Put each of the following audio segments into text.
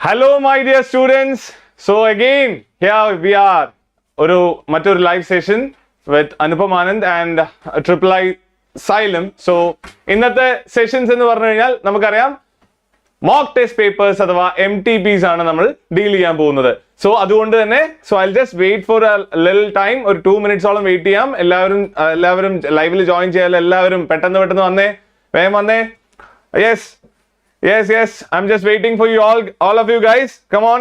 Hello my dear students. So again here we are മറ്റൊരു live session with Anupam Anand and Triple I Xylem. So ഇന്നത്തെ sessions എന്ന് പറഞ്ഞു കഴിഞ്ഞാൽ നമുക്കറിയാം mock test papers അഥവാ MTPs ആണ് നമ്മൾ ഡീൽ ചെയ്യാൻ പോകുന്നത്. സോ അതുകൊണ്ട് തന്നെ I'll just wait for a little time, ഒരു 2 minutes ഓളം വെയിറ്റ് ചെയ്യാം. എല്ലാവരും ലൈവിൽ ജോയിൻ ചെയ്യാൻ എല്ലാവരും പെട്ടെന്ന് വന്നേ, വേഗം വന്നേ. Yes, I'm just waiting for you all of you guys. Come on.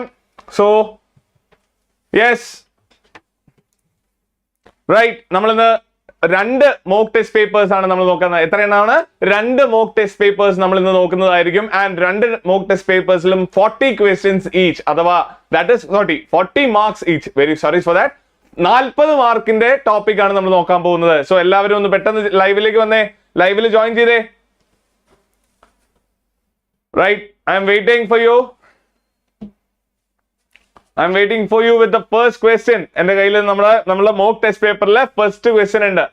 So yes, right, നമ്മളിന്ന് രണ്ട് മോക്ക് ടെസ്റ്റ് പേപ്പേഴ്സ് ആണ് നമ്മൾ നോക്കുന്നത്. എത്രയെണ്ണമാണ്? രണ്ട് മോക്ക് ടെസ്റ്റ് പേപ്പേഴ്സ് നമ്മൾ ഇന്ന് നോക്കുന്നതായിരിക്കും. ആൻഡ് രണ്ട് മോക്ക് ടെസ്റ്റ് പേപ്പേഴ്സിലും 40 questions each, അഥവാ that is 40 marks each. Very sorry for that. 40 മാർക്കിന്റെ ടോപ്പിക് ആണ് നമ്മൾ നോക്കാൻ പോകുന്നത്. സോ എല്ലാവരും ഒന്ന് പെട്ടെന്ന് ലൈവിലേക്ക് വന്നേ, ലൈവിൽ ജോയിൻ ചെയ്തേ. Right, I am waiting for you. I am waiting for you with the first question. എന്റെ കയ്യിൽ നമ്മളെ മോക്ക് ടെസ്റ്റ് പേപ്പറിലെ ഫസ്റ്റ് ക്വസ്റ്റ്യൻ ഉണ്ട്.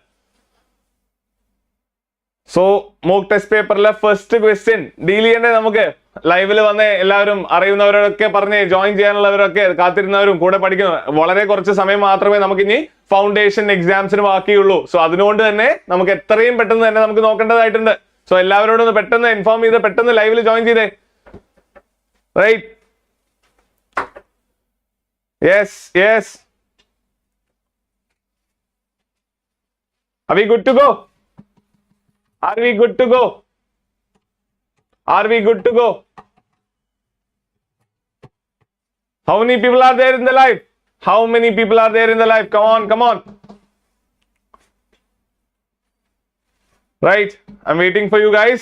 സോ മോക്ക് ടെസ്റ്റ് പേപ്പറിലെ ഫസ്റ്റ് ക്വസ്റ്റ്യൻ ഡീൽ ചെയ്യണ്ടേ നമുക്ക്? ലൈവിൽ വന്ന് എല്ലാവരും അറിയുന്നവരൊക്കെ പറഞ്ഞ് ജോയിൻ ചെയ്യാനുള്ളവരൊക്കെ കാത്തിരുന്നവരും കൂടെ പഠിക്കുന്നു. വളരെ കുറച്ച് സമയം മാത്രമേ നമുക്ക് ഇനി ഫൗണ്ടേഷൻ എക്സാംസിന് ബാക്കിയുള്ളൂ. സോ അതുകൊണ്ട് തന്നെ നമുക്ക് എത്രയും പെട്ടെന്ന് തന്നെ നമുക്ക് നോക്കേണ്ടതായിട്ടുണ്ട്. സോ എല്ലാവരോടും ഒന്ന് പെട്ടെന്ന് ഇൻഫോം ചെയ്ത് പെട്ടെന്ന് ലൈവിൽ ജോയിൻ ചെയ്തേ. Right, yes. Are we good to go? Are we good to go? Are we good to go? How many people are there in the live? How many people are there in the live? Come on. Right, I'm waiting for you guys.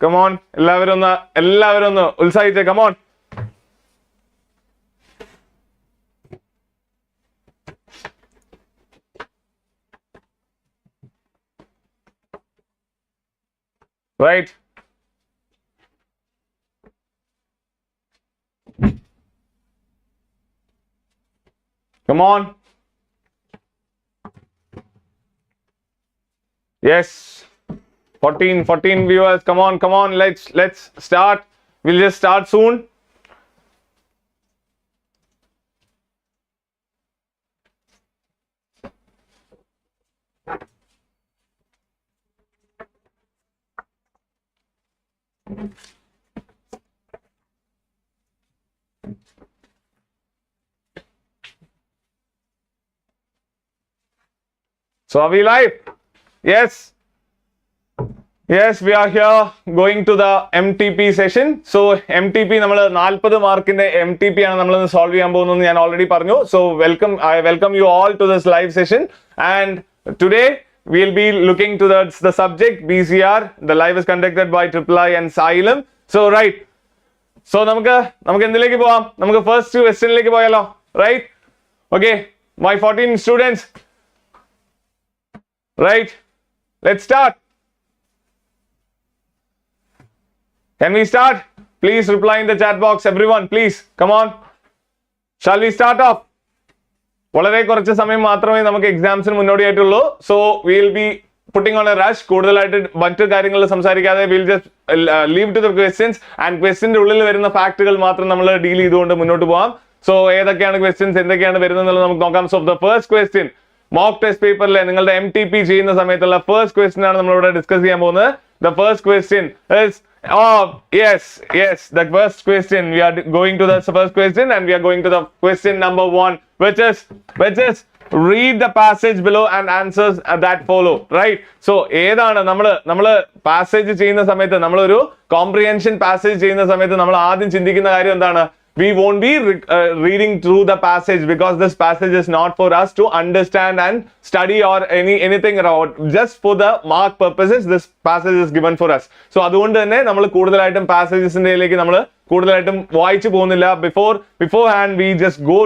Come on, എല്ലാവരും ഒന്ന് ഉത്സാഹിച്ചേ. Come on. Right, come on. Yes, 14 viewers. Come on, let's start. We'll just start soon. So are we live? Yes, we are here going to the MTP session. So MTP നമ്മൾ 40 മാർക്കിന്റെ MTP ആണ് നമ്മൾ ഇന്ന് solve ചെയ്യാൻ പോകുന്നത് ഞാൻ already പറഞ്ഞു. So I welcome you all to this live session, and today we'll be looking to the subject BCR. The live is conducted by Triple I and Xylem. So right, so നമുക്ക് എന്തിലേക്ക് പോവാം? നമുക്ക് first ക്വസ്റ്റ്യനിലേക്ക് പോയാലോ? Right, okay, my 14 students. Right, let's start. Can we start? Please reply in the chat box, everyone, please. Come on. Shall we start off? വളരെ കുറച്ച് സമയം മാത്രമേ നമുക്ക് എക്സാംസിന് മുന്നോടിയായിട്ടുള്ളൂ. So we'll be putting on a rush. കൂടുതലായിട്ട് മറ്റു കാര്യങ്ങൾ സംസാരിക്കാതെ we'll just leave to the questions, and ക്വസ്റ്റ്യന്റെ ഉള്ളിൽ വരുന്ന ഫാക്ടുകൾ മാത്രം നമ്മൾ ഡീൽ ചെയ്തുകൊണ്ട് മുന്നോട്ട് പോകാം. സോ ഏതൊക്കെയാണ് ക്വസ്റ്റ്യൻസ്, എന്തൊക്കെയാണ് വരുന്നത് എന്നുള്ളത് നമുക്ക് നോക്കാം. So the first question, mock test പേപ്പറിലെ നിങ്ങളുടെ MTP ചെയ്യുന്ന സമയത്തുള്ള ഫസ്റ്റ് ക്വസ്റ്റ്യൻ ആണ് നമ്മൾ ഇവിടെ ഡിസ്കസ് ചെയ്യാൻ പോകുന്നത്. The first question is yes, the first question. We are going to the first question, and we are going to the question number 1, which is read the passage below and answers that follow. Right, so ഏതാണ് നമ്മള് passage ചെയ്യുന്ന സമയത്ത്, നമ്മളൊരു comprehension passage ചെയ്യുന്ന സമയത്ത് നമ്മൾ ആദ്യം ചിന്തിക്കുന്ന കാര്യം എന്താണ്? We won't be reading through the passage, because this passage is not for us to understand and study or anything around. Just for the mark purposes, this passage is given for us. So അതുകൊണ്ട് തന്നെ നമ്മൾ കൂടുതലായിട്ടും പാസേജസിന്റെയിലേക്ക് നമ്മൾ കൂടുതലായിട്ടും വായിച്ചു പോകുന്നില്ല. Beforehand we just go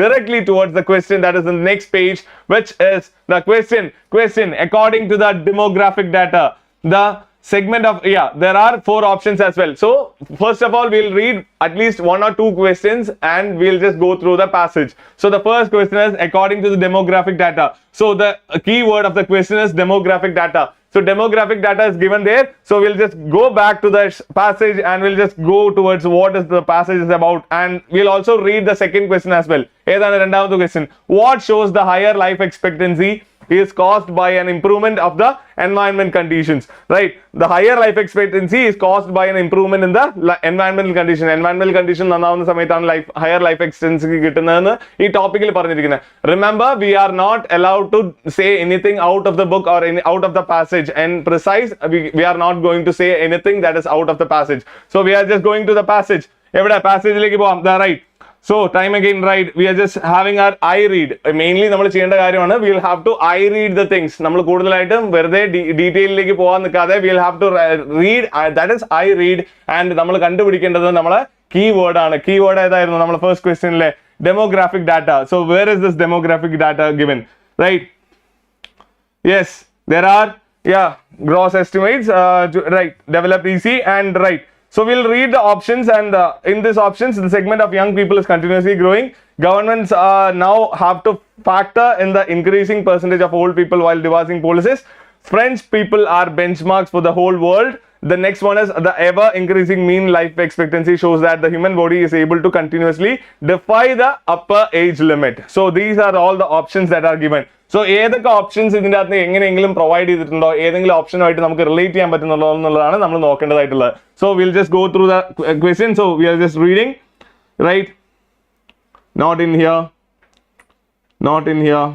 directly towards the question that is in the next page, which is the question according to the demographic data. The segment of, there are 4 options as well. So first of all, we'll read at least 1 or 2 questions and we'll just go through the passage. So the first question is according to the demographic data. So the key word of the question is demographic data. So demographic data is given there. So we'll just go back to the passage and we'll just go towards what is the passage is about, and we'll also read the second question as well. Question. What shows the higher life expectancy is caused by an improvement of the environment conditions, right? The higher life expectancy is caused by an improvement in the environmental condition. Environmental condition nannavunna samayathaanu life higher life expectancy kittunnadenu ee topic il paranjirikkunne. Remember, we are not allowed to say anything out of the book or out of the passage, and precise we are not going to say anything that is out of the passage. So we are just going to the passage. Evada passage ilekku povam, right? So time again, right? We are just having our I read. Mainly നമ്മൾ ചെയ്യേണ്ട കാര്യമാണ്, we will have to I read the things. നമ്മൾ കൂടുതലായിട്ടും വെറുതെ ഡീറ്റെയിലേക്ക് പോകാൻ നിൽക്കാതെ we will have to read, that is I read, and നമ്മൾ കണ്ടുപിടിക്കേണ്ടത് നമ്മളെ കീവേഡ് ആണ്. കീവേഡ് ഏതായിരുന്നു നമ്മൾ first ക്വസ്റ്റ്യനിലെ? Demographic data. So where is this demographic data given, right? Yes, there are gross estimates, right, developed easy, and right. So we'll read the options, and in these options the segment of young people is continuously growing. Governments now have to factor in the increasing percentage of old people while devising policies. French people are benchmarks for the whole world. The next one is the ever increasing mean life expectancy shows that the human body is able to continuously defy the upper age limit. So these are all the options that are given. So ഏതൊക്കെ options ഇതിൻ്റെ അകത്ത് എങ്ങനെയെങ്കിലും provide ചെയ്തിട്ടുണ്ടോ, ഏതെങ്കിലും ഓപ്ഷനുമായിട്ട് നമുക്ക് relate ചെയ്യാൻ പറ്റുന്നുള്ളൂ എന്നുള്ളതാണ് നമ്മൾ നോക്കേണ്ടതായിട്ടുള്ളത്. So will just go through the question. So we are just reading, right? Not in here, not in here,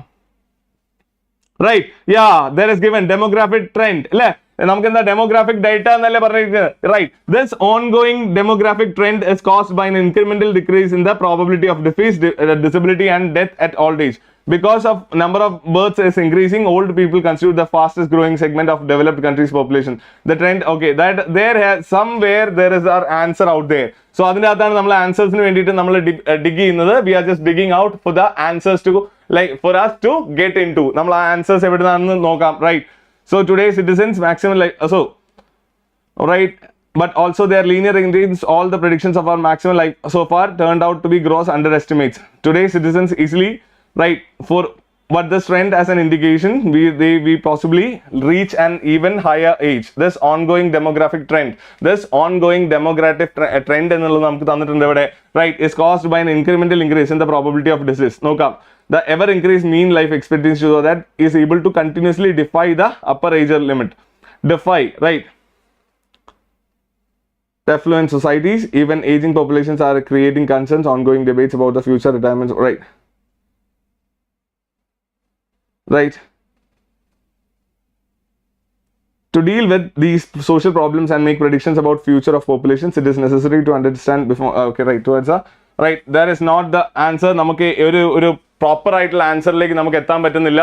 right? there is given demographic trend, അല്ലേ? നമുക്ക് എന്താ ഡെമോഗ്രാഫിക് ഡേറ്റ എന്നല്ലേ പറഞ്ഞിരിക്കുന്നത്, right? This ongoing demographic trend is caused by an incremental decrease in the probability of disease, disability and death at old age. Because of number of births is increasing, old people constitute the fastest growing segment of developed countries population. The trend, okay, that there has somewhere there is our answer out there. So അതിന്റെ അകത്താണ് നമ്മൾ ആൻസേഴ്സിന് വേണ്ടിയിട്ട് നമ്മൾ dig ചെയ്യുന്നത്. We are just digging out for the answers to, like, for us to get into. നമ്മൾ ആ answers എവിടെ നിന്നാണെന്ന് നോക്കാം, right? So today's citizens maximum life, so right, but also their linear increase, all the predictions of our maximum life so far turned out to be gross underestimates. Today's citizens easily, right, for but this trend as an indication we possibly reach an even higher age. This ongoing demographic trend, this ongoing demographic trend എന്നുള്ളത് നമുക്ക് തന്നിട്ടുണ്ട് ഇവിടെ, right, is caused by an incremental increase in the probability of disease. നോക്കാം, the ever increased mean life expectancy so that is able to continuously defy the upper age limit. Defy, right? Affluent societies, even aging populations are creating concerns, ongoing debates about the future retirements, right? Right? To deal with these social problems and make predictions about future of populations, it is necessary to understand before, okay, right, towards a, right, there is not the answer. നമുക്ക് ഒരു proper ആയിട്ടുള്ള ആൻസറിലേക്ക് നമുക്ക് എത്താൻ പറ്റുന്നില്ല.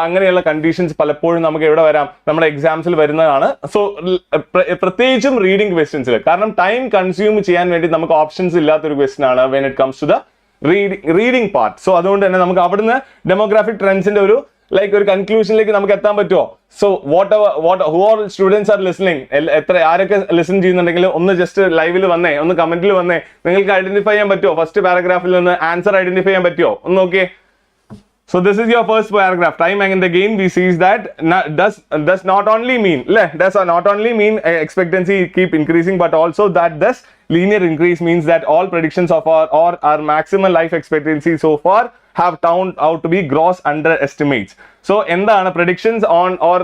അങ്ങനെയുള്ള conditions പലപ്പോഴും നമുക്ക് എവിടെ വരാം, നമ്മുടെ എക്സാംസിൽ വരുന്നതാണ്. സോ പ്രത്യേകിച്ചും റീഡിംഗ് ക്വസ്റ്റ്യൻസിൽ, കാരണം ടൈം കൺസ്യൂം ചെയ്യാൻ വേണ്ടി നമുക്ക് ഓപ്ഷൻസ് ഇല്ലാത്തൊരു ക്വസ്റ്റ്യൻ ആണ് when it comes to the reading part. So അതുകൊണ്ട് തന്നെ നമുക്ക് അവിടുന്ന് ഡെമോഗ്രാഫിക് ട്രെൻഡ്സിന്റെ ഒരു ഒരു കൺക്ലൂഷനിലേക്ക് നമുക്ക് എത്താൻ പറ്റുമോ? So who are students are listening, ആരൊക്കെ ലിസൺ ചെയ്യുന്നുണ്ടെങ്കിൽ ഒന്ന് ജസ്റ്റ് ലൈവിൽ വന്നേ, ഒന്ന് കമന്റിൽ വന്നേ. നിങ്ങൾക്ക് ഐഡന്റിഫൈ ചെയ്യാൻ പറ്റുമോ? ഫസ്റ്റ് പാരഗ്രാഫിൽ നിന്ന് ആൻസർ ഐഡന്റിഫൈ ചെയ്യാൻ പറ്റുമോ? ഒന്ന് നോക്കിയേ. So this is your first paragraph. Time and again we sees that does not only mean, does not only mean expectancy keep increasing, but also that this linear increase means that all predictions of our maximum life expectancy so far have turned out to be gross underestimates. So എന്താണ് predictions on or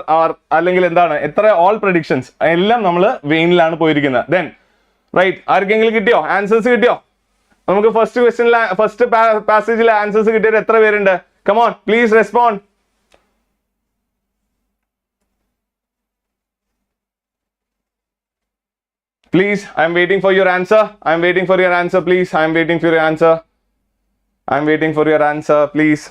അല്ലെങ്കിൽ എന്താണ് എത്ര all predictions എല്ലാം നമ്മൾ വെയിനിലാണ് പോയിരിക്കുന്നത്. Then right, ആർക്കെങ്കിലും കിട്ടിയോ? Answers കിട്ടിയോ? നമുക്ക് ഫസ്റ്റ് ക്വസ്റ്റ്യനിലെ ഫസ്റ്റ് പാസേജിലെ ആൻസേഴ്സ് കിട്ടിയത് എത്ര പേരുണ്ട്? Come on, please respond. Please, I am waiting for your answer. I am waiting for your answer, please. I am waiting for your answer. I am waiting for your answer, please.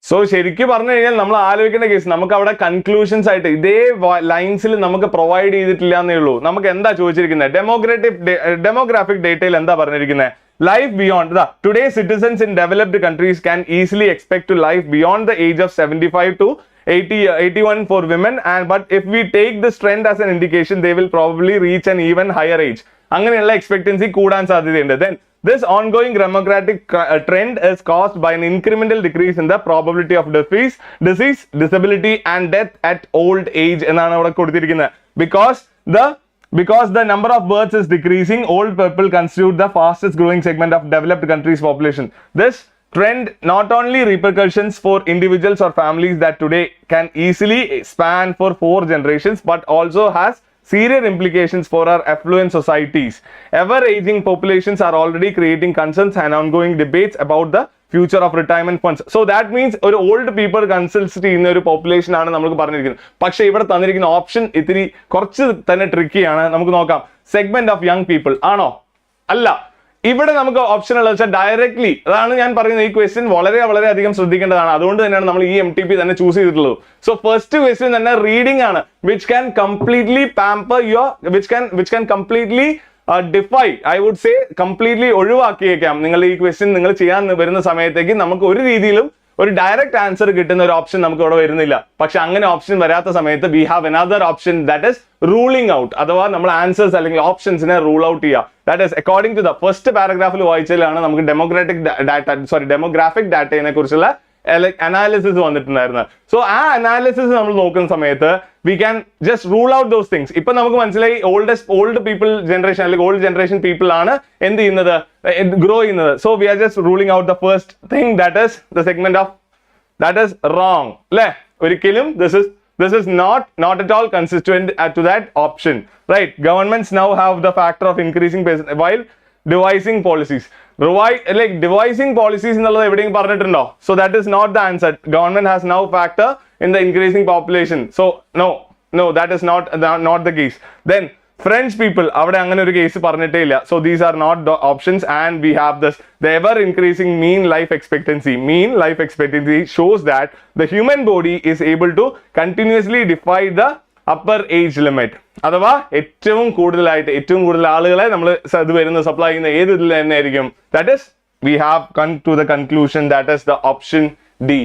So ശരിക്കും പറഞ്ഞു കഴിഞ്ഞാൽ നമ്മൾ ആലോചിക്കേണ്ട case, നമുക്ക് അവിടെ conclusions ആയിട്ട് ഇതേ ലൈൻസിൽ നമുക്ക് പ്രൊവൈഡ് ചെയ്തിട്ടില്ല എന്നേ ഉള്ളൂ. നമുക്ക് എന്താ ചോദിച്ചിരിക്കുന്നത്? ഡെമോഗ്രാഫിക് ഡേറ്റയിൽ എന്താ പറഞ്ഞിരിക്കുന്നത്? Life beyond today's citizens in developed countries can easily expect to live beyond the age of 75 to 81 for women, but if we take this trend as an indication, they will probably reach an even higher age. അങ്ങനെയുള്ള expectancy കൂടാൻ സാധ്യതയുണ്ട്. Then this ongoing demographic trend is caused by an incremental decrease in the probability of disease, disability and death at old age എന്നാണ് അവിടെ കൊടുത്തിരിക്കുന്നത്. Because the number of births is decreasing, old people constitute the fastest growing segment of developed countries' population. This trend not only repercussions for individuals or families that today can easily span for 4 generations, but also has serious implications for our affluent societies. Ever aging populations are already creating concerns and ongoing debates about the future of retirement funds. So that means ഒരു old people consist ചെയ്യുന്ന ഒരു population ആണ് നമുക്ക് പറഞ്ഞിരിക്കുന്നത്. പക്ഷേ ഇവിടെ തന്നിരിക്കുന്ന option ഇത്തിരി കുറച്ച് തന്നെ ട്രിക്കി ആണ്. നമുക്ക് നോക്കാം. സെഗ്മെന്റ് ഓഫ് യങ് പീപ്പിൾ ആണോ? അല്ല. ഇവിടെ നമുക്ക് ഓപ്ഷൻ ഉള്ളത് വെച്ചാൽ ഡയറക്ട്ലി, അതാണ് ഞാൻ പറയുന്നത്. ഈ ക്വസ്റ്റ്യൻ വളരെ അധികം ശ്രദ്ധിക്കേണ്ടതാണ്. അതുകൊണ്ട് തന്നെയാണ് നമ്മൾ ഈ MTP തന്നെ ചൂസ് ചെയ്തിട്ടുള്ളത്. സോ ഫസ്റ്റ് ക്വസ്റ്റ്യൻ തന്നെ റീഡിംഗ് ആണ്, which can completely pamper your which can completely defy, I would say completely ഒഴിവാക്കിയേക്കാം. നിങ്ങൾ ഈ ക്വസ്റ്റ്യൻ നിങ്ങൾ ചെയ്യാൻ വരുന്ന സമയത്തേക്ക് നമുക്ക് ഒരു രീതിയിലും ഒരു ഡയറക്റ്റ് ആൻസർ കിട്ടുന്ന ഒരു ഓപ്ഷൻ നമുക്ക് ഇവിടെ വരുന്നില്ല. പക്ഷെ അങ്ങനെ ഓപ്ഷൻ വരാത്ത സമയത്ത് we have another option, that is ruling out, അഥവാ നമ്മൾ ആൻസേഴ്സ് അല്ലെങ്കിൽ ഓപ്ഷൻസിനെ റൂൾ ഔട്ട് ചെയ്യുക. That is according to the first പാരഗ്രാഫിൽ വായിച്ചാലാണ് നമുക്ക് ഡെമോഗ്രാഫിക് ഡാറ്റയെ കുറിച്ചുള്ള അനാലിസിസ് വന്നിട്ടുണ്ടായിരുന്നത്. സോ ആ അനാലിസിസ് നമ്മൾ നോക്കുന്ന സമയത്ത് we can just rule out those things. ഇപ്പൊ നമുക്ക് മനസ്സിലായി ഓൾഡ് പീപ്പിൾ ജനറേഷൻ അല്ലെങ്കിൽ ഓൾഡ് ജനറേഷൻ പീപ്പിൾ ആണ് എന്ത് ചെയ്യുന്നത്, ഗ്രോ ചെയ്യുന്നത്. So we are just ruling out the first thing, that is the segment of that is wrong അല്ലേ? ഒരിക്കലും this is not at all consistent to that option, right? Governments now have the factor of increasing while devising policies. Devising policies എന്നുള്ളത് എവിടെയും പറഞ്ഞിട്ടുണ്ടോ? So that is not the answer. Government has now factor in the increasing population. So no, that is not the case. Then French people, അവിടെ അങ്ങനെ ഒരു case പറഞ്ഞിട്ടേ ഇല്ല. So these are not the options, and we have this, the ever increasing mean life expectancy. Mean life expectancy shows that the human body is able to continuously defy the upper age limit. അഥവാ ഏറ്റവും കൂടുതൽ ആളുകളെ നമ്മൾ ഇത് വരുന്ന supply ചെയ്യുന്ന ഏത് ഇതിൽ തന്നെ ആയിരിക്കും. That is we have come to the conclusion, that is the option D.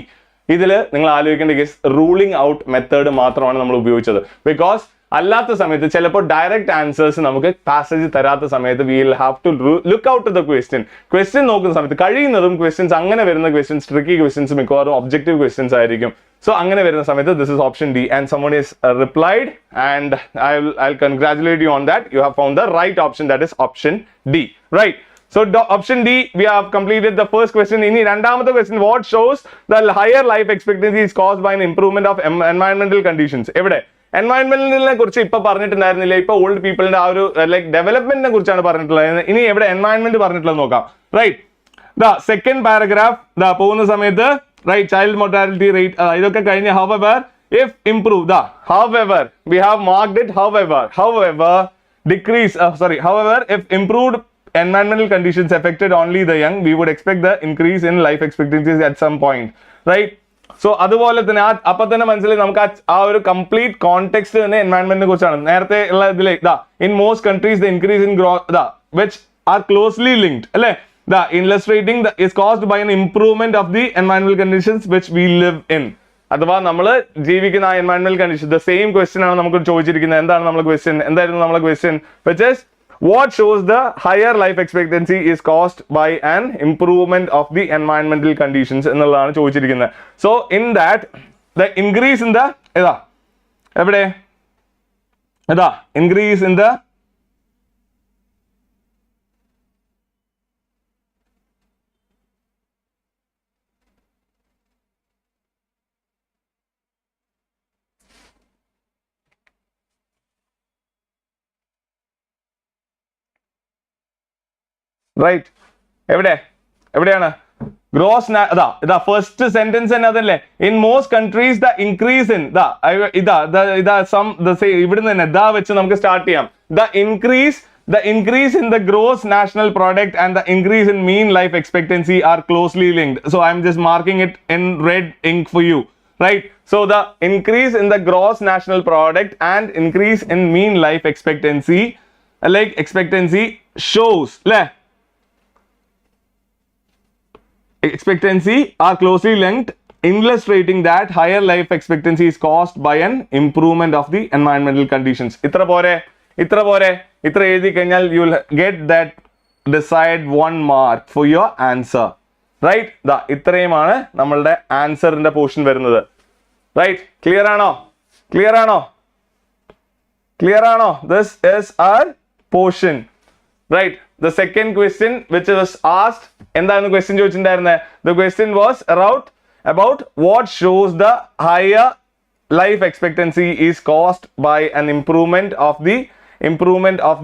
ഇതിൽ നിങ്ങൾ ആലോചിക്കേണ്ട കേസ് റൂളിംഗ് ഔട്ട് മെത്തേഡ് മാത്രമാണ് നമ്മൾ ഉപയോഗിച്ചത്. ബിക്കോസ് അല്ലാത്ത സമയത്ത് ചിലപ്പോൾ ഡയറക്റ്റ് ആൻസേഴ്സ് നമുക്ക് പാസേജ് തരാത്ത സമയത്ത് we will have to look out the question നോക്കുന്ന സമയത്ത് കഴിയുന്നതും ക്വസ്റ്റ്യൻസ് അങ്ങനെ വരുന്ന ക്വസ്റ്റ്യൻസ്, ട്രിക്കി ക്വസ്റ്റ്യൻസ് മിക്കവാറും ഒബ്ജക്റ്റീവ് ക്വസ്റ്റ്യൻസ് ആയിരിക്കും. So അങ്ങനെ വരുന്ന സമയത്ത് this is option D, and someone is replied, and I'll congratulate you on that. You have found the right option, that is option D, right? So option D, we have completed the first question. ഇനി രണ്ടാമത്തെ question, what shows the higher life expectancy is caused by an improvement of environmental conditions? എവിടെ എൻവയൺമെന്റിനെ കുറിച്ച് ഇപ്പൊ പറഞ്ഞിട്ടുണ്ടായിരുന്നില്ല, ഇപ്പൊ old പീപ്പിളിന്റെ ആ ഒരു ഡെവലപ്മെന്റിനെ കുറിച്ചാണ് പറഞ്ഞിട്ടുള്ളത്. ഇനി എവിടെ എൻവയൺമെന്റ് പറഞ്ഞിട്ടുള്ളത് നോക്കാം, റൈറ്റ്? ദ സെക്കൻഡ് പാരഗ്രാഫ് പോകുന്ന സമയത്ത്, right, child mortality rate ഇതൊക്കെ കഴിഞ്ഞ് however if improved, however we have marked it, however if improved environmental conditions affected only the young, we would expect the increase in life expectancies at some point, right? So അതുപോലെ തന്നെ അപ്പൊ തന്നെ മനസ്സിലായി നമുക്ക് ആ ഒരു കംപ്ലീറ്റ് കോണ്ടെക്സ്റ്റ് തന്നെ എൻവയൺമെന്റിനെ കുറിച്ചാണ്. നേരത്തെ ഉള്ള ഇതിലെ in most countries the increase in growth which are closely linked അല്ലെ, the illustrating is caused by an improvement of the environmental conditions which we live in. അഥവാ നമ്മൾ ജീവിക്കുന്ന ആ environmental condition, the same question ആണ് നമുക്ക് ചോദിച്ചിരിക്കുന്നത്. എന്താണ് നമ്മളെ ക്വസ്റ്റ്യൻ, എന്തായിരുന്നു നമ്മളെ question? which is what shows the higher life expectancy is caused by an improvement of the environmental conditions എന്നുള്ളതാണ് ചോദിച്ചിരിക്കുന്നത്. so in that the increase in the എവിടെ increase in the റൈറ്റ് എവിടെയാണ് ഗ്രോസ് ഫസ്റ്റ് സെന്റൻസ് തന്നെ അതല്ലേ? In most countries the increase in ഇവിടുന്ന് തന്നെ വെച്ച് നമുക്ക് സ്റ്റാർട്ട് ചെയ്യാം. The increase in the gross national product and the increase in mean life expectancy are closely linked. So I'm just marking it in red ink for you, right? So the increase in the gross national product and increase in mean life expectancy shows expectancy are closely linked illustrating that higher life expectancy is caused by an improvement of the environmental conditions. Itra eഴുതി കഴിഞ്ഞാൽ you will get that decide 1 mark for your answer. Right? Da ഇത്രയുമാണ് നമ്മളുടെ ആൻസറിന്റെ portion വരുന്നത്. Right? Clear ആണോ? This is our portion. Right? The second question which was asked, എന്താണ് question ചോദിച്ചിട്ടുണ്ടായിരുന്നത്? The question was about what shows the higher life expectancy is caused by an improvement of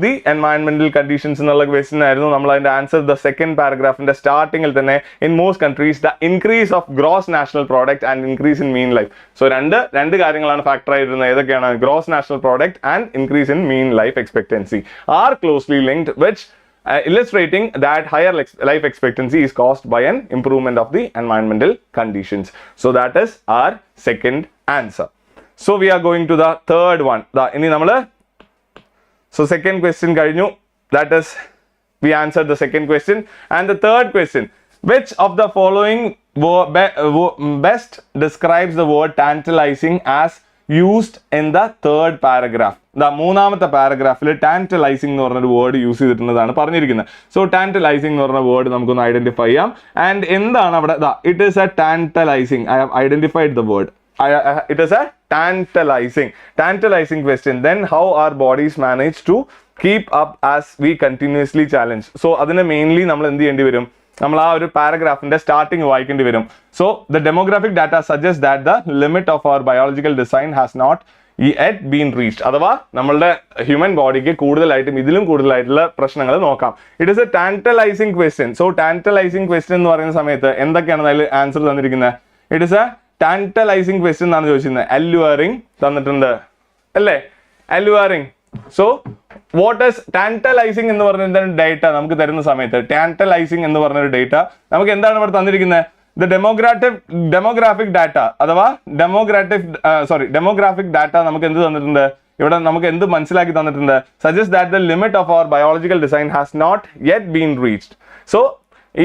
the environmental conditions എന്നുള്ള question ആയിരുന്നു. നമ്മൾ അതിന്റെ answer the second paragraphന്റെ സ്റ്റാർട്ടിങ്ങിൽ തന്നെ in most countries the increase of gross national product and increase in mean life. So രണ്ട് കാര്യങ്ങളാണ് factor ആയിരുന്നത്. ഏതൊക്കെയാണ്? gross national product and increase in mean life expectancy are closely linked, which illustrating that higher life expectancy is caused by an improvement of the environmental conditions. So that is our second answer. So we are going to the third one. ഇനി നമ്മള് so second question കഴിഞ്ഞു. That is, we answered the second question. And the third question, which of the following best describes the word tantalizing as used in the third paragraph? മൂന്നാമത്തെ പാരഗ്രാഫിൽ ടാൻറ്റലൈസിംഗ് എന്ന് പറഞ്ഞൊരു word use ചെയ്തിട്ടുള്ളതാണ് പറഞ്ഞിരിക്കുന്നത്. So ടാൻറ്റലൈസിംഗ് എന്ന് പറഞ്ഞ word നമുക്കൊന്ന് identify ചെയ്യാം. And എന്താണ് അവിടെ? It is a tantalising. I have identified the word. It is a tantalizing question. Then how our bodies manage to keep up as we continuously challenge. So adine mainly നമ്മൾ എന്ത് ചെയ്യേണ്ടി വരും? നമ്മൾ ആ ഒരു പാരഗ്രാഫിന്റെ സ്റ്റാർട്ടിംഗ് വായിക്കേണ്ടി വരും. So the demographic data suggests that the limit of our biological design has not yet been reached. അഥവാ നമ്മളുടെ ഹ്യൂമൻ ബോഡിക്ക് ഇതിലും കൂടുതലായിട്ടുള്ള പ്രശ്നങ്ങൾ നോക്കാം. It is a tantalizing question. So tantalizing question എന്ന് പറയുന്ന സമയത്ത് എന്തൊക്കെയാണ് അതിൽ ആൻസർ തന്നിരിക്കുന്നത്? It is a tantalizing question എന്നാണ് ചോദിച്ചിരുന്നത്. alluring തന്നിട്ടുണ്ട് അല്ലേ? alluring. So what is tantalizing എന്ന് പറഞ്ഞ ഡേറ്റ നമുക്ക് തരുന്ന സമയത്ത് tantalizing എന്ന് പറഞ്ഞൊരു ഡേറ്റ നമുക്ക് എന്താണ് ഇവിടെ തന്നിരിക്കുന്നത്? the demographic data അഥവാ demographic data നമുക്ക് എന്ത് തന്നിട്ടുണ്ട്? ഇവിടെ നമുക്ക് എന്ത് മനസ്സിലാക്കി തന്നിട്ടുണ്ട്? suggest that the limit of our biological design has not yet been reached. So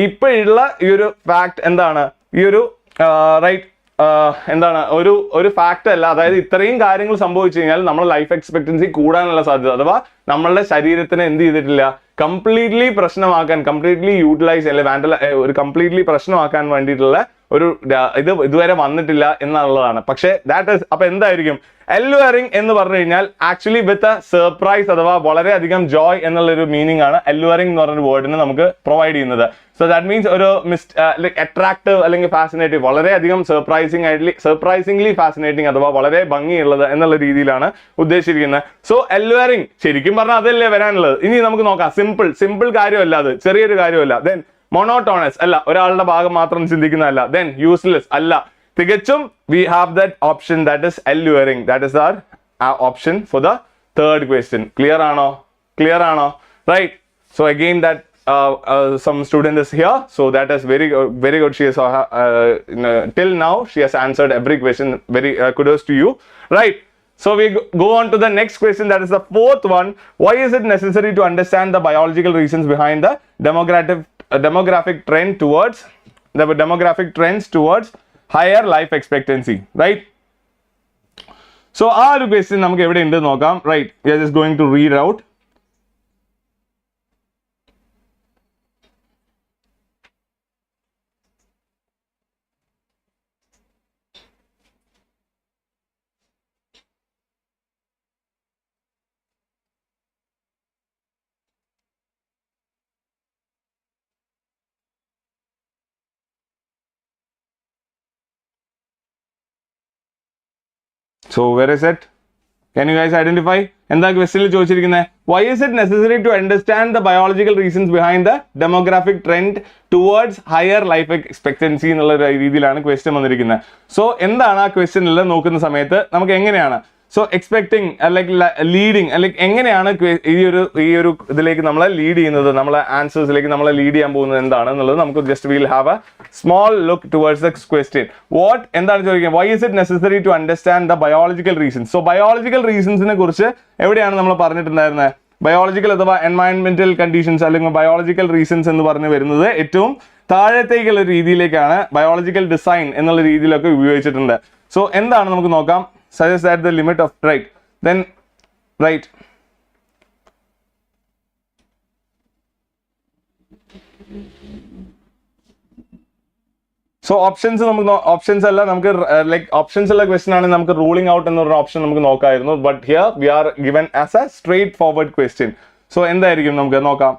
ഇപ്പോഴുള്ള ഈ ഒരു ഫാക്ട് എന്താണ്? ഈ ഒരു എന്താണ് ഒരു ഫാക്ട് അല്ല. അതായത് ഇത്രയും കാര്യങ്ങൾ സംഭവിച്ചു കഴിഞ്ഞാൽ നമ്മുടെ ലൈഫ് എക്സ്പെക്ടൻസി കൂടാനുള്ള സാധ്യത, അഥവാ നമ്മളുടെ ശരീരത്തിനെ എന്ത് ചെയ്തിട്ടില്ല, കംപ്ലീറ്റ്ലി പ്രശ്നമാക്കാൻ, കംപ്ലീറ്റ്ലി യൂട്ടിലൈസ് അല്ലെങ്കിൽ ഒരു കംപ്ലീറ്റ്ലി പ്രശ്നമാക്കാൻ വേണ്ടിയിട്ടുള്ള ഒരു ഇതുവരെ വന്നിട്ടില്ല എന്നുള്ളതാണ്. പക്ഷേ അപ്പൊ എന്തായിരിക്കും? alluring എന്ന് പറഞ്ഞു കഴിഞ്ഞാൽ ആക്ച്വലി വിത്ത് എ സർപ്രൈസ് അഥവാ വളരെയധികം ജോയ് എന്നുള്ളൊരു മീനിങ് ആണ് alluring എന്ന് പറഞ്ഞൊരു വേർഡിന് നമുക്ക് പ്രൊവൈഡ് ചെയ്യുന്നത്. സോ ദാറ്റ് മീൻസ് ഒരു അട്രാക്റ്റീവ് അല്ലെങ്കിൽ ഫാസിനേറ്റീവ്, വളരെയധികം സർപ്രൈസിംഗ്ലി ഫാസിനേറ്റിംഗ് അഥവാ വളരെ ഭംഗിയുള്ളത് എന്നുള്ള രീതിയിലാണ് ഉദ്ദേശിച്ചിരിക്കുന്നത്. സോ alluring ശരിക്കും പറഞ്ഞാൽ അതല്ലേ വരാനുള്ളത്. ഇനി നമുക്ക് നോക്കാം. സിമ്പിൾ കാര്യമല്ല, അത് ചെറിയൊരു കാര്യമല്ല. ദെൻ മോണോട്ടോണസ് അല്ല, ഒരാളുടെ ഭാഗം മാത്രം ചിന്തിക്കുന്നതല്ല. ദെൻ യൂസ്ലെസ് അല്ല, തികച്ചും we have that option, that is alluring. That is our option for the third question. Clear ആണോ? Right? So again that some student is here, so that is very good. She has till now she has answered every question. Very kudos to you. Right? So we go on to the next question, that is the fourth one. Why is it necessary to understand the biological reasons behind the demographic trends towards higher life expectancy? Right? So our question നമുക്ക് എവിടെ ഉണ്ട് നോക്കാം. Right? We are just going to read out. So where is it? Can you guys identify? എന്താ ക്വസ്റ്റ്യനിൽ ചോദിച്ചിരിക്കുന്നത്? Why is it necessary to understand the biological reasons behind the demographic trend towards higher life expectancy എന്നുള്ള രീതിയിലാണ് question വന്നിരിക്കുന്നത്. So എന്താണ് ആ ക്വസ്റ്റ്യനിൽ നോക്കുന്ന സമയത്ത് നമുക്ക് എങ്ങനെയാണ് സോ എക്സ്പെക്ടിങ് അല്ലെങ്കിൽ ലീഡിങ് അല്ലെങ്കിൽ എങ്ങനെയാണ് ഈ ഒരു ഇതിലേക്ക് നമ്മളെ ലീഡ് ചെയ്യുന്നത്, നമ്മളെ ആൻസേഴ്സിലേക്ക് നമ്മളെ ലീഡ് ചെയ്യാൻ പോകുന്നത് എന്താണ് എന്നുള്ളത് നമുക്ക് just will have a small look towards the question. എന്താണ് ചോദിക്കുന്നത്? Why is it necessary to understand the biological reasons. So biological റീസൺസിനെ കുറിച്ച് എവിടെയാണ് നമ്മൾ പറഞ്ഞിട്ടുണ്ടായിരുന്നത്? ബയോളജിക്കൽ അഥവാ എൻവയൺമെന്റൽ കണ്ടീഷൻസ് അല്ലെങ്കിൽ ബയോളജിക്കൽ റീസൺസ് എന്ന് പറഞ്ഞു വരുന്നത് ഏറ്റവും താഴത്തേക്കുള്ള രീതിയിലേക്കാണ് ബയോളജിക്കൽ ഡിസൈൻ എന്നുള്ള രീതിയിലൊക്കെ ഉപയോഗിച്ചിട്ടുണ്ട്. സോ എന്താണ് നമുക്ക് നോക്കാം. Suggest that the limit of right then right so options നമുക്ക് ഓപ്ഷൻസ് അല്ല നമുക്ക് ലൈക്ക് ഓപ്ഷൻസ് ഉള്ള ക്വസ്റ്റൻ ആണ് നമുക്ക് റൂളിംഗ് ഔട്ട് എന്നൊരു ഓപ്ഷൻ നമുക്ക് നോക്കായിരുന്നു. But here we are given as a straight forward question. So എന്തായിരിക്കും നമുക്ക് നോക്കാം.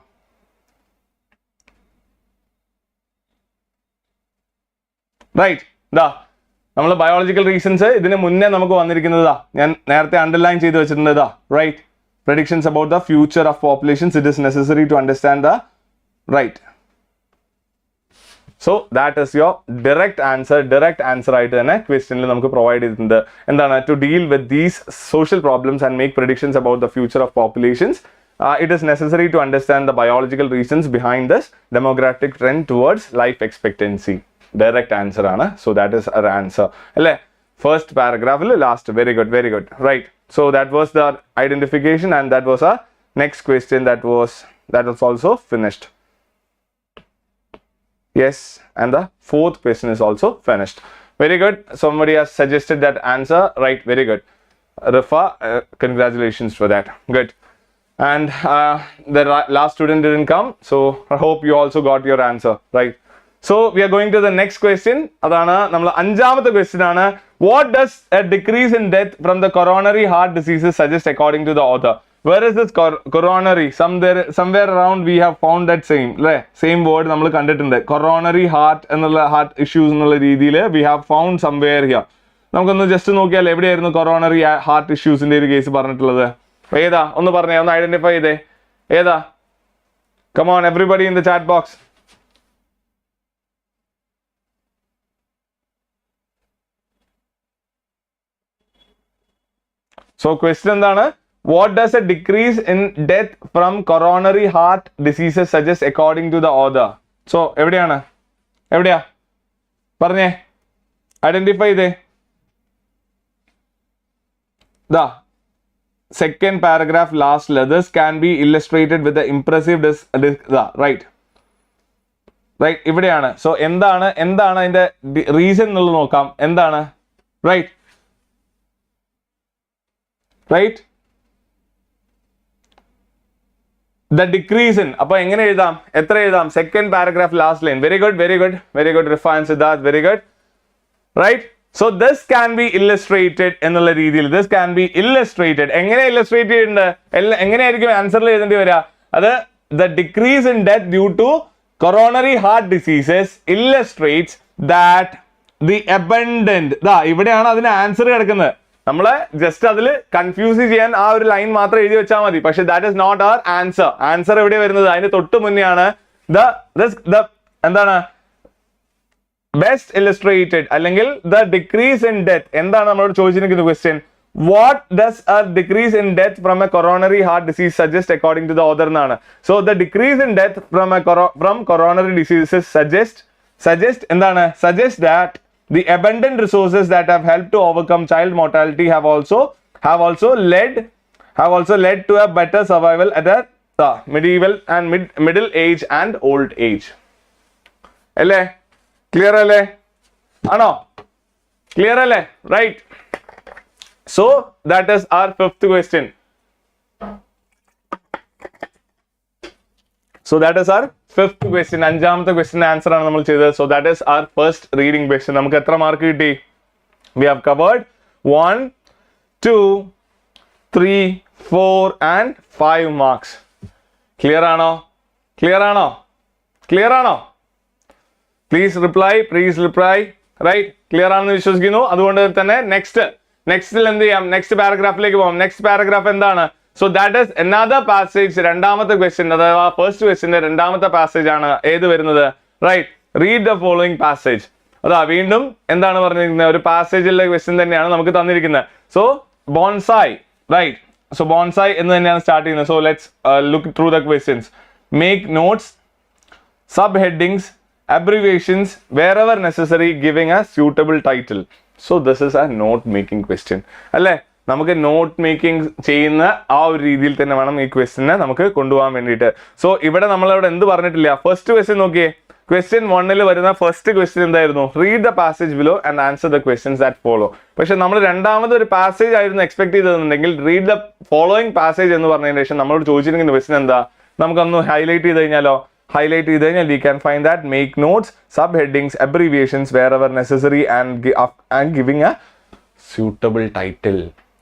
റൈറ്റ് ദാ നമ്മൾ ബയോളജിക്കൽ റീസൺസ് ഇതിന് മുന്നേ നമുക്ക് വന്നിരിക്കുന്നതാ ഞാൻ നേരത്തെ അണ്ടർലൈൻ ചെയ്ത് വെച്ചിട്ടുണ്ട്. ഇതാ right predictions about the future of populations, it is necessary to understand the right. So that is your direct answer ആയിട്ട് തന്നെ ക്വസ്റ്റ്യനിൽ നമുക്ക് പ്രൊവൈഡ് ചെയ്തിട്ടുണ്ട്. എന്താണ് to deal with these social problems and make predictions about the future of populations, it is necessary to understand the biological reasons behind this demographic trend towards life expectancy. Direct answer ആണ്. So that is our answer. അല്ലേ first paragraph last. Very good right. So that was the identification and that was our next question that was also finished. Yes, and the fourth question is also finished. Very good. Somebody has suggested that answer. Right, very good. Rifa, congratulations for that. Good. And the last student didn't come, so I hope you also got your answer. Right. So we are going to the next question. Adana nammal anjamathe question aanu. What does a decrease in death from the coronary heart diseases suggest according to the author? Where is this coronary? Somewhere around we have found that same word nammal kandittund. Coronary heart ennulla heart issues ennulla reethile we have found somewhere here. Namukku just nokkiyal evideyirunnu coronary heart issues inde oru case parnittulladu. Eda onnu parney onnu identify ide. Eda, come on everybody in the chat box. So question എന്താണ്? What does a decrease in death from coronary heart diseases suggest according to the author? So എവിടെയാ പറഞ്ഞേ identify ചെയ്തേ. The second paragraph last this can be illustrated with the impressive right ഇവിടെയാണ്. So എന്താണ് അതിന്റെ reason എന്നുള്ളത് നോക്കാം. എന്താണ് right the decrease in appo engane ezhudam etra ezhudam second paragraph last line. Very good Rifa and Siddharth, very good. Right, so this can be illustrated ennulla reethil. This can be illustrated engane illustrate cheyinde engane aayirikkum answer il ezhundi vara adu the decrease in death due to coronary heart diseases illustrates that the abundant ഇവിടെയാണ് അതിന് answer കിടക്കുന്നത്. നമ്മളെ just അതിൽ confuse ചെയ്യാൻ ആ ഒരു line മാത്രം എഴുതി വെച്ചാൽ മതി. പക്ഷെ that is not our answer എവിടെ വരുന്നത് അതിന് തൊട്ട് മുന്നെയാണ് എന്താണ് ബെസ്റ്റ് ഇല്ലസ്ട്രേറ്റഡ് അല്ലെങ്കിൽ ദ ഡിക്രീസ് ഇൻ ഡെത്ത്. എന്താണ് നമ്മളോട് ചോദിച്ചിരിക്കുന്ന question? What does a decrease in death from a coronary heart disease suggest according to the author എന്നാണ്. So the decrease in death from coronary diseases suggest എന്താണ്? Suggest that the abundant resources that have helped to overcome child mortality have also led to a better survival at the medieval and middle age and old age. alle clear alle ano clear alle right. So that is our fifth question. So that is our fifth question. അഞ്ചാമത്തെ question answer ആണ് നമ്മൾ ചെയ്തത്. So that is our first reading question. നമുക്ക് എത്ര mark കിട്ടി? We have covered 1, 2, 3, 4 and 5 marks. Clear ആണോ? Please reply. Right, clear ആണെന്ന് വിശ്വസിക്കുന്നു. അതുകൊണ്ട് തന്നെ നെക്സ്റ്റിൽ എന്ത് ചെയ്യാം? നെക്സ്റ്റ് പാരഗ്രാഫിലേക്ക് പോകാം. നെക്സ്റ്റ് പാരഗ്രാഫ് എന്താണ്? So that is another passage. രണ്ടാമത്തെ ക്വസ്റ്റ്യൻ അഥവാ ഫസ്റ്റ് ക്വസ്റ്റ്യന്റെ രണ്ടാമത്തെ പാസേജ് ആണ് ഏത് വരുന്നത്? Right, read the following passage. അതാ വീണ്ടും എന്താണ് പറഞ്ഞിരിക്കുന്നത്? ഒരു പാസേജിലെ ക്വസ്റ്റ്യൻ തന്നെയാണ് നമുക്ക് തന്നിരിക്കുന്നത്. So bonsai, right. So bonsai എന്ന് തന്നെയാണ് സ്റ്റാർട്ട് ചെയ്യുന്നത്. So let's look through the questions. Make notes, sub headings, abbreviations wherever necessary, giving a suitable title. So this is a note making question. അല്ലേ? നമുക്ക് not making ചെയ്യുന്ന ആ ഒരു രീതിയിൽ തന്നെ വേണം ഈ ക്വസ്റ്റ്യനെ നമുക്ക് കൊണ്ടുപോകാൻ വേണ്ടിയിട്ട്. സോ ഇവിടെ നമ്മളിവിടെ എന്ത് പറഞ്ഞിട്ടില്ല? ഫസ്റ്റ് ക്വസ്റ്റ്യൻ നോക്കിയേ. ക്വസ്റ്റ്യൻ 1-ൽ വരുന്ന ഫസ്റ്റ് ക്വസ്റ്റ്യൻ എന്തായിരുന്നു? Read the passage below and answer the questions that follow. പക്ഷെ നമ്മൾ രണ്ടാമത് ഒരു പാസേജ് ആയിരുന്നു എക്സ്പെക്ട് ചെയ്തതെന്നുണ്ടെങ്കിൽ റീഡ് ദ ഫോളോയിങ് പാസേജ് എന്ന് പറഞ്ഞതിന് ശേഷം നമ്മളോട് ചോദിച്ചിരിക്കുന്ന ക്വസ്റ്റ്യൻ എന്താ? നമുക്കൊന്ന് ഹൈലൈറ്റ് ചെയ്ത് കഴിഞ്ഞാലോ? ഹൈലൈറ്റ് ചെയ്ത് കഴിഞ്ഞാൽ we can find that make notes, sub headings, abbreviations wherever necessary and giving a suitable title.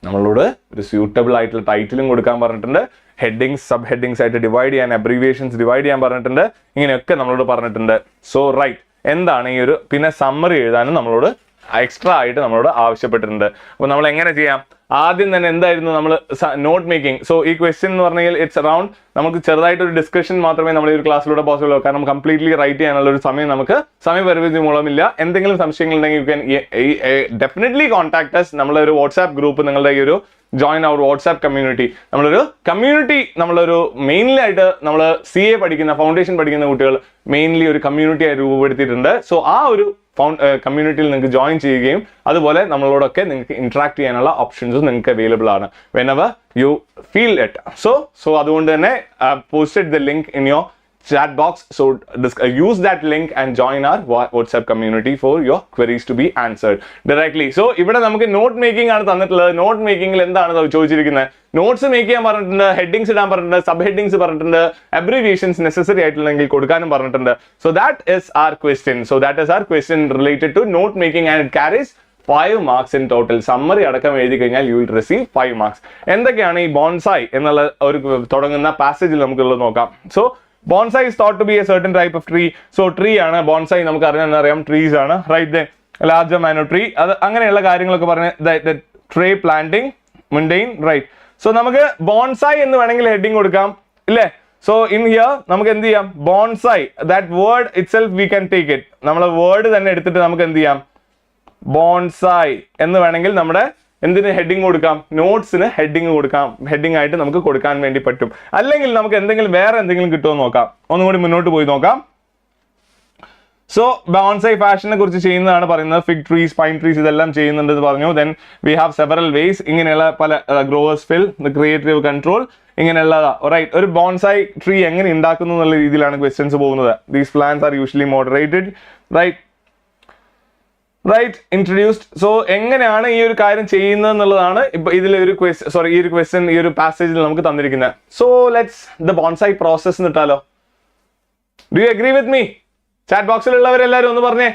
നമ്മളോട് ഒരു സ്യൂട്ടബിൾ ആയിട്ടുള്ള ടൈറ്റിലും കൊടുക്കാൻ പറഞ്ഞിട്ടുണ്ട്. ഹെഡിങ്സ്, സബ് ഹെഡിങ്സ് ആയിട്ട് ഡിവൈഡ് ചെയ്യാൻ, അബ്രീവിയേഷൻസ് ഡിവൈഡ് ചെയ്യാൻ പറഞ്ഞിട്ടുണ്ട്. ഇങ്ങനെയൊക്കെ നമ്മളോട് പറഞ്ഞിട്ടുണ്ട്. സോ റൈറ്റ്, എന്താണ് ഈ ഒരു പിന്നെ സമ്മറി എഴുതാനും നമ്മളോട് എക്സ്ട്രാ ആയിട്ട് നമ്മളോട് ആവശ്യപ്പെട്ടിട്ടുണ്ട്. അപ്പോൾ നമ്മൾ എങ്ങനെ ചെയ്യാം? ആദ്യം തന്നെ എന്തായിരുന്നു നമ്മൾ നോട്ട് മേക്കിംഗ്. സോ ഈ ക്വസ്റ്റ്യൻ എന്ന് പറഞ്ഞാൽ ഇറ്റ്സ് അറൌണ്ട് നമുക്ക് ചെറുതായിട്ടൊരു ഡിസ്കഷൻ മാത്രമേ നമ്മൾ ഈ ഒരു ക്ലാസ്സിലൂടെ പോസിബിൾ ആവും. കാരണം കംപ്ലീറ്റ്ലി റൈറ്റ് ചെയ്യാനുള്ള ഒരു സമയം നമുക്ക് സമയപരിമിതി മൂലമില്ല. എന്തെങ്കിലും സംശയങ്ങൾ ഉണ്ടെങ്കിൽ you can definitely contact us. നമ്മളൊരു വാട്സ്ആപ്പ് ഗ്രൂപ്പ്, നിങ്ങളുടെ ഈ ഒരു ജോയിൻ അവർ വാട്സ്ആപ്പ് കമ്മ്യൂണിറ്റി, നമ്മളൊരു മെയിൻലി ആയിട്ട് നമ്മൾ CA പഠിക്കുന്ന, ഫൗണ്ടേഷൻ പഠിക്കുന്ന കുട്ടികൾ മെയിൻലി ഒരു കമ്മ്യൂണിറ്റി ആയി രൂപപ്പെടുത്തിയിട്ടുണ്ട്. സോ ആ ഒരു കമ്മ്യൂണിറ്റിയിൽ നിങ്ങൾക്ക് ജോയിൻ ചെയ്യുകയും അതുപോലെ നമ്മളോടൊക്കെ നിങ്ങൾക്ക് ഇന്ററാക്ട് ചെയ്യാനുള്ള ഓപ്ഷൻസും നിങ്ങൾക്ക് അവൈലബിൾ ആണ് whenever you feel it. So അതുകൊണ്ട് തന്നെ posted the link in your chat box. So use that link and join our WhatsApp community for your queries to be answered directly. So ഇവിടെ നമുക്ക് not making ആണ് തന്നിട്ടുള്ളത്. Not മേക്കിംഗിൽ എന്താണ് ചോദിച്ചിരിക്കുന്നത്? Notes make ചെയ്യാൻ പറഞ്ഞിട്ടുണ്ട്, ഹെഡിങ്സ് ഇടാൻ പറഞ്ഞിട്ടുണ്ട്, സബ് ഹെഡിങ്സ് പറഞ്ഞിട്ടുണ്ട്, അബ്രീവിയേഷൻസ് നെസസറി ആയിട്ടുണ്ടെങ്കിൽ കൊടുക്കാനും പറഞ്ഞിട്ടുണ്ട്. So that is our question related to note making and it carries 5 marks in total. Summary അടക്കം എഴുതി കഴിഞ്ഞാൽ യു വിൽ റിസീവ് 5 marks. എന്തൊക്കെയാണ് ഈ ബോൺസായി എന്നുള്ള ഒരു തുടങ്ങുന്ന പാസേജിൽ നമുക്കുള്ളത് നോക്കാം. So bonsai is thought to be a certain type of tree. So tree ആണ് bonsai, നമുക്ക് അറിയാം trees ആണ്, right? Then larger manor tree, അത് അങ്ങനെയുള്ള കാര്യങ്ങളൊക്കെ പറഞ്ഞ tree planting, mundane, right? So നമുക്ക് bonsai എന്ന് വേണമെങ്കിൽ ഹെഡിങ് കൊടുക്കാം, ഇല്ലേ? So in here നമുക്ക് എന്ത് ചെയ്യാം? bonsai, that word itself we can take it. നമ്മൾ വേർഡ് തന്നെ എടുത്തിട്ട് നമുക്ക് എന്ത് ചെയ്യാം? bonsai എന്ന് വേണമെങ്കിൽ നമ്മുടെ എന്തിന് ഹെഡിങ് കൊടുക്കാം? നോട്ട്സിന് ഹെഡിങ് കൊടുക്കാം. ഹെഡിങ് ആയിട്ട് നമുക്ക് കൊടുക്കാൻ വേണ്ടി പറ്റും. അല്ലെങ്കിൽ നമുക്ക് എന്തെങ്കിലും വേറെ എന്തെങ്കിലും കിട്ടുമോ നോക്കാം. ഒന്നും കൂടി മുന്നോട്ട് പോയി നോക്കാം. സോ ബോൺസൈ ഫാഷനെ കുറിച്ച് ചെയ്യുന്നതാണ് പറയുന്നത്. ഫിഗ് ട്രീസ്, പൈൻ ട്രീസ് ഇതെല്ലാം ചെയ്യുന്നുണ്ടെന്ന് പറഞ്ഞു. Then we have several ways. ഇങ്ങനെയുള്ള പല ഗ്രോവേഴ്സ് ഫിൽ, ക്രിയേറ്റീവ് കൺട്രോൾ, ഇങ്ങനെയുള്ളതാ. റൈറ്റ്, ഒരു ബോൺസൈ ട്രീ എങ്ങനെ ഉണ്ടാക്കുന്നു എന്നുള്ള രീതിയിലാണ് ക്വസ്റ്റ്യൻസ് പോകുന്നത്. These plants are usually moderated, right, introduced. So എങ്ങനെയാണ് ഈ ഒരു കാര്യം ചെയ്യുന്നത് എന്നുള്ളതാണ് ഇപ്പൊ ഇതിലൊരു ക്വസ്റ്റ്യൻ ഈ ഒരു പാസേജിൽ നമുക്ക് തന്നിരിക്കുന്നത്. So let's the bonsai process ഇട്ടാലോ. Do you agree with me? Chat ബോക്സിലുള്ളവരെല്ലാവരും ഒന്ന് പറഞ്ഞേ,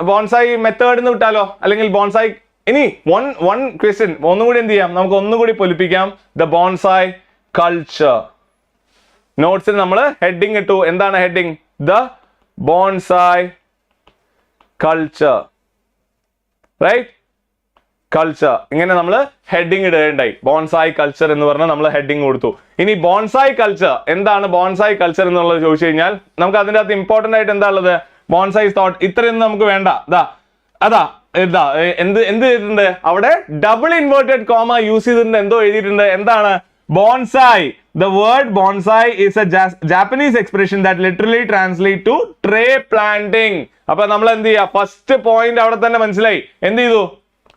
ബോൺസൈ മെത്തേഡ് എന്ന് വിട്ടാലോ, അല്ലെങ്കിൽ ബോൺസൈ. ഇനി വൺ ക്വസ്റ്റ്യൻ ഒന്നുകൂടി എന്ത് ചെയ്യാം, നമുക്ക് ഒന്നുകൂടി പൊലിപ്പിക്കാം. The bonsai culture. നോട്ട്സിൽ നമ്മൾ ഹെഡിങ് ഇട്ടു. എന്താണ് heading? The bonsai culture, right? Culture. ഇങ്ങനെ നമ്മൾ ഹെഡിങ് ഇടേണ്ടായി. ബോൺസായി കൾച്ചർ എന്ന് പറഞ്ഞാൽ നമ്മൾ ഹെഡിങ് കൊടുത്തു. ഇനി ബോൺസായി കൾച്ചർ എന്താണ്? ബോൺസായി കൾച്ചർ എന്നുള്ളത് ചോദിച്ചു കഴിഞ്ഞാൽ നമുക്ക് അതിൻ്റെ അകത്ത് ഇമ്പോർട്ടന്റ് ആയിട്ട് എന്താ ഉള്ളത്? Bonsai thought. ഇത്രയൊന്നും നമുക്ക് വേണ്ട. എന്ത് ചെയ്തിട്ടുണ്ട് അവിടെ? ഡബിൾ ഇൻവേർട്ടഡ് കോമ യൂസ് ചെയ്തിട്ടുണ്ട്. എന്തോ എഴുതിയിട്ടുണ്ട്. എന്താണ്? Bonsai. The word bonsai is a Japanese expression that literally translates to tree planting. അപ്പൊ നമ്മൾ എന്ത് ചെയ്യാ? ഫസ്റ്റ് പോയിന്റ് അവിടെ തന്നെ മനസ്സിലായി. എന്ത് ചെയ്തു?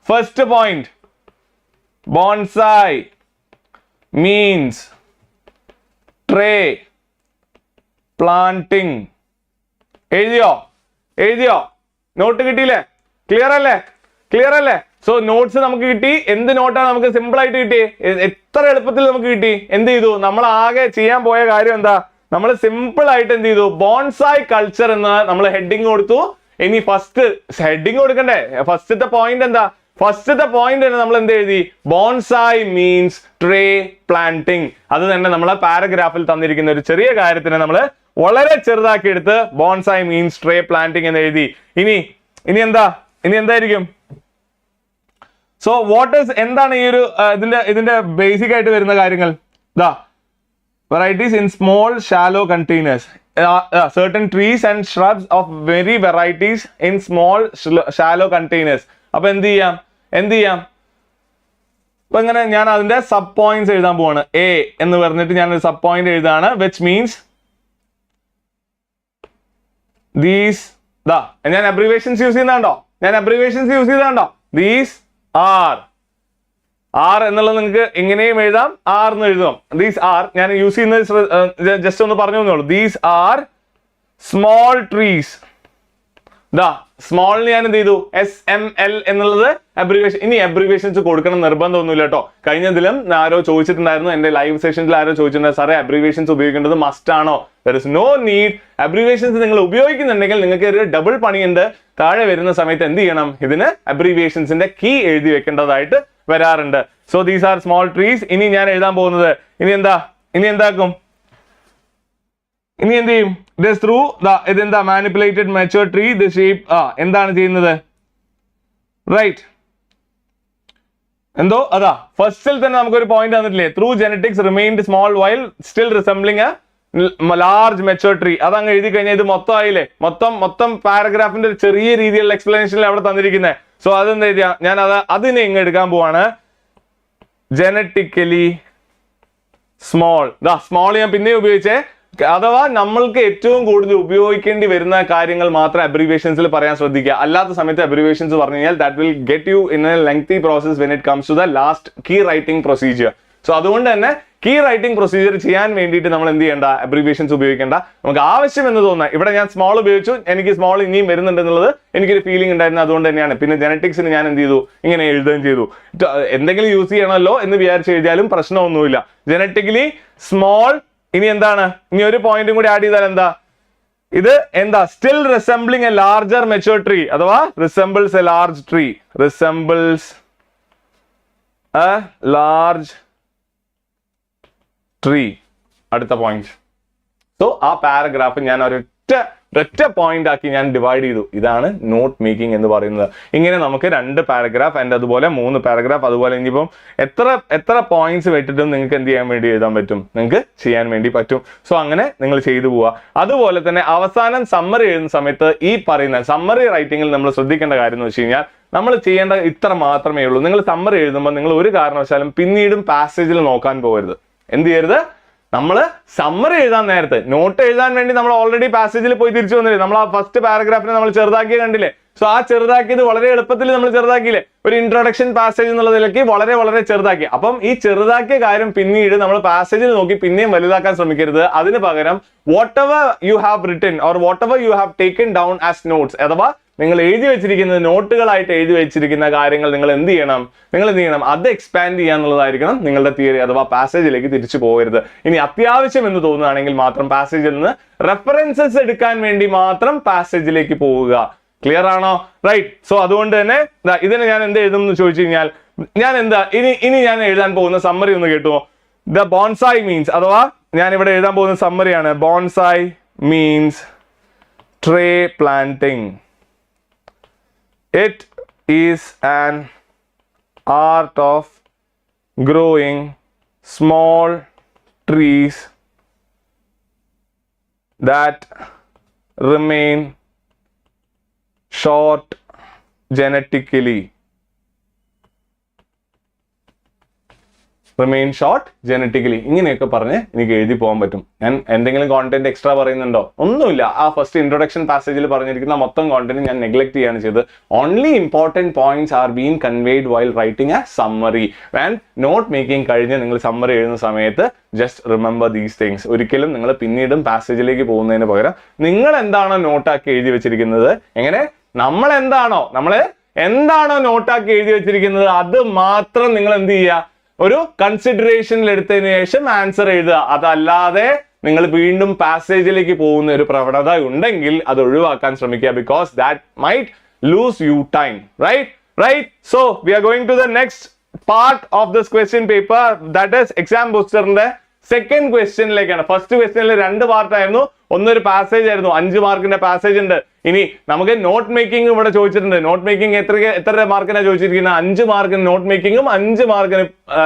First point, bonsai means tree planting. എഴുതിയോ? നോട്ട് കിട്ടിയില്ലേ? ക്ലിയർ അല്ലേ? സോ നോട്ട്സ് നമുക്ക് കിട്ടി. എന്ത് നോട്ടാണ് നമുക്ക് സിമ്പിൾ ആയിട്ട് കിട്ടി? എത്ര എളുപ്പത്തിൽ നമുക്ക് കിട്ടി? എന്ത് ചെയ്തു? നമ്മൾ ആകെ ചെയ്യാൻ പോയ കാര്യം എന്താ? നമ്മൾ സിമ്പിൾ ആയിട്ട് എന്ത് ചെയ്തു? ബോൺസായി കൾച്ചർ എന്ന് നമ്മൾ ഹെഡിങ് കൊടുത്തു. ഇനി ഫസ്റ്റ് ഹെഡിങ് കൊടുക്കണ്ടേ? ഫസ്റ്റത്തെ പോയിന്റ് എന്താ? ഫസ്റ്റത്തെ പോയിന്റ് തന്നെ നമ്മൾ എന്ത് എഴുതി? Bonsai means tree planting. അത് തന്നെ നമ്മളെ പാരഗ്രാഫിൽ തന്നിരിക്കുന്ന ഒരു ചെറിയ കാര്യത്തിനെ നമ്മൾ വളരെ ചെറുതാക്കി എടുത്ത് ബോൺസായി മീൻസ് ട്രീ പ്ലാന്റിങ് എന്ന് എഴുതി. ഇനി എന്തായിരിക്കും? സോ എന്താണ് ഈ ഒരു ഇതിന്റെ ബേസിക് ആയിട്ട് വരുന്ന കാര്യങ്ങൾ? varieties in small shallow containers. Certain trees and shrubs of very varieties in small shallow containers. അപ്പൊ എന്ത് ചെയ്യാം? അപ്പൊ ഇങ്ങനെ ഞാൻ അതിന്റെ സബ് പോയിന്റ്സ് എഴുതാൻ പോവാണ്. എ എന്ന് പറഞ്ഞിട്ട് ഞാൻ ഒരു സബ് പോയിന്റ് എഴുതാണ്. വിച്ച് മീൻസ് these ഞാൻ അബ്രീവേഷൻസ് യൂസ് ചെയ്യുന്നുണ്ടോ? These ആർ എന്നുള്ളത് നിങ്ങൾക്ക് ഇങ്ങനെയും എഴുതാം, ആർ എന്ന് എഴുതാം. ദീസ് ആർ ഞാൻ യൂസ് ചെയ്യുന്നത് ജസ്റ്റ് ഒന്ന് പറഞ്ഞു തന്നോളൂ. These are small trees. ദാ സ്മോളിന് ഞാൻ എന്ത് ചെയ്തു, SML എന്നുള്ളത് അബ്രിവേഷൻ. ഇനി അബ്രിവേഷൻസ് കൊടുക്കണം നിർബന്ധമൊന്നുമില്ല കേട്ടോ. കഴിഞ്ഞതിലും ആരോ ചോദിച്ചിട്ടുണ്ടായിരുന്നു, എന്റെ ലൈവ് സെഷനിൽ ആരോ ചോദിച്ചിട്ടുണ്ടായിരുന്നു, സാറേ അബ്രിവേഷൻസ് ഉപയോഗിക്കേണ്ടത് മസ്റ്റ് ആണോ? There is no need. Abbreviations നിങ്ങൾ ഉപയോഗിക്കുന്നുണ്ടെങ്കിൽ നിങ്ങൾക്ക് ഒരു ഡബിൾ പണിയുണ്ട്. താഴെ വരുന്ന സമയത്ത് എന്ത് ചെയ്യണം, ഇതിന് അബ്രിവേഷൻസിന്റെ കീ എഴുതി വെക്കേണ്ടതായിട്ട് വരാറുണ്ട്. So these are small trees. ഇനി ഞാൻ എഴുതാൻ പോകുന്നത് ഇനി എന്താക്കും, ഇനി എന്ത് ചെയ്യും, this through ഇതെന്താ manipulated mature tree the shape. എന്താണ് ചെയ്യുന്നത്, റൈറ്റ്, എന്തോ അതാ ഫസ്റ്റിൽ തന്നെ നമുക്കൊരു പോയിന്റ് തന്നിട്ടില്ലേ, through genetics remained small while still resembling a large mature tree. അതങ്ങ് എഴുതി കഴിഞ്ഞാൽ ഇത് മൊത്തം ആയില്ലേ, മൊത്തം പാരഗ്രാഫിന്റെ ഒരു ചെറിയ രീതിയിലുള്ള എക്സ്പ്ലനേഷനിൽ അവിടെ തന്നിരിക്കുന്നത്. സോ അതെന്താ എഴുതിയാ, ഞാൻ അതിനെ ഇങ്ങ് എടുക്കാൻ പോവാണ്. Genetically small. സ്മോൾ ഞാൻ പിന്നെ ഉപയോഗിച്ചേ, അഥവാ നമ്മൾക്ക് ഏറ്റവും കൂടുതൽ ഉപയോഗിക്കേണ്ടി വരുന്ന കാര്യങ്ങൾ മാത്രം അബ്രിവേഷൻസിൽ പറയാൻ ശ്രദ്ധിക്കുക. അല്ലാത്ത സമയത്ത് അബ്രിവേഷൻസ് പറഞ്ഞു കഴിഞ്ഞാൽ that will get you in a lengthy process when it comes to the last key writing procedure. So അതുകൊണ്ട് തന്നെ കീ റൈറ്റിംഗ് പ്രൊസീജിയർ ചെയ്യാൻ വേണ്ടിയിട്ട് നമ്മൾ എന്ത് ചെയ്യേണ്ട, അബ്രിവേഷൻസ് ഉപയോഗിക്കേണ്ട. നമുക്ക് ആവശ്യം എന്ന് തോന്നുന്നത്, ഇവിടെ ഞാൻ സ്മോൾ ഉപയോഗിച്ചു, എനിക്ക് സ്മോൾ ഇനിയും വരുന്നുണ്ട് എന്നുള്ളത് എനിക്കൊരു ഫീലിംഗ് ഉണ്ടായിരുന്നു, അതുകൊണ്ട് തന്നെയാണ്. പിന്നെ ജെനറ്റിക്സിന് ഞാൻ എന്ത് ചെയ്തു, ഇങ്ങനെ എഴുതുകയും ചെയ്തു. എന്തെങ്കിലും യൂസ് ചെയ്യണമല്ലോ എന്ന് വിചാരിച്ച് എഴുതിയാലും പ്രശ്നമൊന്നുമില്ല. Genetically small. ഇനി എന്താണ്, ഇനി ഒരു പോയിന്റും കൂടി ആഡ് ചെയ്താൽ എന്താ, ഇത് എന്താ, still resembling a larger mature tree, അഥവാ resembles a large tree, resembles a large tree. അടുത്ത പോയിന്റ്. സോ ആ പാരഗ്രാഫ് ഞാൻ ഒരൊറ്റ പോയിന്റ് ആക്കി ഞാൻ ഡിവൈഡ് ചെയ്തു. ഇതാണ് നോട്ട് മേക്കിംഗ് എന്ന് പറയുന്നത്. ഇങ്ങനെ നമുക്ക് 2 പാരഗ്രാഫ് ആൻഡ് അതുപോലെ 3 പാരഗ്രാഫ്, അതുപോലെ ഇനിയിപ്പം എത്ര പോയിന്റ്സ് വെച്ചിട്ടും നിങ്ങൾക്ക് എന്ത് ചെയ്യാൻ വേണ്ടി എഴുതാൻ പറ്റും, നിങ്ങൾക്ക് ചെയ്യാൻ വേണ്ടി പറ്റും. സോ അങ്ങനെ നിങ്ങൾ ചെയ്തു പോവുക. അതുപോലെ തന്നെ അവസാനം സമ്മറി എഴുതുന്ന സമയത്ത് ഈ പറയുന്ന സമ്മറി റൈറ്റിംഗിൽ നമ്മൾ ശ്രദ്ധിക്കേണ്ട കാര്യം എന്ന് വെച്ച് കഴിഞ്ഞാൽ, നമ്മൾ ചെയ്യേണ്ട ഇത്ര മാത്രമേ ഉള്ളൂ. നിങ്ങൾ സമ്മറി എഴുതുമ്പോൾ നിങ്ങൾ ഒരു കാരണവശാലും പിന്നീടും പാസേജിൽ നോക്കാൻ പോകരുത്. എന്ത് ചെയ്യരുത്, നമ്മൾ സമ്മറി എഴുതാൻ നേരത്തെ, നോട്ട് എഴുതാൻ വേണ്ടി നമ്മൾ ഓൾറെഡി പാസേജിൽ പോയി തിരിച്ചു വന്നില്ലേ, നമ്മൾ ആ ഫസ്റ്റ് പാരഗ്രാഫിനെ നമ്മൾ ചെറുതാക്കിയ കണ്ടില്ലേ. സോ ആ ചെറുതാക്കിയത് വളരെ എളുപ്പത്തിൽ നമ്മൾ ചെറുതാക്കിയില്ലേ, ഒരു ഇൻട്രൊഡക്ഷൻ പാസേജ് എന്നുള്ള നിലയ്ക്ക് വളരെ ചെറുതാക്കി. അപ്പം ഈ ചെറുതാക്കിയ കാര്യം പിന്നീട് നമ്മൾ പാസേജിൽ നോക്കി പിന്നെയും വലുതാക്കാൻ ശ്രമിക്കരുത്. അതിന് പകരം what ever you have written or what ever you have taken down as notes, അഥവാ നിങ്ങൾ എഴുതി വെച്ചിരിക്കുന്നത് നോട്ടുകളായിട്ട് എഴുതി വെച്ചിരിക്കുന്ന കാര്യങ്ങൾ നിങ്ങൾ എന്ത് ചെയ്യണം, അത് എക്സ്പാൻഡ് ചെയ്യാന്നുള്ളതായിരിക്കണം നിങ്ങളുടെ തിയറി. അഥവാ പാസേജിലേക്ക് തിരിച്ചു പോകരുത്. ഇനി അത്യാവശ്യം എന്ന് തോന്നുകയാണെങ്കിൽ മാത്രം പാസേജിൽ നിന്ന് റെഫറൻസസ് എടുക്കാൻ വേണ്ടി മാത്രം പാസേജിലേക്ക് പോവുക. ക്ലിയർ ആണോ? റൈറ്റ്. സോ അതുകൊണ്ട് തന്നെ ഇതിനെ ഞാൻ എന്ത് എഴുതും എന്ന് ചോദിച്ചു കഴിഞ്ഞാൽ, ഞാൻ എന്താ ഇനി ഞാൻ എഴുതാൻ പോകുന്ന സമ്മറി ഒന്ന് കേട്ടോ. ദ ബോൺസായി മീൻസ്, അഥവാ ഞാൻ ഇവിടെ എഴുതാൻ പോകുന്ന സമ്മറിയാണ്, bonsai means tray planting. It is an art of growing small trees that remain short genetically. ഇങ്ങനെയൊക്കെ പറഞ്ഞ് എനിക്ക് എഴുതി പോകാൻ പറ്റും. ഞാൻ എന്തെങ്കിലും കോണ്ടന്റ് എക്സ്ട്രാ പറയുന്നുണ്ടോ? ഒന്നുമില്ല. ആ ഫസ്റ്റ് ഇൻട്രൊഡക്ഷൻ പാസേജിൽ പറഞ്ഞിരിക്കുന്ന മൊത്തം കോണ്ടന്റ് ഞാൻ നെഗ്ലക്ട് ചെയ്യാണ് ചെയ്തത്. Only important points are being conveyed while writing a summary. And note making കഴിഞ്ഞ് നിങ്ങൾ സമ്മറി എഴുതുന്ന സമയത്ത് ജസ്റ്റ് റിമെമ്പർ ദീസ് തിങ്സ്. ഒരിക്കലും നിങ്ങൾ പിന്നീടും പാസേജിലേക്ക് പോകുന്നതിന് പകരം നിങ്ങൾ എന്താണോ നോട്ടാക്കി എഴുതി വെച്ചിരിക്കുന്നത്, നമ്മൾ എന്താണോ നോട്ടാക്കി എഴുതി വെച്ചിരിക്കുന്നത് അത് മാത്രം നിങ്ങൾ എന്ത് ചെയ്യുക, ഒരു കൺസിഡറേഷനിൽ എടുത്തതിന് ശേഷം ആൻസർ എഴുതുക. അതല്ലാതെ നിങ്ങൾ വീണ്ടും പാസേജിലേക്ക് പോകുന്ന ഒരു പ്രവണത ഉണ്ടെങ്കിൽ അത് ഒഴിവാക്കാൻ ശ്രമിക്കുക. Because that might lose you time. Right. So we are going to the next part of this question paper, that is exam ബൂസ്റ്ററിന്റെ സെക്കൻഡ് ക്വസ്റ്റ്യനിലേക്കാണ്. ഫസ്റ്റ് ക്വസ്റ്റ്യനിൽ 2 പാർട്ടായിരുന്നു. ഒന്നൊരു പാസേജ് ആയിരുന്നു, 5 മാർക്കിന്റെ പാസേജ് ഉണ്ട്. ഇനി നമുക്ക് നോട്ട് മേക്കിംഗ് ഇവിടെ ചോദിച്ചിട്ടുണ്ട്. നോട്ട് മേക്കിംഗ് എത്ര മാർക്കിനാണ് ചോദിച്ചിരിക്കുന്നത്? 5 മാർക്കിന് നോട്ട് മേക്കിംഗും 5 മാർക്കിന്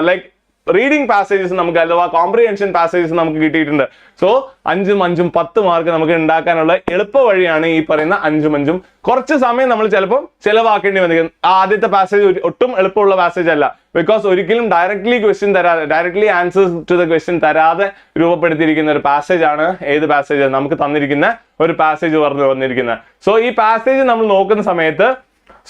ലൈക്ക് റീഡിംഗ് പാസേജസ് നമുക്ക്, അഥവാ കോംപ്രിഹെൻഷൻ പാസേജസ് നമുക്ക് കിട്ടിയിട്ടുണ്ട്. സോ 5 10 മാർക്ക് നമുക്ക് ഉണ്ടാക്കാനുള്ള എളുപ്പ വഴിയാണ് ഈ പറയുന്ന 5 കുറച്ച് സമയം നമ്മൾ ചിലപ്പോൾ ചെലവാക്കേണ്ടി വന്നിരിക്കും. ആദ്യത്തെ പാസേജ് ഒട്ടും എളുപ്പമുള്ള പാസേജ് അല്ല. ബിക്കോസ് ഒരിക്കലും directly answers to the question തരാതെ രൂപപ്പെടുത്തിയിരിക്കുന്ന ഒരു പാസേജ് ആണ്. ഏത് പാസേജ്? നമുക്ക് തന്നിരിക്കുന്ന ഒരു പാസേജ് പറഞ്ഞു വന്നിരിക്കുന്നത്. സോ ഈ പാസേജ് നമ്മൾ നോക്കുന്ന സമയത്ത്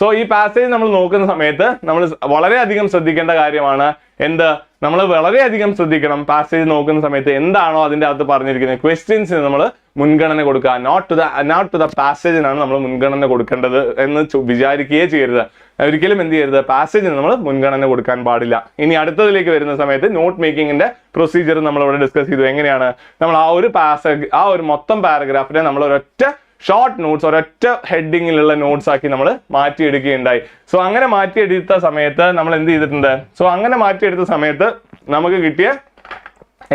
സോ ഈ പാസേജ് നമ്മൾ നോക്കുന്ന സമയത്ത് നമ്മൾ വളരെയധികം ശ്രദ്ധിക്കേണ്ട കാര്യമാണ് എന്ത്, നമ്മൾ വളരെയധികം ശ്രദ്ധിക്കണം പാസേജ് നോക്കുന്ന സമയത്ത് എന്താണോ അതിൻ്റെ അകത്ത് പറഞ്ഞിരിക്കുന്നത് ക്വസ്റ്റ്യൻസിന് നമ്മൾ മുൻഗണന കൊടുക്കുക. നോട്ട് ടു ദ പാസേജിനാണ് നമ്മൾ മുൻഗണന കൊടുക്കേണ്ടത് എന്ന് വിചാരിക്കുകയേ ചെയ്യരുത്. ഒരിക്കലും എന്ത് ചെയ്യരുത്, പാസേജിന് നമ്മൾ മുൻഗണന കൊടുക്കാൻ പാടില്ല. ഇനി അടുത്തതിലേക്ക് വരുന്ന സമയത്ത് നോട്ട് മേക്കിങ്ങിന്റെ പ്രൊസീജിയർ നമ്മൾ ഇവിടെ ഡിസ്കസ് ചെയ്തു. എങ്ങനെയാണ് നമ്മൾ ആ ഒരു മൊത്തം പാരഗ്രാഫിനെ നമ്മൾ ഒരൊറ്റ ഷോർട്ട് നോട്ട്സ്, ഒരൊറ്റ ഹെഡിങ്ങിലുള്ള നോട്ട്സ് ആക്കി നമ്മൾ മാറ്റിയെടുക്കുകയുണ്ടായി. സോ അങ്ങനെ മാറ്റിയെടുത്ത സമയത്ത് നമ്മൾ എന്ത് ചെയ്തിട്ടുണ്ട്, സോ അങ്ങനെ മാറ്റിയെടുത്ത സമയത്ത് നമുക്ക് കിട്ടിയ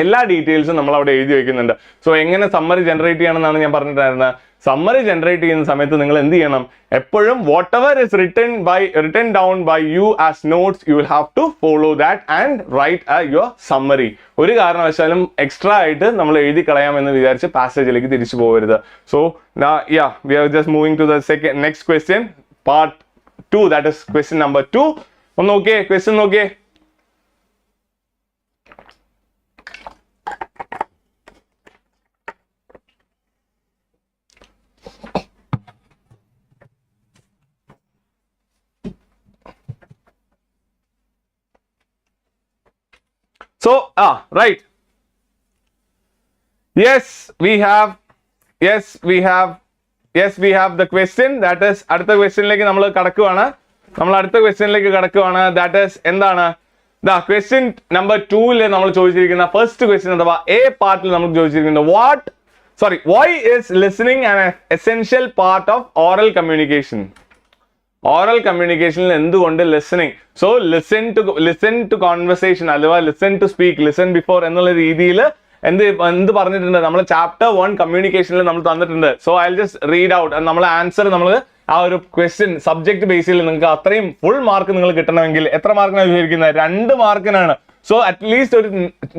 എല്ലാ ഡീറ്റെയിൽസും നമ്മൾ അവിടെ എഴുതി വെക്കുന്നുണ്ട്. സോ എങ്ങനെ സമ്മറി ജനറേറ്റ് ചെയ്യണമെന്നാണ് ഞാൻ പറഞ്ഞിട്ടുണ്ടായിരുന്നത്. സമ്മറി ജനറേറ്റ് ചെയ്യുന്ന സമയത്ത് നിങ്ങൾ എന്ത് ചെയ്യണം, എപ്പോഴും whatever is written down by you as notes you will have to follow that and write your summary. ഒരു കാരണവശാലും എക്സ്ട്രാ ആയിട്ട് നമ്മൾ എഴുതി കളയാമെന്ന് വിചാരിച്ച് പാസേജിലേക്ക് തിരിച്ചു പോകരുത്. So we are just moving to the next question, part 2, that is question number 2. ഒന്ന് നോക്കിയേ, ക്വസ്റ്റ്യൻ നോക്കിയേ. So, right. Yes, we have the question. That is, അടുത്ത ക്വസ്റ്റ്യനിലേക്ക് നമ്മൾ കടക്കുവാണ്. That is എന്താണ്, the question number 2-ൽ നമ്മൾ ചോദിച്ചിരിക്കുന്ന ഫസ്റ്റ് ക്വസ്റ്റ്യൻ അഥവാ എ പാർട്ടിൽ നമ്മൾ ചോദിച്ചിരിക്കുന്നത് why is listening an essential part of oral communication? Oral കമ്മ്യൂണിക്കേഷനിൽ എന്തുകൊണ്ട് listening? So listen to conversation അഥവാ listen to speak, listen before എന്നുള്ള രീതിയിൽ എന്ത് പറഞ്ഞിട്ടുണ്ട് നമ്മൾ ചാപ്റ്റർ 1 കമ്മ്യൂണിക്കേഷനിൽ നമ്മൾ തന്നിട്ടുണ്ട്. So I will just read out. നമ്മളെ ആൻസർ നമ്മൾ ആ ഒരു ക്വസ്റ്റ്യൻ സബ്ജക്ട് ബേസിൽ നിങ്ങൾക്ക് അത്രയും ഫുൾ മാർക്ക് നിങ്ങൾ കിട്ടണമെങ്കിൽ എത്ര മാർക്കിനാണ് ചോദിക്കുന്നത്? 2 മാർക്കിനാണ്. സോ അറ്റ്ലീസ്റ്റ് ഒരു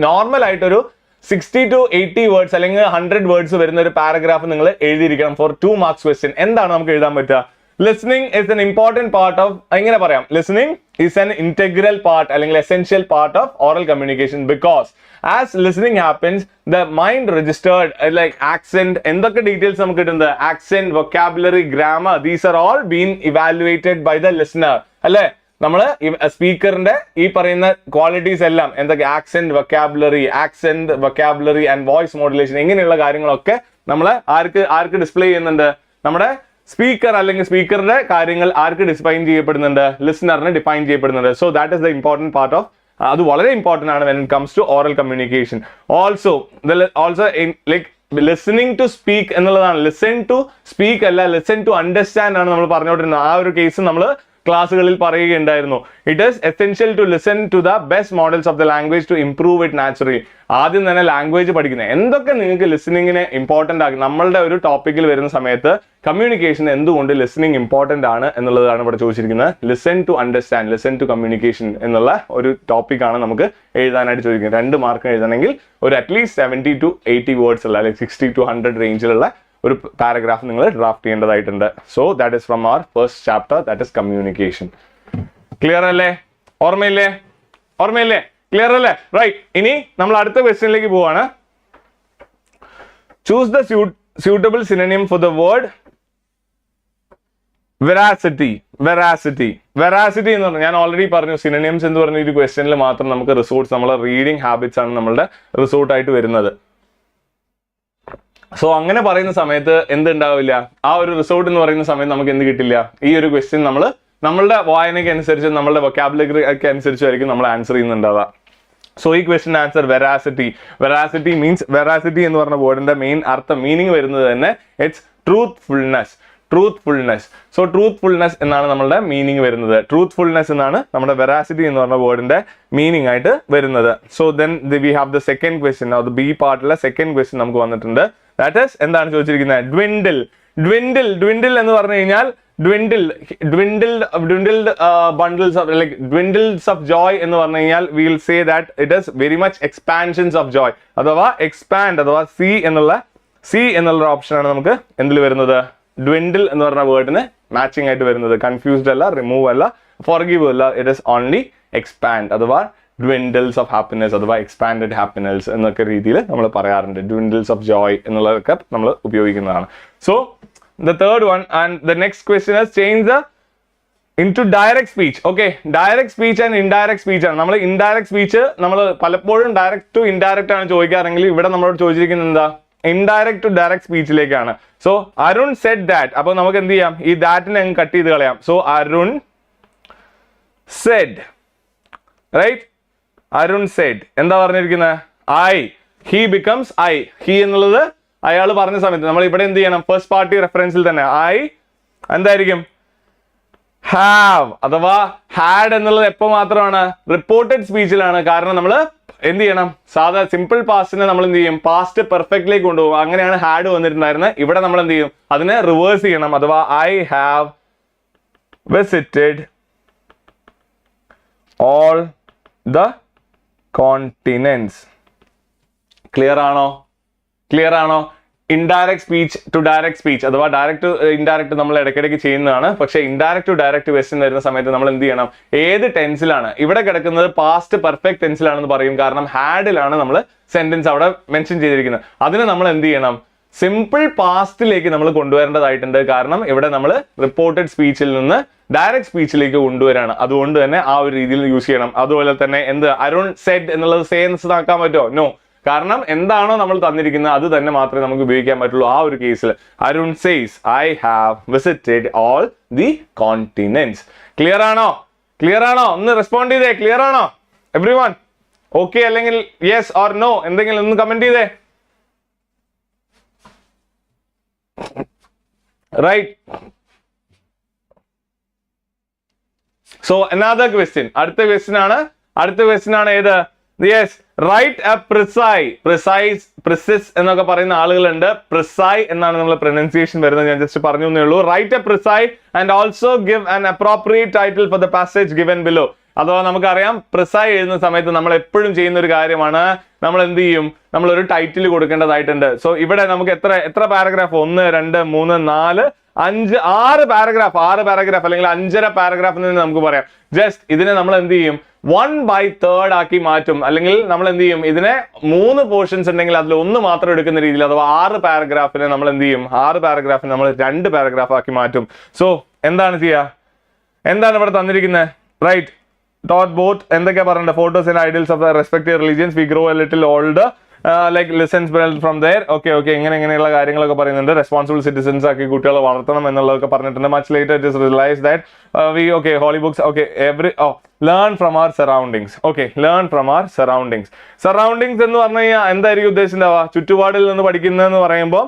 നോർമൽ ആയിട്ടൊരു 60 to 80 വേർഡ്സ് അല്ലെങ്കിൽ 100 വേർഡ്സ് വരുന്ന ഒരു പാരഗ്രാഫ് നിങ്ങൾ എഴുതിയിരിക്കണം ഫോർ 2 മാർക്സ് ക്വസ്റ്റ്യൻ. എന്താണ് നമുക്ക് എഴുതാൻ പറ്റുക? Listening is an important part of, എങ്ങനെ പറയാം, listening is an integral part അല്ലെങ്കിൽ essential part of oral communication because as listening happens the mind registered like accent, എന്തൊക്കെ ഡീറ്റെയിൽസ് നമുക്ക് കിട്ടുന്നത്, accent, vocabulary, grammar, these are all being evaluated by the listener അല്ലേ? നമ്മള് സ്പീക്കറിന്റെ ഈ പറയുന്ന qualities എല്ലാം എന്തൊക്കെ, accent, vocabulary and voice modulation, ഇങ്ങനെയുള്ള കാര്യങ്ങളൊക്കെ നമ്മൾ ആർക്ക് ഡിസ്പ്ലേ ചെയ്യുന്നുണ്ട്? നമ്മുടെ സ്പീക്കർ അല്ലെങ്കിൽ സ്പീക്കറുടെ കാര്യങ്ങൾ ആർക്ക് ഡിഫൈൻ ചെയ്യപ്പെടുന്നുണ്ട്? ലിസണറിന് ഡിഫൈൻ ചെയ്യപ്പെടുന്നുണ്ട്. So that is the important part of, അത് വളരെ ഇമ്പോർട്ടന്റ് ആണ് when it comes to oral communication. Also like listening to speak എന്നുള്ളതാണ്. ലിസൺ ടു സ്പീക്ക് അല്ല, ലിസൺ ടു അണ്ടർസ്റ്റാൻഡ് ആണ് നമ്മൾ പറഞ്ഞുകൊണ്ടിരുന്നത്. ആ ഒരു കേസ് നമ്മൾ ക്ലാസ്സുകളിൽ പറയുകയുണ്ടായിരുന്നു. It is essential to listen to the best models of the language to improve it naturally. ആദ്യം തന്നെ ലാംഗ്വേജ് പഠിക്കുന്നത് എന്തൊക്കെ നിങ്ങൾക്ക് ലിസണിങ്ങിനെ ഇമ്പോർട്ടൻ്റ് ആക്കി, നമ്മളുടെ ഒരു ടോപ്പിക്കിൽ വരുന്ന സമയത്ത് കമ്മ്യൂണിക്കേഷൻ എന്തുകൊണ്ട് ലിസണിങ് ഇമ്പോർട്ടൻ്റ് ആണ് എന്നുള്ളതാണ് ഇവിടെ ചോദിച്ചിരിക്കുന്നത്. Listen to understand, listen to communication എന്നുള്ള ഒരു ടോപ്പിക്കാണ് നമുക്ക് എഴുതാനായിട്ട് ചോദിക്കുന്നത്. 2 മാർക്ക് എഴുതണമെങ്കിൽ ഒരു അറ്റ്ലീസ്റ്റ് 70 to 80 വേർഡ്സ് ഉള്ള അല്ലെങ്കിൽ 60 to 100 റേഞ്ചിലുള്ള ഒരു പാരഗ്രാഫ് നിങ്ങൾ ഡ്രാഫ്റ്റ് ചെയ്യേണ്ടതായിട്ടുണ്ട്. So that is from our first chapter, that is communication. Clear അല്ലേ? ഓർമ്മയില്ലേ? ക്ലിയർ അല്ലേ? റൈറ്റ്. ഇനി നമ്മൾ അടുത്ത ക്വസ്റ്റ്യനിലേക്ക് പോവാണ്. Choose the suitable synonym for the word veracity എന്ന് പറഞ്ഞാൽ ഞാൻ ഓൾറെഡി പറഞ്ഞു, സിനോണിംസ് എന്ന് പറഞ്ഞ ഒരു ക്വസ്റ്റ്യനിൽ മാത്രം നമുക്ക് റിസോർട്ട്സ്, നമ്മളെ റീഡിംഗ് ഹാബിറ്റ്സ് ആണ് നമ്മളുടെ റിസോർട്ട് ആയിട്ട് വരുന്നത്. സോ അങ്ങനെ പറയുന്ന സമയത്ത് എന്തുണ്ടാവില്ല, ആ ഒരു റിസോർട്ട് എന്ന് പറയുന്ന സമയത്ത് നമുക്ക് എന്ത് കിട്ടില്ല? ഈ ഒരു ക്വസ്റ്റ്യൻ നമ്മളുടെ വായനയ്ക്ക് അനുസരിച്ച്, നമ്മളുടെ വൊക്കാബുലറിക്ക് അനുസരിച്ചായിരിക്കും നമ്മൾ ആൻസർ ചെയ്യുന്നുണ്ടാവുക. സോ ഈ question answer veracity means, veracity എന്ന് പറഞ്ഞ വേർഡിന്റെ മെയിൻ അർത്ഥം, മീനിങ് വരുന്നത് തന്നെ ഇറ്റ്സ് ട്രൂത്ത്ഫുൾനെസ്. സോ ട്രൂത്ത്ഫുൾനെസ് എന്നാണ് നമ്മളുടെ മീനിങ് വരുന്നത്. ട്രൂത്ത്ഫുൾനെസ് എന്നാണ് നമ്മുടെ വെറാസിറ്റി എന്ന് പറഞ്ഞ വേർഡിന്റെ മീനിങ് ആയിട്ട് വരുന്നത്. So then we have the second question, അത് ബി പാർട്ടിലെ സെക്കൻഡ് ക്വസ്റ്റ്യൻ നമുക്ക് വന്നിട്ടുണ്ട്. ദാറ്റ് ഈസ് എന്താണ് ചോദിച്ചിരിക്കുന്നത്? ഡ്വിൻഡിൽ എന്ന് പറഞ്ഞു കഴിഞ്ഞാൽ dwindled bundles of like dwindles of joy എന്ന് പറഞ്ഞു കഴിഞ്ഞാൽ we will say that it is very much expansions of joy അഥവാ expand അഥവാ C എന്നുള്ള ഓപ്ഷൻ ആണ് നമുക്ക് എന്തിൽ വരുന്നത്? dwindle എന്ന് പറഞ്ഞ വേർഡിന് മാച്ചിങ് ആയിട്ട് വരുന്നത്. കൺഫ്യൂസ്ഡ് അല്ല, റിമൂവ് അല്ല, ഫോർഗീവ് അല്ല, ഇറ്റ് ഇസ് ഓൺലി എക്സ്പാൻഡ് അഥവാ dwindles of happiness അഥവാ expanded happiness എന്നൊക്കെ രീതിയിൽ നമ്മൾ പറയാറുണ്ട്. dwindles of joy എന്നുള്ളതൊക്കെ നമ്മൾ ഉപയോഗിക്കുന്നതാണ്. So the third one and the next question is change the into direct speech. Okay, direct speech and indirect speech ആണ്. നമ്മൾ indirect speech നമ്മൾ പലപ്പോഴും direct to indirect ആണ് ചോദിക്കാറെങ്കിൽ ഇവിടെ നമ്മളോട് ചോദിച്ചിരിക്കുന്നത് എന്താ? Indirect to direct speechലേക്കാണ്. So Arun said that. അപ്പോൾ നമുക്ക് എന്ത് ചെയ്യാം? ഈ thatനെ അങ്ങ് കട്ട് ചെയ്ത് കളയാം. So Arun said, right? Arun said. എന്താ പറഞ്ഞിരിക്കുന്നത്? I. He becomes I. He എന്നുള്ളത് അയാൾ പറഞ്ഞ സമയത്ത് നമ്മൾ ഇവിടെ എന്ത് ചെയ്യണം? ഫസ്റ്റ് പാർട്ടി റെഫറൻസിൽ തന്നെ I എന്തായിരിക്കും? Have അഥവാ had എന്നുള്ളത് എപ്പോൾ മാത്രമാണ്? റിപ്പോർട്ടഡ് സ്പീച്ചിലാണ്. കാരണം നമ്മൾ എന്ത് ചെയ്യണം? സാധാ സിമ്പിൾ പാസ്റ്റിനെ നമ്മൾ എന്ത് ചെയ്യും? പാസ്റ്റ് പെർഫെക്റ്റ്ലേക്ക് കൊണ്ടുപോകും. അങ്ങനെയാണ് ഹാഡ് വന്നിട്ടുണ്ടായിരുന്നത്. ഇവിടെ നമ്മൾ എന്ത് ചെയ്യും? അതിനെ റിവേഴ്സ് ചെയ്യണം. അഥവാ I have visited all the continents. Clear ആണോ? ക്ലിയർ ആണോ? Indirect speech to direct speech അഥവാ ഡയറക്ട് ടു ഇൻഡയറക്ട് നമ്മൾ ഇടയ്ക്കിടയ്ക്ക് ചെയ്യുന്നതാണ്. പക്ഷേ ഇൻഡയറക്ട് ടു ഡയറക്ട് ക്വസ്റ്റ്യൻ വരുന്ന സമയത്ത് നമ്മൾ എന്ത് ചെയ്യണം? ഏത് ടെൻസിലാണ്? ഇവിടെ കിടക്കുന്നത് പാസ്റ്റ് പെർഫെക്റ്റ് ടെൻസിലാണെന്ന് പറയും. കാരണം ഹാഡിലാണ് നമ്മൾ സെന്റൻസ് അവിടെ മെൻഷൻ ചെയ്തിരിക്കുന്നത്. അതിന് നമ്മൾ എന്ത് ചെയ്യണം? സിമ്പിൾ പാസ്റ്റിലേക്ക് നമ്മൾ കൊണ്ടുവരേണ്ടതായിട്ടുണ്ട്. കാരണം ഇവിടെ നമ്മൾ റിപ്പോർട്ടഡ് സ്പീച്ചിൽ നിന്ന് ഡയറക്ട് സ്പീച്ചിലേക്ക് കൊണ്ടുവരാണ്. അതുകൊണ്ട് തന്നെ ആ ഒരു രീതിയിൽ യൂസ് ചെയ്യണം. അതുപോലെ തന്നെ എന്ത് അരുൺ സെഡ് എന്നുള്ളത് സെൻസ് ആക്കാൻ പറ്റുമോ? നോ. കാരണം എന്താണോ നമ്മൾ തന്നിരിക്കുന്നത് അത് തന്നെ മാത്രമേ നമുക്ക് ഉപയോഗിക്കാൻ പറ്റുള്ളൂ. ആ ഒരു കേസിൽ Arun says I have visited all the continents. Clear ആണോ? ക്ലിയർ ആണോ? ഒന്ന് റെസ്പോണ്ട് ചെയ്തേ. ക്ലിയർ ആണോ എവ്രിവൺ? ഓക്കെ അല്ലെങ്കിൽ യെസ് ഓർ നോ എന്തെങ്കിലും ഒന്ന് കമന്റ് ചെയ്തേ. റൈറ്റ്. So another question. അടുത്ത ക്വസ്റ്റ്യൻ ആണ് ഏത്? Yes, write a precis എന്നൊക്കെ പറയുന്ന ആളുകളുണ്ട്. Precise എന്നാണ് നമ്മൾ പ്രൊനൗൺസിയേഷൻ വരുന്നത്. ഞാൻ ജസ്റ്റ് പറഞ്ഞു എന്നേ ഉള്ളൂ. Write a precise and also give an appropriate title for the passage given below. അഥവാ നമുക്കറിയാം പ്രിസൈസ് എഴുതുന്ന സമയത്ത് നമ്മൾ എപ്പോഴും ചെയ്യുന്ന ഒരു കാര്യമാണ് നമ്മൾ എന്ത് ചെയ്യും? നമ്മളൊരു ടൈറ്റിൽ കൊടുക്കേണ്ടതായിട്ടുണ്ട്. സോ ഇവിടെ നമുക്ക് എത്ര പാരഗ്രാഫ്? 1 2 3 4 5 6 പാരഗ്രാഫ് അല്ലെങ്കിൽ 5.5 പാരഗ്രാഫ് എന്ന് നമുക്ക് പറയാം. ജസ്റ്റ് ഇതിനെ നമ്മൾ എന്ത് ചെയ്യും? 1/3 ആക്കി മാറ്റും. അല്ലെങ്കിൽ നമ്മൾ എന്ത് ചെയ്യും? ഇതിനെ 3 പോർഷൻസ് ഉണ്ടെങ്കിൽ അതിൽ 1 മാത്രം എടുക്കുന്ന രീതിയിൽ അഥവാ 6 പാരഗ്രാഫിനെ നമ്മൾ എന്ത് ചെയ്യും? 6 പാരഗ്രാഫിനെ നമ്മൾ 2 പാരഗ്രാഫ് ആക്കി മാറ്റും. സോ എന്താണ് ചെയ്യുക? എന്താണ് ഇവിടെ തന്നിരിക്കുന്നത്? റൈറ്റ്. Taught both എന്തൊക്കെയാ പറയണ്ടത്? Photos and ideals of the respective religions. We grow a little older. Like lessons from there. Okay. ഇങ്ങനെയുള്ള കാര്യങ്ങളൊക്കെ പറയുന്നുണ്ട്. റെസ്പോൺസിബിൾ സിറ്റിസൺസ് ആക്കി കുട്ടികളെ വളർത്തണം എന്നുള്ളതൊക്കെ പറഞ്ഞിട്ടുണ്ട്. Much later it is realized that holy books. Learn from our surroundings. Learn from our surroundings. Surroundings എന്ന് പറഞ്ഞു കഴിഞ്ഞാൽ എന്തായിരിക്കും ഉദ്ദേശിച്ചിട്ടുണ്ടാവുക? ചുറ്റുപാടിൽ നിന്ന് പഠിക്കുന്നതെന്ന് പറയുമ്പോൾ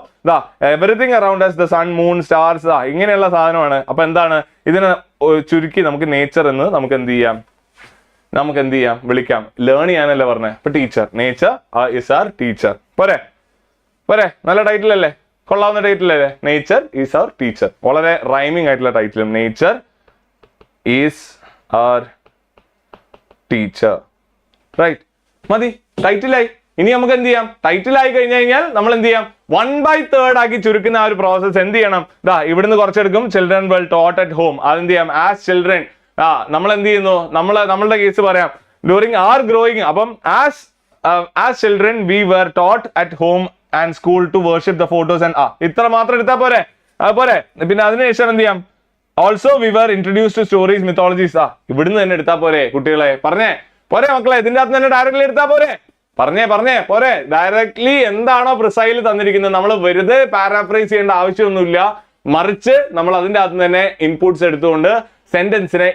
everything around us, the sun, moon, stars, ഇങ്ങനെയുള്ള സാധനമാണ്. അപ്പൊ എന്താണ്? ഇതിനെ ചുരുക്കി നമുക്ക് നേച്ചർ എന്ന് നമുക്ക് എന്ത് ചെയ്യാം? വിളിക്കാം. ലേൺ ചെയ്യാനല്ലേ പറഞ്ഞത്? അപ്പൊ teacher, nature is our teacher. പോരെ? നല്ല ടൈറ്റിൽ അല്ലേ? കൊള്ളാവുന്ന ടൈറ്റിൽ അല്ലേ? Nature is our teacher. വളരെ റൈമിംഗ് ആയിട്ടുള്ള ടൈറ്റിലും. Nature is our teacher. Right. മതി, ടൈറ്റിലായി. ഇനി നമുക്ക് എന്ത് ചെയ്യാം? ടൈറ്റിലായി കഴിഞ്ഞാൽ നമ്മൾ എന്ത് ചെയ്യാം? 1/3 ആക്കി ചുരുക്കുന്ന ആ ഒരു പ്രോസസ് എന്ത് ചെയ്യണം? ഇവിടുന്ന് കുറച്ചെടുക്കും. Children well taught at home. അതെന്ത് ചെയ്യാം? ആസ് ചിൽഡ്രൻ നമ്മൾ എന്ത് ചെയ്യുന്നു? നമ്മളുടെ കേസ് പറയാം. During are growing. അപ്പം as children we were taught at home and school to worship the photos and ഇത്ര മാത്രം എടുത്താൽ പോരെ? പിന്നെ അതിനുശേഷം എന്ത് ചെയ്യാം? Also we were introduced to stories, mythologies. ഇവിടുന്ന് തന്നെ എടുത്താൽ പോരെ കുട്ടികളെ? പോരെ മക്കളെ? ഇതിന്റെ അകത്ത് തന്നെ ഡയറക്ട്ലി എടുത്താൽ പോരെ? പോരെ? ഡയറക്ട്ലി എന്താണോ പ്രിസൈൽ തന്നിരിക്കുന്നത് നമ്മൾ വെറുതെ പാരാഫ്രൈസ് ചെയ്യേണ്ട ആവശ്യമൊന്നുമില്ല. മറിച്ച് നമ്മൾ അതിന്റെ അകത്ത് തന്നെ ഇൻപുട്സ് എടുത്തുകൊണ്ട് സെന്റൻസിനെ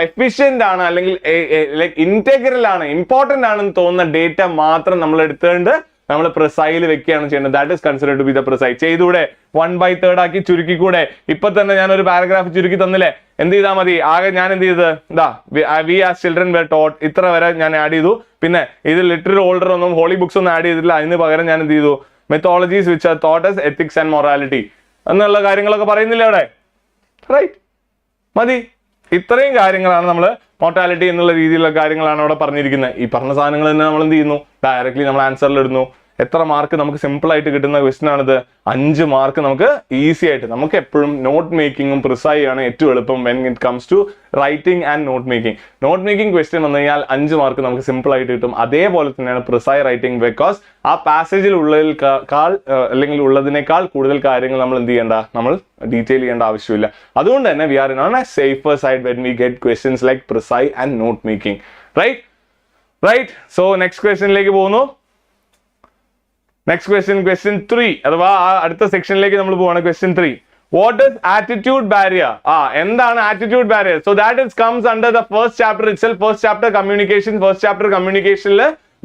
എഫിഷ്യന്റ് ആണ് അല്ലെങ്കിൽ ഇന്റഗ്രൽ ആണ്, ഇമ്പോർട്ടന്റ് ആണെന്ന് തോന്നുന്ന ഡേറ്റ മാത്രം നമ്മൾ എടുത്തുകൊണ്ട് നമ്മൾ പ്രിസൈൽ വെക്കുകയാണ് ചെയ്യുന്നത്. That is considered to be the precise. ചെയ്തൂടെ? 1/3 ആക്കി ചുരുക്കിക്കൂടെ? ഇപ്പൊ തന്നെ ഞാൻ ഒരു പാരഗ്രാഫ് ചുരുക്കി തന്നില്ലേ? എന്ത് ചെയ്താൽ മതി? ആകെ ഞാൻ എന്ത് ചെയ്ത് we as children were taught ഇത്ര വരെ ഞാൻ ആഡ് ചെയ്തു. പിന്നെ ഇത് ലിറ്റററി ഓൾഡർ ഒന്നും ഹോളി ബുക്സ് ഒന്നും ആഡ് ചെയ്തിട്ടില്ല. അതിന് പകരം ഞാൻ എന്ത് ചെയ്തു? Mythologies which are thought as ethics and morality എന്നുള്ള കാര്യങ്ങളൊക്കെ പറയുന്നില്ലേ അവിടെ? റൈറ്റ്. മതി. ഇത്രയും കാര്യങ്ങളാണ് നമ്മൾ മോർട്ടാലിറ്റി എന്നുള്ള രീതിയിലുള്ള കാര്യങ്ങളാണ് അവിടെ പറഞ്ഞിരിക്കുന്നത്. ഈ പറഞ്ഞ സാധനങ്ങൾ തന്നെ നമ്മൾ എന്ത് ചെയ്യുന്നു? ഡയറക്ട്ലി നമ്മൾ ആൻസറിൽ ഇടുന്നു. എത്ര മാർക്ക് നമുക്ക് സിമ്പിൾ ആയിട്ട് കിട്ടുന്ന ക്വസ്റ്റ്യൻ ആണിത്? 5 മാർക്ക് നമുക്ക് ഈസി ആയിട്ട്. നമുക്ക് എപ്പോഴും നോട്ട് മേക്കിങ്ങും പ്രിസൈ ആണ് ഏറ്റവും എളുപ്പം when it comes to writing and note making. Note making question വന്നു കഴിഞ്ഞാൽ 5 മാർക്ക് നമുക്ക് സിമ്പിൾ ആയിട്ട് കിട്ടും. അതേപോലെ തന്നെയാണ് പ്രിസൈ റൈറ്റിംഗ്. ബിക്കോസ് ആ പാസേജിൽ ഉള്ളതിനേക്കാൾ അല്ലെങ്കിൽ ഉള്ളതിനേക്കാൾ കൂടുതൽ കാര്യങ്ങൾ നമ്മൾ എന്ത് ചെയ്യേണ്ട, നമ്മൾ ഡീറ്റെയിൽ ചെയ്യേണ്ട ആവശ്യമില്ല. അതുകൊണ്ട് തന്നെ we are in on a safer side when we get questions like precis and note making. Right. So next ക്വസ്റ്റ്യനിലേക്ക് പോകുന്നു. നെക്സ്റ്റ് ക്വസ്റ്റ്യൻ 3 അഥവാ അടുത്ത സെക്ഷനിലേക്ക് നമ്മൾ പോവാണ്. Question 3, what is attitude barrier? എന്താണ് attitude barrier? So that is comes under the first chapter itself. First chapter communicationൽ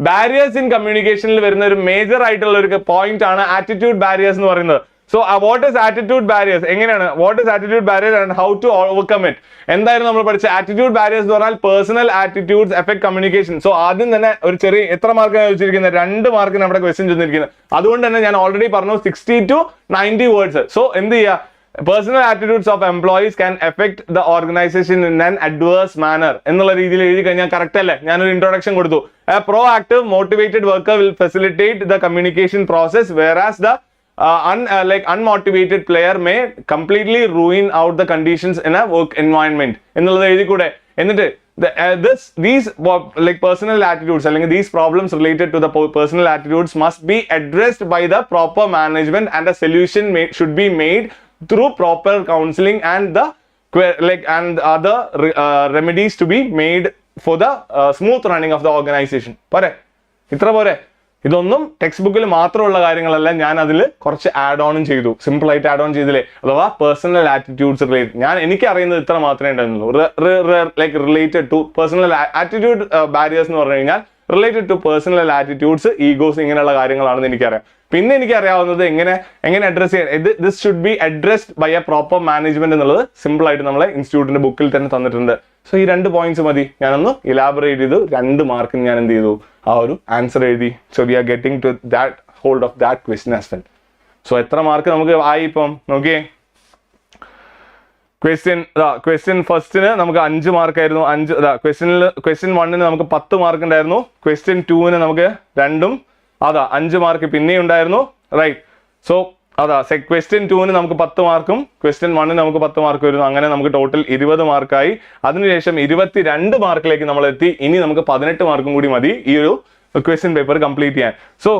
barriers in communicationൽ വരുന്ന ഒരു മേജർ ആയിട്ടുള്ള ഒരു പോയിന്റ് ആണ് attitude barriers എന്ന് പറയുന്നത്. So what is attitude barriers? എങ്ങനെയാണ് what is attitude barrier and how to overcome it? എന്തായിരുന്നു നമ്മൾ പഠിച്ച attitude barriers എന്ന് പറഞ്ഞാൽ personal attitudes affect communication. So ആദ്യം തന്നെ ഒരു ചെറിയ എത്ര മാർക്കാണ് ചോദിച്ചിരിക്കുന്നത്? 2 മാർക്കിന് നമ്മുടെ ക്വസ്റ്റ്യൻ ചോദിച്ചിരിക്കുന്നത്. അതുകൊണ്ട് തന്നെ ഞാൻ ഓൾറെഡി പറഞ്ഞു 60 to 90 വേർഡ്സ്. സോ എന്ത് ചെയ്യുക, personal attitudes of employees can affect the organization in an adverse manner എന്നുള്ള രീതിയിൽ എഴുതി കഴിഞ്ഞാൽ കറക്റ്റ് അല്ലേ? ഞാനൊരു ഇൻട്രൊഡക്ഷൻ കൊടുത്തു. A proactive motivated worker will facilitate the communication process, whereas the unmotivated player may completely ruin out the conditions in a work environment എന്നുള്ളത് എഴുതി കൂടെ. എന്നിട്ട് these like personal attitudes അല്ലെങ്കിൽ these problems related to the personal attitudes must be addressed by the proper management, and a solution should be made through proper counseling and the and other remedies to be made for the smooth running of the organization. പോരെ? ഇത്ര പോരെ? ഇതൊന്നും text ബുക്കിൽ മാത്രമുള്ള കാര്യങ്ങളല്ല, ഞാൻ അതിൽ കുറച്ച് ആഡ് ഓണും ചെയ്തു. സിമ്പിൾ ആയിട്ട് ആഡ് ഓൺ ചെയ്തില്ലേ? അഥവാ പേഴ്സണൽ ആറ്റിറ്റ്യൂഡ്സ് റിലേറ്റഡ്. എനിക്ക് അറിയുന്നത് ഇത്ര മാത്രമേ ഉണ്ടായിരുന്നുള്ളൂ. Like related to personal attitude barriers എന്ന് പറഞ്ഞു കഴിഞ്ഞാൽ related to personal attitudes, egos, ഇങ്ങനെയുള്ള കാര്യങ്ങളാണെന്ന് എനിക്കറിയാം. പിന്നെ എനിക്കറിയാവുന്നത് എങ്ങനെ അഡ്രസ് ചെയ്യാൻ, this should be addressed by a proper management എന്നുള്ളത് സിമ്പിൾ ആയിട്ട് നമ്മളെ ഇൻസ്റ്റിറ്റ്യൂട്ടിന്റെ ബുക്കിൽ തന്നെ തന്നിട്ടുണ്ട്. സോ ഈ 2 പോയിന്റ്സ് മതി. ഞാനൊന്ന് ഇലാബറേറ്റ് ചെയ്തു. 2 മാർക്കിന് ഞാൻ എന്ത് ചെയ്തു, ആ ഒരു ആൻസർ എഴുതി. So we are getting to that hold of that question as well. So എത്ര മാർക്ക് നമുക്ക് ആയി ഇപ്പം നോക്കിയേ. ക്വസ്റ്റ്യൻ ഫസ്റ്റിന് നമുക്ക് 5 മാർക്കായിരുന്നു. ക്വസ്റ്റ്യൻ 1ന് നമുക്ക് 10 മാർക്ക് ഉണ്ടായിരുന്നു. ക്വസ്റ്റ്യൻ 2ന് നമുക്ക് 2ഉം 5 മാർക്ക് പിന്നെയും ഉണ്ടായിരുന്നു. റൈറ്റ്. സോ ക്വസ്റ്റ്യൻ 2ന് നമുക്ക് 10 മാർക്കും ക്വസ്റ്റ്യൻ 1ന് നമുക്ക് 10 മാർക്ക് വരുന്നു. അങ്ങനെ നമുക്ക് ടോട്ടൽ 20 മാർക്കായി. അതിനുശേഷം 22 മാർക്കിലേക്ക് നമ്മൾ എത്തി. ഇനി നമുക്ക് 18 മാർക്കും കൂടി മതി ഈ ഒരു ക്വസ്റ്റ്യൻ പേപ്പർ കംപ്ലീറ്റ് ചെയ്യാൻ. സോ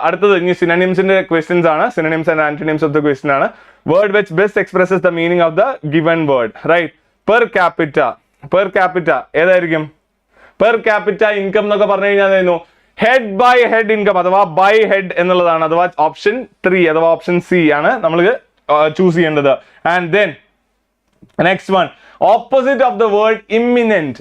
അടുത്തത് ഇനി സിനോണിംസിന്റെ ക്വസ്റ്റ്യൻസ് ആണ്. Synonyms and antonyms of the question ആണ്. Word which best expresses the meaning of the given word. Right. Per capita ഏതായിരിക്കും? പെർ ക്യാപിറ്റ ഇൻകം എന്നൊക്കെ പറഞ്ഞു കഴിഞ്ഞാൽ ഹെഡ് ബൈ ഹെഡ് ഇൻകം അഥവാ ബൈ ഹെഡ് എന്നുള്ളതാണ്. അഥവാ ഓപ്ഷൻ 3 അഥവാ ഓപ്ഷൻ സി ആണ് നമ്മൾ ചൂസ് ചെയ്യേണ്ടത്. And then next one, opposite of the word imminent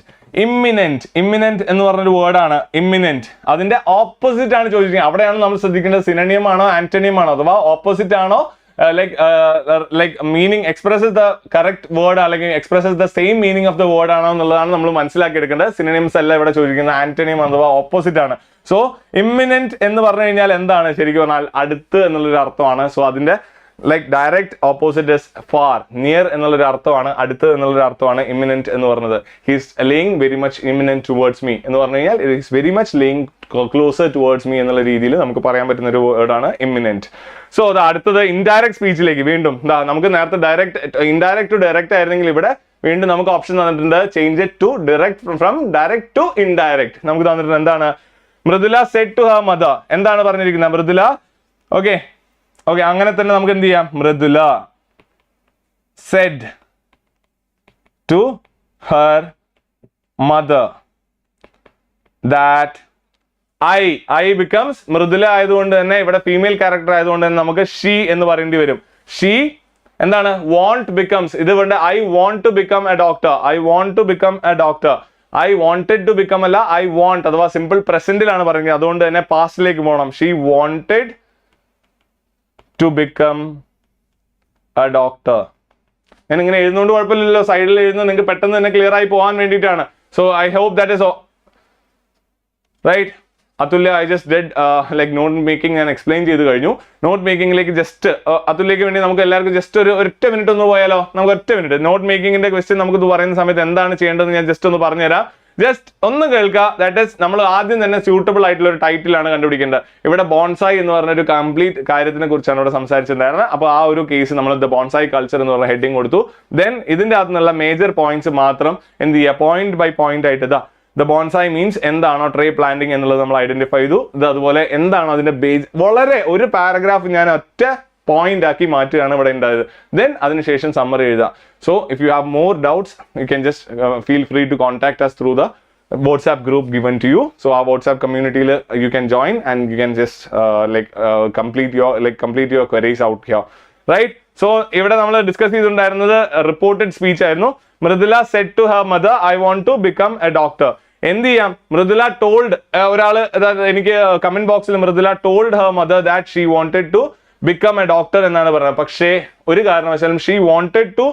എന്ന് പറഞ്ഞൊരു വേർഡാണ് ഇമ്മിനന്റ്. അതിന്റെ ഓപ്പോസിറ്റ് ആണ് ചോദിച്ചിരിക്കുന്നത്. അവിടെയാണ് നമ്മൾ ശ്രദ്ധിക്കേണ്ടത് സിനോണിം ആണോ ആന്റോണിം ആണോ, അഥവാ ഓപ്പോസിറ്റ് ആണോ, like meaning expresses the correct word അല്ലെങ്കിൽ expresses the same meaning of the word ആണോ എന്നുള്ളതാണ് നമ്മൾ മനസ്സിലാക്കി എടുക്കേണ്ടത്. സിനോണിംസ് അല്ല ഇവിടെ ചോദിക്കുന്നത്, ആന്റോണിം അഥവാ ഓപ്പോസിറ്റ് ആണ്. സോ ഇമ്മിനന്റ് എന്ന് പറഞ്ഞു കഴിഞ്ഞാൽ എന്താണ്? ശരിക്കും പറഞ്ഞാൽ അടുത്ത് എന്നുള്ളൊരു അർത്ഥമാണ്. സോ അതിന്റെ like direct opposite is far, near എന്നുള്ളൊരു അർത്ഥമാണ്, അടുത്ത് എന്നുള്ളൊരു അർത്ഥമാണ് ഇമ്മിനന്റ് എന്ന് പറയുന്നത്. His laying very much imminent towards me എന്ന് പറഞ്ഞു കഴിഞ്ഞാൽ it is very much laying closer towards me എന്നുള്ള രീതിയിൽ നമുക്ക് പറയാൻ പറ്റുന്ന ഒരു വേർഡാണ് ഇമ്മിനന്റ്. സോ അടുത്തത് ഇൻഡയറക്റ്റ് സ്പീച്ചിലേക്ക്. വീണ്ടും നമുക്ക് നേരത്തെ ഇൻഡയറക്റ്റ് ടു ഡയറക്റ്റ് ആയിരുന്നെങ്കിൽ ഇവിടെ വീണ്ടും നമുക്ക് ഓപ്ഷൻ തന്നിട്ടുണ്ട് change it to direct, from direct to indirect നമുക്ക് തന്നിട്ടുണ്ട്. എന്താണ്? Mridula said to her mother. എന്താണ് പറഞ്ഞിരിക്കുന്നത്? മൃദുല. ഓക്കെ, അങ്ങനെ തന്നെ നമുക്ക് എന്ത് ചെയ്യാം? Mridula said to her mother that I becomes Mridula ആയതുകൊണ്ട് തന്നെ ഇവിടെ ഫീമെയിൽ ക്യാരക്ടർ ആയതുകൊണ്ട് തന്നെ നമുക്ക് ഷീ എന്ന് പറയേണ്ടി വരും. ഷീ എന്താണ്? want becomes. ഇതുകൊണ്ട് I want to become a doctor. I wanted to become അല്ല, I want അഥവാ സിമ്പിൾ പ്രസന്റിലാണ് പറയുന്നത്. അതുകൊണ്ട് തന്നെ പാസ്റ്റിലേക്ക് പോകണം. She wanted to become a doctor. ഞാൻ ഇങ്ങനെ എഴുതുന്നതുകൊണ്ട് കുഴപ്പമില്ലല്ലോ, സൈഡിൽ എഴുതുന്നത് നിങ്ങൾക്ക് പെട്ടെന്ന് തന്നെ ക്ലിയർ ആയി പോകാൻ വേണ്ടിയിട്ടാണ്. So I hope that is right. Athulya, I just did like note making ഞാൻ എക്സ്പ്ലെയിൻ ചെയ്ത് കഴിഞ്ഞു. നോട്ട് മേക്കിംഗിലേക്ക് ജസ്റ്റ് അതുല്യക്ക് വേണ്ടി നമുക്ക് എല്ലാവർക്കും ജസ്റ്റ് ഒറ്റ മിനിറ്റ് ഒന്ന് പോയാലോ? നമുക്ക് ഒറ്റ മിനിറ്റ് നോട്ട് മേക്കിംഗിന്റെ ക്വസ്റ്റ്യൻ നമുക്ക് പറയുന്ന സമയത്ത് എന്താണ് ചെയ്യേണ്ടതെന്ന് ഞാൻ ജസ്റ്റ് ഒന്ന് പറഞ്ഞുതരാം. ജസ്റ്റ് ഒന്ന് കേൾക്കുക. ദാറ്റ് ഈസ് നമ്മൾ ആദ്യം തന്നെ സ്യൂട്ടബിൾ ആയിട്ടുള്ള ഒരു ടൈറ്റിൽ ആണ് കണ്ടുപിടിക്കേണ്ടത്. ഇവിടെ ബോൺസായി എന്ന് പറഞ്ഞ ഒരു കംപ്ലീറ്റ് കാര്യത്തിനെ കുറിച്ചാണ് ഇവിടെ സംസാരിച്ചിട്ടുണ്ടായിരുന്നത്. അപ്പോൾ ആ ഒരു കേസ് നമ്മൾ ദ ബോൺസായി കൾച്ചർ എന്ന് പറഞ്ഞ ഹെഡിങ് കൊടുത്തു. ദെൻ ഇതിന്റെ അകത്ത് നിന്നുള്ള മേജർ പോയിന്റ്സ് മാത്രം എന്ത് ചെയ്യുക, പോയിന്റ് ബൈ പോയിന്റ് ആയിട്ട് ഇതാ ദ ബോൺസായി മീൻസ് എന്താണോ ട്രേ പ്ലാന്റിംഗ് എന്നുള്ളത് നമ്മൾ ഐഡന്റിഫൈ ചെയ്തു. ഇത് അതുപോലെ എന്താണോ അതിന്റെ ബേസ്, വളരെ ഒരു പാരഗ്രാഫ് ഞാൻ ഒറ്റ പോയിന്റ് ആക്കി മാറ്റുകയാണ് ഇവിടെ ഉണ്ടായത്. ദെൻ അതിനുശേഷം സമ്മറി എഴുതുക. So if you have more doubts you can just feel free to contact us through the WhatsApp group given to you. So our WhatsApp community you can join and you can just complete your queries out here, right? So ഇവിടെ നമ്മൾ discuss ചെയ്തിട്ടുണ്ടായിരുന്നത് reported speech ആയിരുന്നു. Mridula said to her mother I want to become a doctor. എന്ത് ചെയ്യാം, Mridula told, ഒരാള് എനിക്ക് comment ബോക്സിൽ Mridula told her mother that she wanted to become a doctor എന്നാണ് പറയുന്നത്. പക്ഷേ ഒരു കാരണവശാലും ഷീ വാണ്ടഡ് ടു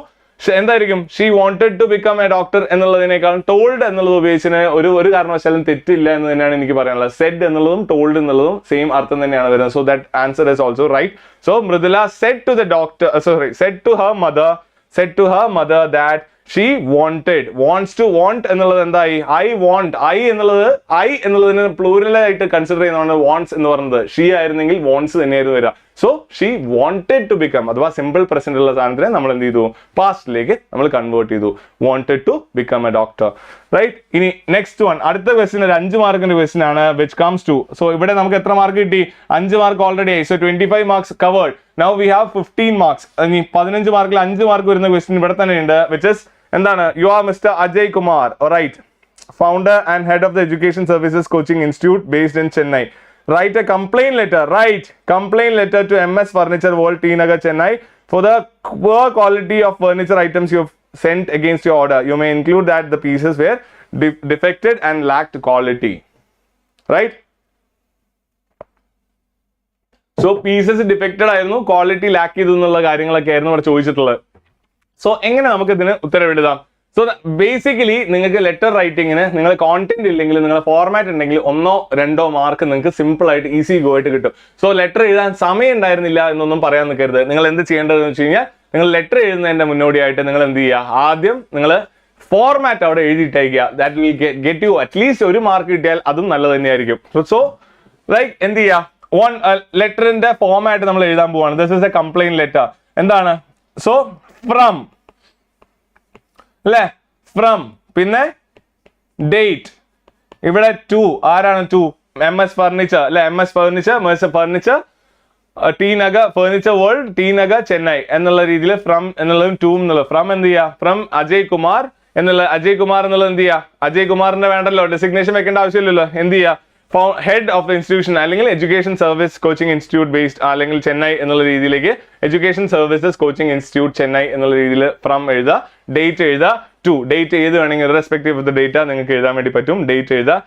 എന്തായിരിക്കും, she wanted to become a doctor എന്നുള്ളതിനേക്കാളും ടോൾഡ് എന്നുള്ളത് ഉപയോഗിച്ചതിന് ഒരു കാരണവശാലും തെറ്റില്ല എന്ന് തന്നെയാണ് എനിക്ക് പറയാനുള്ളത്. സെഡ് എന്നുള്ളതും ടോൾഡ് എന്നുള്ളതും സെയിം അർത്ഥം തന്നെയാണ് വരുന്നത്. So that answer is also right. So Mridula said to the doctor, said to her mother that she wanted, wants to want എന്നുള്ളത് എന്തായി, ഐ വാണ്ട്, ഐ എന്നുള്ളതിന് പ്ലൂറലായിട്ട് കൺസിഡർ ചെയ്യുന്നതാണ് വാണ്ട്സ് എന്ന് പറയുന്നത്. ഷീ ആയിരുന്നെങ്കിൽ വാണ്ട്സ് തന്നെയായിരുന്നു വരിക. So she wanted to become, അഥവാ സിമ്പിൾ പ്രസന്റ് ഉള്ള സാധനത്തിനെ നമ്മൾ എന്ത് ചെയ്തു, പാസ്റ്റിലേക്ക് നമ്മൾ കൺവേർട്ട് ചെയ്തു. Wanted to become a doctor, right. ഇനി നെക്സ്റ്റ് വൺ, അടുത്ത ക്വസ്റ്റ്യൻ ഒരു 5 മാർക്കിന്റെ ക്വസ്റ്റ്യൻ ആണ്. വിച്ച് കംസ് ടു, സോ ഇവിടെ നമുക്ക് എത്ര മാർക്ക് കിട്ടി, 5 മാർക്ക് ഓൾറെഡി ആയി. So 25 marks covered. Now we have 15 marks. ഇനി 15 മാർക്കിൽ 5 മാർക്ക് വരുന്ന ക്വസ്റ്റ്യൻ ഇവിടെ തന്നെ ഉണ്ട്. വിച്ച് ഇസ് എന്താണ്, you are mister Ajay Kumar, right, founder and head of the Education Services Coaching Institute based in Chennai. Write a complaint letter to MS Furniture World, T Nagar, Chennai for the poor quality of furniture items you have sent against your order. You may include that the pieces were defected and lacked quality, right? So pieces defected ആയിരുന്നു, quality lack ചെയ്തു എന്നുള്ള കാര്യങ്ങളൊക്കെ ആയിരുന്നു ഇവിടെ ചോദിച്ചിട്ടുള്ളത്. So എങ്ങനെ നമുക്ക് ഇതിന് ഉത്തരവിടാം? സോ ബേസിക്കലി നിങ്ങൾക്ക് ലെറ്റർ റൈറ്റിങ്ങിന് നിങ്ങൾ കോണ്ടന്റ് ഇല്ലെങ്കിൽ, നിങ്ങളുടെ ഫോർമാറ്റ് ഉണ്ടെങ്കിൽ 1-2 മാർക്ക് നിങ്ങൾക്ക് സിമ്പിൾ ആയിട്ട് ഈസി ഗോ ആയിട്ട് കിട്ടും. സോ ലെറ്റർ എഴുതാൻ സമയം ഉണ്ടായിരുന്നില്ല എന്നൊന്നും പറയാൻ നിൽക്കരുത്. നിങ്ങൾ എന്ത് ചെയ്യേണ്ടതെന്ന് വെച്ച് കഴിഞ്ഞാൽ, നിങ്ങൾ ലെറ്റർ എഴുതുന്നതിന്റെ മുന്നോടിയായിട്ട് നിങ്ങൾ എന്ത് ചെയ്യുക, ആദ്യം നിങ്ങൾ ഫോർമാറ്റ് അവിടെ എഴുതിയിട്ടയക്കുക. That will get you at least 1 mark കിട്ടിയാൽ അതും നല്ലത് തന്നെയായിരിക്കും. സോ ലൈക്ക് എന്ത് ചെയ്യുക, ലെറ്ററിന്റെ ഫോർമാറ്റ് നമ്മൾ എഴുതാൻ പോവാണ്. This is A complaint letter. എന്താണ്, സോ ഫ്രം അല്ലെ, ഫ്രം, പിന്നെ ഡേറ്റ്, ഇവിടെ ടു, ആരാണ് ടു, MS ഫർണിച്ചർ അല്ലെ, MS furniture T Nagar furniture world, T Nagar Chennai എന്നുള്ള രീതിയിൽ ഫ്രം എന്നുള്ളതും ടു എന്നുള്ളത്. ഫ്രം എന്ത് ചെയ്യുക, ഫ്രം അജയ് കുമാർ എന്നുള്ള, അജയ് കുമാർ എന്നുള്ളത് എന്ത് ചെയ്യുക, അജയ് കുമാറിന്റെ വേണ്ടല്ലോ, ഡെസിഗ്നേഷൻ വെക്കേണ്ട ആവശ്യമില്ലല്ലോ. എന്ത് ചെയ്യുക, ഹെഡ് ഓഫ് ദ ഇൻസ്റ്റിറ്റ്യൂഷൻ അല്ലെങ്കിൽ education service coaching institute based അല്ലെങ്കിൽ ചെന്നൈ എന്നുള്ള രീതിയിലേക്ക് education services coaching institute Chennai എന്നുള്ള രീതിയിൽ ഫ്രം എഴുതുക. ഡേറ്റ് എഴുതുക, ടു, ഡേറ്റ് ഏത് വേണമെങ്കിൽ റെസ്പെക്റ്റീവ് ഓഫ് ദ ഡേറ്റ നിങ്ങൾക്ക് എഴുതാൻ വേണ്ടി പറ്റും. ഡേറ്റ് എഴുതുക,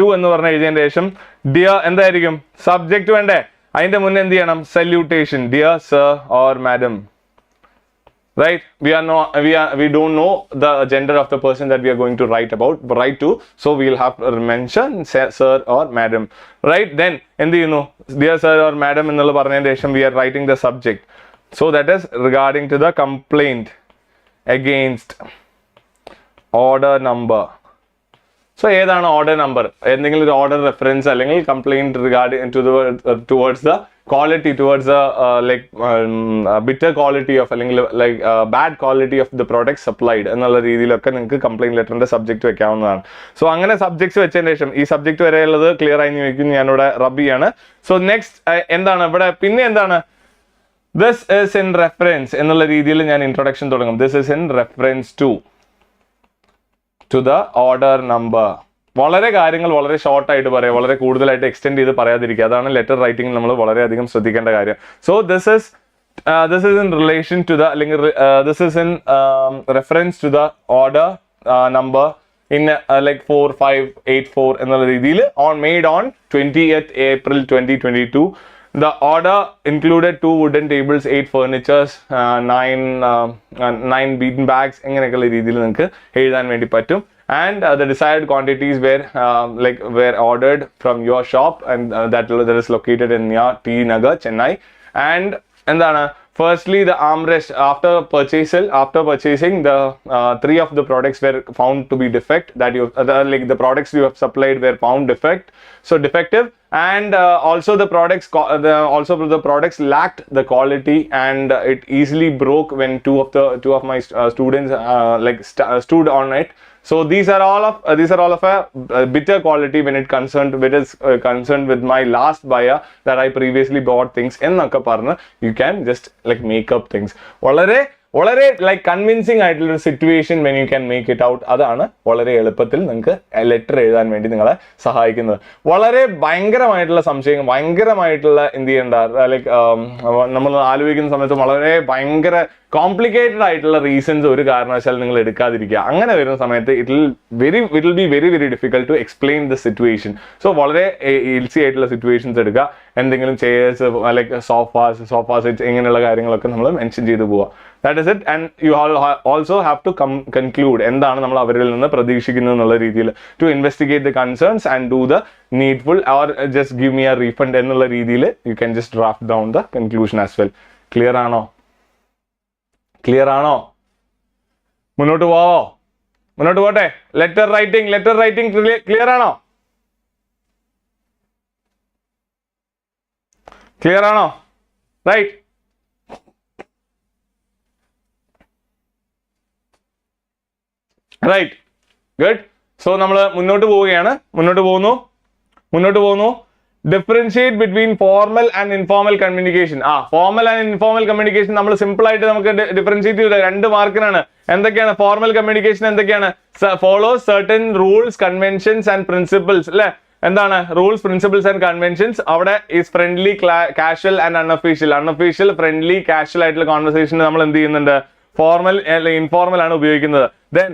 ടു എന്ന് പറഞ്ഞ എഴുതിയതിന്റെ ശേഷം ഡിയർ എന്തായിരിക്കും, സബ്ജക്ട് വേണ്ടേ, അതിന്റെ മുന്നേ എന്ത് ചെയ്യണം, salutation, dear sir or madam, right? We don't know the gender of the person that we are going to write to, so we'll have to mention sir or madam, right? Then endu you know, dear sir or madam ennulla parnayinte shesham we are writing the subject. So that is regarding to the complaint against order number. So ഏതാണ് order number, എന്തെങ്കിലും ഒരു order reference അല്ലെങ്കിൽ complaint regarding towards the quality, towards the like better quality of അല്ലെങ്കിൽ like bad quality of the product supplied എന്നുള്ള രീതിയിലൊക്കെ നിങ്ങൾക്ക് complaint ലെറ്ററിന്റെ subject വെക്കാവുന്നതാണ്. സോ അങ്ങനെ സബ്ജക്ട്സ് വെച്ചതിന് ശേഷം ഈ സബ്ജക്ട് വരെയുള്ളത് ക്ലിയർ ആയി ചോദിക്കും, ഞാനിവിടെ റബ് ചെയ്യാണ്. സോ നെക്സ്റ്റ് എന്താണ് ഇവിടെ, പിന്നെ എന്താണ്, ദിസ് ഇസ് ഇൻ റെഫറൻസ് എന്നുള്ള രീതിയിൽ ഞാൻ ഇൻട്രൊഡക്ഷൻ തുടങ്ങും. This is in reference to the order number. വളരെ കാര്യങ്ങൾ വളരെ ഷോർട്ട് ആയിട്ട് പറയാം, വളരെ കൂടുതലായിട്ട് എക്സ്റ്റെൻഡ് ചെയ്ത് പറയാതിരിക്കുക. അതാണ് ലെറ്റർ റൈറ്റിംഗ് നമ്മൾ വളരെയധികം ശ്രദ്ധിക്കേണ്ട കാര്യം. So this is in relation to the അല്ലെങ്കിൽ this is in reference to the order number in like 4584 എന്നുള്ള രീതിയിൽ made on 20th April 2022. The order included 2 wooden tables, 8 furnitures, 9 beaten bags എങ്ങനെയൊക്കെയുള്ള രീതിയിൽ നിങ്ങൾക്ക് എഴുതാൻ വേണ്ടി പറ്റും. And the desired quantities were ordered from your shop and that is located in near T Nagar, Chennai. And എന്താണ്, Firstly, the armrest, after purchasing the 3 of the products were found to be defect, that you like the products you have supplied were found defective, and also the products lacked the quality, and it easily broke when two of my students stood on it. So these are all of a bitter quality when it concerned with my last buyer that I previously bought things ennokka parnu you can just like make up things. വളരെ like convincing ആയിട്ടുള്ള situation when you can make it out. അതാണ് വളരെ എളുപ്പത്തിൽ നിങ്ങൾക്ക് letter എഴുതാൻ വേണ്ടി നിങ്ങളെ സഹായിക്കുന്നത്. വളരെ ഭയങ്കരമായിട്ടുള്ള സംശയം, ഭയങ്കരമായിട്ടുള്ള എന്ത് ചെയ്യേണ്ട ലൈക്ക് നമ്മൾ ആലോചിക്കുന്ന സമയത്ത് വളരെ ഭയങ്കര കോംപ്ലിക്കേറ്റഡ് ആയിട്ടുള്ള റീസൺസ് ഒരു കാരണവശാൽ നിങ്ങൾ എടുക്കാതിരിക്കുക. അങ്ങനെ വരുന്ന സമയത്ത് it will be very difficult to explain the situation. So വളരെ ഈസി ആയിട്ടുള്ള സിറ്റുവേഷൻസ് എടുക്കുക. എന്തെങ്കിലും ചെയർസ് ലൈക്ക് സോഫാസ് ഇങ്ങനെയുള്ള കാര്യങ്ങളൊക്കെ നമ്മൾ മെൻഷൻ ചെയ്തു പോവുക. That is it, and you also have to conclude എന്താണ് നമ്മൾ അവരിൽ നിന്ന് പ്രതീക്ഷിക്കുന്നത് എന്നുള്ള രീതിയിൽ to investigate the concerns and do the needful, or just give me a refund എന്നുള്ള രീതിയിൽ you can just draft down the conclusion as well. Clear ആണോ? മുന്നോട്ട് പോട്ടെ. ലെറ്റർ റൈറ്റിംഗ് ക്ലിയർ ആണോ? റൈറ്റ്. Right, good. സോ നമ്മൾ മുന്നോട്ട് പോകുന്നു. Differentiate between formal and informal communication. Formal and informal communication നമ്മൾ സിമ്പിൾ ആയിട്ട് നമുക്ക് ഡിഫറൻഷിയേറ്റ് ചെയ്ത് 2 മാർക്കിനാണ്. എന്തൊക്കെയാണ് ഫോർമൽ കമ്മ്യൂണിക്കേഷൻ? എന്തൊക്കെയാണ്? Follows certain rules, conventions and principles അല്ലെ? എന്താണ് റൂൾസ്, പ്രിൻസിപ്പിൾസ് ആൻഡ് കൺവെൻഷൻസ്? അവിടെ is friendly, casual and unofficial. Friendly, casual ആയിട്ടുള്ള കോൺവെർസേഷൻ നമ്മൾ എന്ത് ചെയ്യുന്നുണ്ട്? ഫോർമൽ ഇൻഫോർമൽ ആണ് ഉപയോഗിക്കുന്നത്. ദെൻ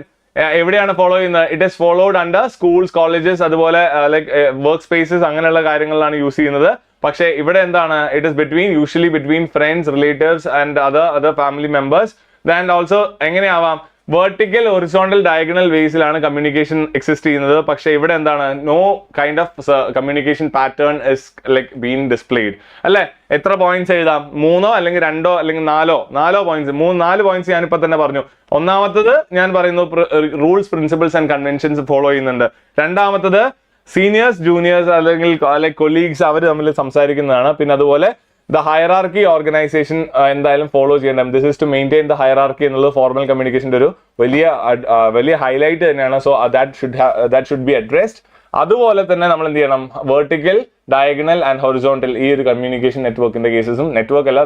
എവിടെയാണ് ഫോളോ ചെയ്യുന്നത്? It is followed under schools, colleges, അതുപോലെ ലൈക്ക് വർക്ക് സ്പേസസ്, അങ്ങനെയുള്ള കാര്യങ്ങളിലാണ് യൂസ് ചെയ്യുന്നത്. പക്ഷേ ഇവിടെ എന്താണ്? It is usually between friends, relatives and other family members. And also എങ്ങനെയാവാം? വെർട്ടിക്കൽ, ഹൊറിസോണ്ടൽ, ഡയഗണൽ വേസിലാണ് കമ്മ്യൂണിക്കേഷൻ എക്സിസ്റ്റ് ചെയ്യുന്നത്. പക്ഷേ ഇവിടെ എന്താണ്? No kind of communication pattern is like been displayed അല്ലെ? എത്ര പോയിന്റ്സ് എഴുതാം? 3 അല്ലെങ്കിൽ 2 അല്ലെങ്കിൽ 4 പോയിന്റ്സ്. 4 പോയിന്റ്സ് ഞാനിപ്പോ തന്നെ പറഞ്ഞു. ഒന്നാമത്തത് ഞാൻ പറയുന്നു rules, principles and conventions follow ചെയ്യുന്നുണ്ട്. രണ്ടാമത്തത് സീനിയേഴ്സ്, ജൂനിയേഴ്സ് അല്ലെങ്കിൽ കൊളീഗ്സ് അവർ തമ്മിൽ സംസാരിക്കുന്നതാണ്. പിന്നെ അതുപോലെ ദ ഹയറാർക്കി ഓർഗനൈസേഷൻ എന്തായാലും ഫോളോ ചെയ്യണം. This is to maintain the hierarchy എന്നുള്ളത് ഫോർമൽ കമ്മ്യൂണിക്കേഷൻ്റെ ഒരു വലിയ ഹൈലൈറ്റ് തന്നെയാണ്. So that should be addressed. അതുപോലെ തന്നെ നമ്മൾ എന്ത് ചെയ്യണം? വെർട്ടിക്കൽ, ഡയഗണൽ ആൻഡ് ഹൊറിസോണ്ടൽ ഈ ഒരു കമ്മ്യൂണിക്കേഷൻ നെറ്റ്വർക്കിന്റെ കേസസും, നെറ്റ്വർക്ക് അല്ല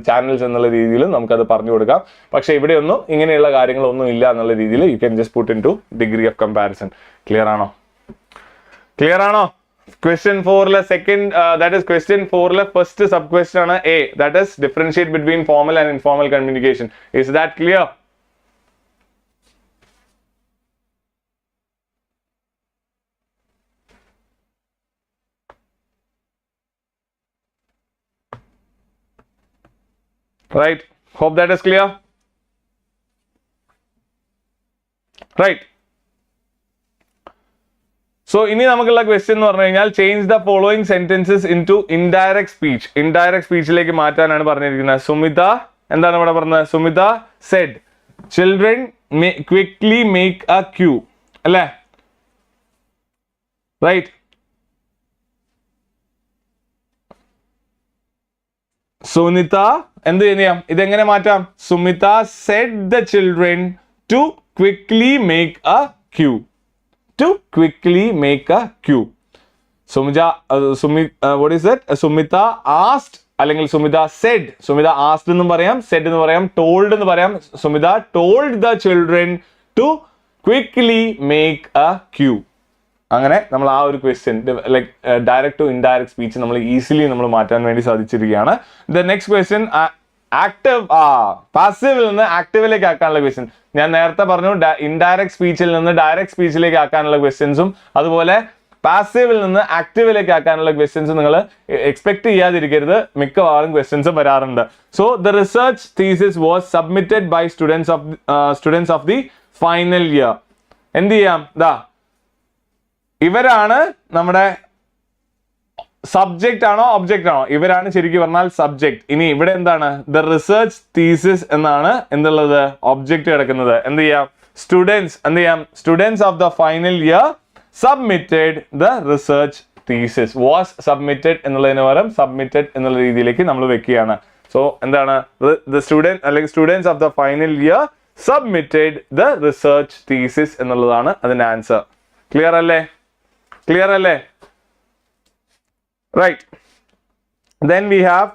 ചാനൽസ് എന്നുള്ള രീതിയിലും നമുക്കത് പറഞ്ഞു കൊടുക്കാം. പക്ഷേ ഇവിടെയൊന്നും ഇങ്ങനെയുള്ള കാര്യങ്ങളൊന്നും ഇല്ല എന്നുള്ള രീതിയിൽ you can just put in two degree of comparison. Clear ആണോ? Question 4 second, that is question 4 first sub question ആണ് A, that is differentiate between formal and informal communication. Is that clear? Right, hope that is clear. Right. So ഇനി നമുക്കുള്ള question എന്ന് പറഞ്ഞു കഴിഞ്ഞാൽ change the following sentences into indirect speech. Indirect സ്പീച്ചിലേക്ക് മാറ്റാനാണ് പറഞ്ഞിരിക്കുന്നത്. സുമിത എന്താണ് ഇവിടെ പറഞ്ഞത്? Sumita said children quickly make a queue അല്ലേ? റൈറ്റ്. സുനിത എന്ത് ചെയ്യാം? ഇതെങ്ങനെ മാറ്റാം? Sumita said the children to quickly make a queue. To quickly make a queue. What is it? Sumita asked അല്ലെങ്കിൽ Sumita said. Sumita asked എന്നും പറയാം, said എന്ന് പറയാം, told എന്ന് പറയാം. Sumita told the children to quickly make a queue. അങ്ങനെ നമ്മൾ ആ ഒരു question like direct to indirect speech നമ്മൾ ഈസിലി നമ്മൾ മാറ്റാൻ വേണ്ടി സാധിച്ചിരിക്കുകയാണ്. ദ നെക്സ്റ്റ് ക്വസ്റ്റ്യൻ ആക്റ്റീവ് പാസീവിൽ നിന്ന് ആക്റ്റീവിലേക്ക് ആക്കാനുള്ള ക്വസ്റ്റ്യൻ. ഞാൻ നേരത്തെ പറഞ്ഞു ഇൻഡയറക്ട് സ്പീച്ചിൽ നിന്ന് ഡയറക്ട് സ്പീച്ചിലേക്ക് ആക്കാനുള്ള ക്വസ്റ്റ്യൻസും അതുപോലെ പാസീവിൽ നിന്ന് ആക്റ്റീവിലേക്ക് ആക്കാനുള്ള ക്വസ്റ്റ്യൻസും നിങ്ങൾ എക്സ്പെക്ട് ചെയ്യാതിരിക്കരുത്. മിക്കവാറും ക്വസ്റ്റ്യൻസും വരാറുണ്ട്. So the research thesis was submitted by students of the final year. എന്ത് ചെയ്യാം? ഇവരാണ് നമ്മുടെ സബ്ജക്റ്റ് ആണോ ഒബ്ജക്റ്റ് ആണോ? ഇവരാണ് ശരിക്കും പറഞ്ഞാൽ സബ്ജക്റ്റ്. ഇനി ഇവിടെ എന്താണ്? ദ റിസർച്ച് തീസിസ് എന്നാണ് എന്തുള്ളത്? ഒബ്ജക്റ്റ് കിടക്കുന്നത്. എന്ത് ചെയ്യാം? സ്റ്റുഡൻസ് എന്ത് ചെയ്യാം? Students of the final year submitted the research thesis. Was submitted എന്നുള്ളതിന് പകരം സബ്മിറ്റഡ് എന്നുള്ള രീതിയിലേക്ക് നമ്മൾ വെക്കുകയാണ്. സോ എന്താണ്? ദ സ്റ്റുഡൻറ് അല്ലെങ്കിൽ students of the final year submitted the research thesis എന്നുള്ളതാണ് അതിന്റെ ആൻസർ. ക്ലിയർ അല്ലേ? ക്ലിയർ അല്ലേ? Right. Then we have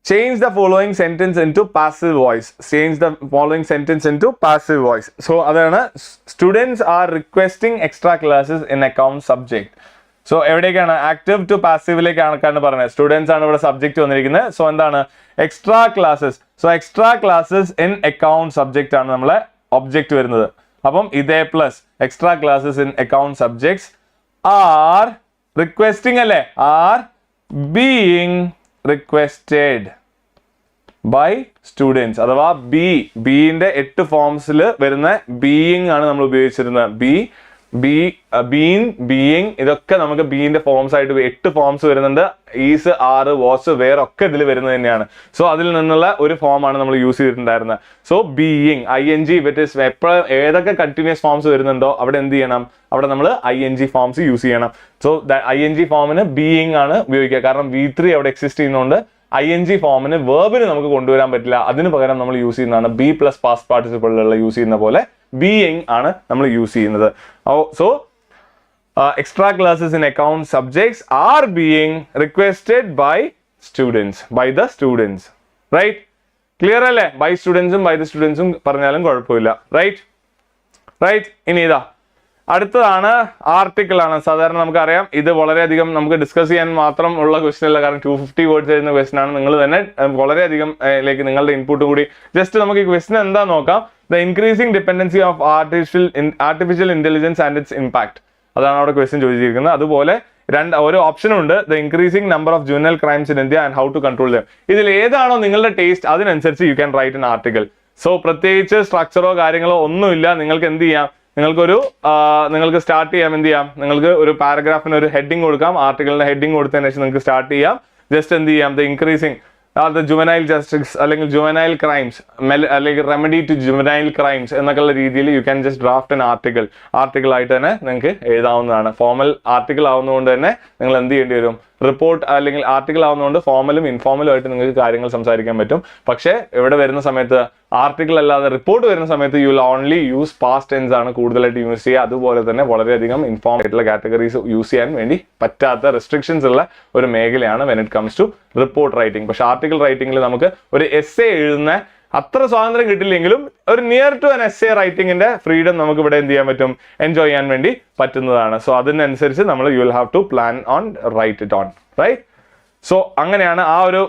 change the following sentence into passive voice. Change the following sentence into passive voice. So adana students are requesting extra classes in account subject. So എവിടേക്കാണ്? Active to പാസീവിലേക്ക് ആണെന്ന് പറഞ്ഞത്. Students ആണ് ഇവിടെ subject വന്നിരിക്കുന്നത്. So എന്താണ്? Extra classes. So extra classes in account subject ആണ് നമ്മളെ ഒബ്ജക്റ്റ് വരുന്നത്. അപ്പം ഇതേ plus extra classes in account subjects are requesting അല്ലേ? Are being requested by students. അഥവാ ബീന്റെ 8 ഫോംസിൽ വരുന്ന ബീയിങ് ആണ് നമ്മൾ ഉപയോഗിച്ചിരുന്നത്. ബീയിങ് ഇതൊക്കെ നമുക്ക് ബീന്റെ ഫോംസ് ആയിട്ട് 8 ഫോംസ് വരുന്നുണ്ട്. ഈസ്, ആർ, വാസ്, വേർ ഒക്കെ ഇതിൽ വരുന്നത് തന്നെയാണ്. സോ അതിൽ നിന്നുള്ള ഒരു ഫോം ആണ് നമ്മൾ യൂസ് ചെയ്തിട്ടുണ്ടായിരുന്നത്. സോ ബീയിങ് ING എപ്പോഴും ഏതൊക്കെ കണ്ടിന്യൂസ് ഫോംസ് വരുന്നുണ്ടോ അവിടെ എന്ത് ചെയ്യണം? അവിടെ നമ്മൾ ING ഫോംസ് യൂസ് ചെയ്യണം. സോ ING ഫോമിന് ബീയിങ് ആണ് ഉപയോഗിക്കുക. കാരണം V3 അവിടെ എക്സിസ്റ്റ് ചെയ്യുന്നതുകൊണ്ട് ING ഫോമിന് വേർബിന് നമുക്ക് കൊണ്ടുവരാൻ പറ്റില്ല. അതിന് പകരം നമ്മൾ യൂസ് ചെയ്യുന്നതാണ് B പ്ലസ് പാസ്റ്റ് പാർട്ടിസിപ്പിളിലുള്ള യൂസ് ചെയ്യുന്ന പോലെ ബീയിങ് ആണ് നമ്മൾ യൂസ് ചെയ്യുന്നത്. So extra classes in account subjects are being requested by students, by the students, right? Clear അല്ലേ? by students by the students പറഞ്ഞാലും കുഴപ്പമില്ല. right? ഇനി ഇതാ അടുത്തതാണ് ആർട്ടിക്കിൾ ആണ്. സാധാരണ നമുക്കറിയാം ഇത് വളരെയധികം നമുക്ക് ഡിസ്കസ് ചെയ്യാൻ മാത്രം ഉള്ള ക്വസ്റ്റൻ അല്ല. കാരണം 250 വേർഡ്സ് എഴുതുന്ന ക്വസ്റ്റൻ ആണ്. നിങ്ങൾ തന്നെ വളരെയധികം നിങ്ങളുടെ ഇൻപുട്ട് കൂടി ജസ്റ്റ് നമുക്ക് ഈ ക്വസ്റ്റൻ എന്താ നോക്കാം. The increasing dependency of artificial intelligence and its impact. അതാണ് അവിടെ ക്വസ്റ്റ്യൻ ചോദിച്ചിരിക്കുന്നത്. അതുപോലെ ഓരോ ഓപ്ഷനും ഉണ്ട്. The increasing number of juvenile crimes in India and how to control them. ഇതിൽ ഏതാണോ നിങ്ങളുടെ ടേസ്റ്റ് അതിനനുസരിച്ച് you can write an article. So പ്രത്യേകിച്ച് സ്ട്രക്ചറോ കാര്യങ്ങളോ ഒന്നുമില്ല. നിങ്ങൾക്ക് എന്ത് ചെയ്യാം? നിങ്ങൾക്ക് സ്റ്റാർട്ട് ചെയ്യാം. എന്ത് ചെയ്യാം? നിങ്ങൾക്ക് ഒരു പാരഗ്രാഫിന് ഒരു ഹെഡിങ് കൊടുക്കാം. ആർട്ടിക്കിളിന്റെ ഹെഡിങ് കൊടുത്തതിന് ശേഷം നിങ്ങൾക്ക് സ്റ്റാർട്ട് ചെയ്യാം. ജസ്റ്റ് എന്ത് ചെയ്യാം? The increasing the juvenile justice അല്ലെങ്കിൽ ജുവനൈൽ ക്രൈംസ് അല്ലെങ്കിൽ റെമഡി ടു ജുവനൈൽ ക്രൈംസ് എന്നൊക്കെയുള്ള രീതിയിൽ you can just draft an article ആയിട്ട് തന്നെ നിങ്ങൾക്ക് എഴുതാവുന്നതാണ്. ഫോമൽ ആർട്ടിക്കിൾ ആവുന്നതുകൊണ്ട് തന്നെ നിങ്ങൾ എന്ത് ചെയ്യേണ്ടി വരും? റിപ്പോർട്ട് അല്ലെങ്കിൽ ആർട്ടിക്കിൾ ആവുന്നതുകൊണ്ട് ഫോമലും ഇൻഫോമലും ആയിട്ട് നിങ്ങൾക്ക് കാര്യങ്ങൾ സംസാരിക്കാൻ പറ്റും. പക്ഷേ ഇവിടെ വരുന്ന സമയത്ത് ആർട്ടിക്കിൾ അല്ലാതെ റിപ്പോർട്ട് വരുന്ന സമയത്ത് you will only use past tense ആണ് കൂടുതലായിട്ട് യൂസ് ചെയ്യുക. അതുപോലെ തന്നെ വളരെയധികം ഇൻഫോം ആയിട്ടുള്ള കാറ്റഗറീസ് യൂസ് ചെയ്യാൻ വേണ്ടി പറ്റാത്ത റെസ്ട്രിക്ഷൻസ് ഉള്ള ഒരു മേഖലയാണ് when it comes to report writing. പക്ഷെ ആർട്ടിക്കിൾ റൈറ്റിംഗിൽ നമുക്ക് ഒരു എസ്സേ എഴുതുന്ന അത്ര സ്വാതന്ത്ര്യം കിട്ടില്ലെങ്കിലും ഒരു നിയർ ടു ആൻ എസ്സേ റൈറ്റിംഗിന്റെ ഫ്രീഡം നമുക്ക് ഇവിടെ എന്ത് ചെയ്യാൻ പറ്റും? എൻജോയ് ചെയ്യാൻ വേണ്ടി പറ്റുന്നതാണ്. സോ അതിനനുസരിച്ച് നമ്മൾ you will have to plan on write it on, right? So അങ്ങനെയാണ് ആ ഒരു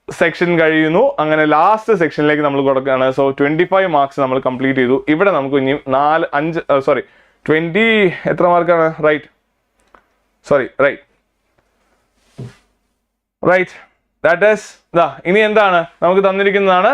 സെക്ഷൻ കഴിയുന്നു. അങ്ങനെ ലാസ്റ്റ് സെക്ഷനിലേക്ക് നമ്മൾ കൊടുക്കുകയാണ്. സോ 25 മാർക്സ് നമ്മൾ കംപ്ലീറ്റ് ചെയ്തു. ഇവിടെ നമുക്ക് ഇനി 20 എത്ര മാർക്കാണ്? റൈറ്റ് ദാറ്റ് ഈസ് ഇനി എന്താണ് നമുക്ക് തന്നിരിക്കുന്നതാണ്.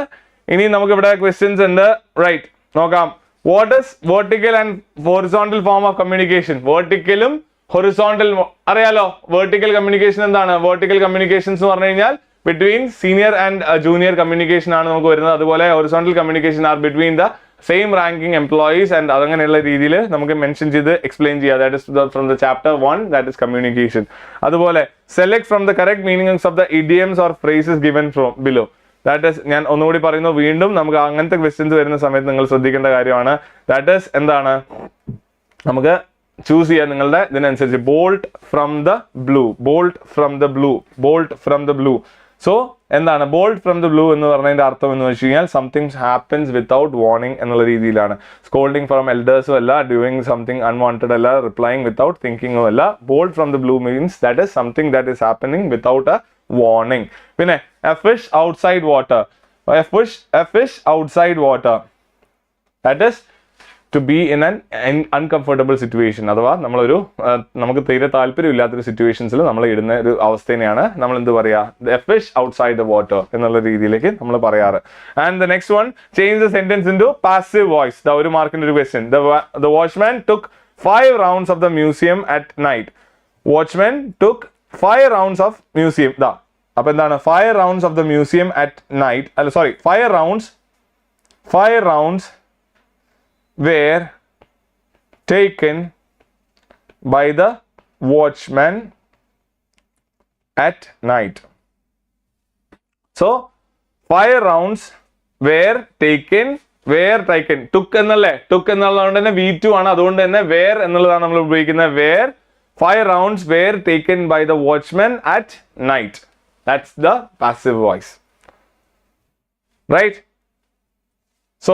ഇനി നമുക്ക് ഇവിടെ ക്വസ്റ്റ്യൻസ് ഉണ്ട്. റൈറ്റ് നോക്കാം. What is vertical and horizontal form of communication? വെർട്ടിക്കലും ഹൊറിസോണ്ടൽ അറിയാലോ. വെർട്ടിക്കൽ കമ്മ്യൂണിക്കേഷൻ എന്താണ്? വെർട്ടിക്കൽ കമ്മ്യൂണിക്കേഷൻസ് എന്ന് പറഞ്ഞു കഴിഞ്ഞാൽ between senior and junior communication ആണ് നമുക്ക് വരുന്നത്. അതുപോലെ horizontal communication are between the same ranking employees and അതങ്ങനെയുള്ള രീതിയിൽ നമുക്ക് മെൻഷൻ ചെയ്ത് എക്സ്പ്ലെയിൻ ചെയ്യാം. That is from the chapter 1 that is communication. അതുപോലെ select from the correct meanings of the idioms or phrases given from below. That is ഞാൻ ഒന്നുകൂടി പറയുന്നു. വീണ്ടും നമുക്ക് അങ്ങനത്തെ ക്വസ്റ്റ്യൻസ് വരുന്ന സമയത്ത് നിങ്ങൾ ശ്രദ്ധിക്കേണ്ട കാര്യമാണ്. ദാറ്റ് ഇസ് എന്താണ്? നമുക്ക് ചൂസ് ചെയ്യാം നിങ്ങളുടെ ഇതിനനുസരിച്ച്. Bolt from the blue. So എന്താണ് ബോൾട്ട് ഫ്രം ദ ബ്ലൂ എന്ന് പറഞ്ഞതിന്റെ അർത്ഥം എന്ന് വെച്ച് കഴിഞ്ഞാൽ സംതിങ് ഹാപ്പൻസ് വിത്തൗട്ട് വാർണിംഗ് എന്നുള്ള രീതിയിലാണ്. സ്കോൾഡിംഗ് ഫ്രം എൽഡേഴ്സും അല്ല, ഡൂയിങ് സംതിങ് അൺവാണ്ടഡ് അല്ല, റിപ്ലൈങ് വിത്തൗട്ട് തിങ്കിങ്ങും അല്ല. Bolt from the blue means that is something that is happening without a warning. പിന്നെ a fish outside water. That is to be in an uncomfortable situation. അഥവാ നമുക്ക് തീരെ താല്പര്യമില്ലാത്തൊരു സിറ്റുവേഷൻസിൽ നമ്മൾ ഇടുന്ന ഒരു അവസ്ഥയാണ് നമ്മൾ എന്ത് പറയാ? The fish outside the water എന്നുള്ള രീതിയിലേക്ക് നമ്മൾ പറയാറ്. And the next one, change the sentence in to passive voice. ഒരു മാർക്കിന്റെ ഒരു question. The watchman took 5 rounds of the museum at night. Watchman took 5 rounds of museum. Appo endana 5 rounds of the museum at night. 5 rounds were taken by the watchman at night. So 5 rounds were taken. took എന്നുള്ളതുകൊണ്ട് തന്നെ V2 ആണ്. അതുകൊണ്ട് തന്നെ where എന്നുള്ളതാണ് നമ്മൾ ഉപയോഗിക്കുന്നത്. where 5 rounds were taken by the watchman at night. That's the passive voice. Right? So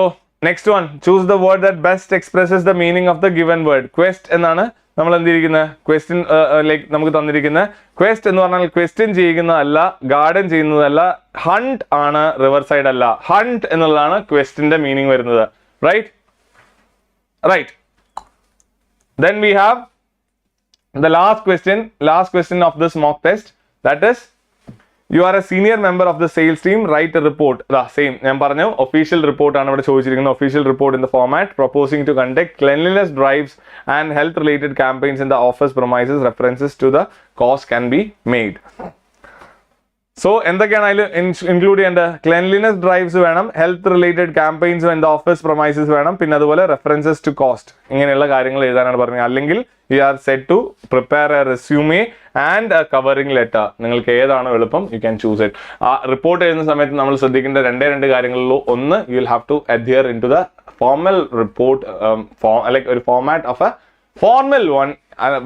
next one, choose the word that best expresses the meaning of the given word. Quest എന്നാണ് നമ്മൾ എന്തിരിക്കുന്നത്. Question like നമുക്ക് തന്നിരിക്കുന്നത് question എന്ന് പറഞ്ഞാൽ question ചെയ്യുന്നതല്ല, garden ചെയ്യുന്നതല്ല. Hunt ആണ്, river side അല്ല. ഹണ്ട് എന്നുള്ളതാണ് ക്വസ്റ്റിന്റെ മീനിങ് വരുന്നത്. Right. Then we have the last question of this mock test, that is, you are a senior member of the sales team, write a report. Same ഞാൻ പറഞ്ഞു, official report ആണ് ഇവിടെ ചോദിച്ചിരിക്കുന്നത്. official report in the format proposing to conduct cleanliness drives and health related campaigns in the office premises. References to the cause can be made. So എന്തൊക്കെയാണ് അതിൽ include ചെയ്യേണ്ടത്? Cleanliness drives വേണം, health related campaigns in the office promises വേണം, പിന്നെ അതുപോലെ references to cost, ഇങ്ങനെയുള്ള കാര്യങ്ങൾ എഴുതാനാണ് പറഞ്ഞത്. അല്ലെങ്കിൽ you are set to prepare a resume and a covering letter. നിങ്ങൾക്ക് ഏതാണോ എളുപ്പം യു ക്യാൻ ചൂസ് ഇറ്റ്. ആ റിപ്പോർട്ട് എഴുതുന്ന സമയത്ത് നമ്മൾ ശ്രദ്ധിക്കേണ്ട രണ്ട് കാര്യങ്ങളിലോ, ഒന്ന് you will have to adhere in to the formal report, like ഒരു format of a formal one.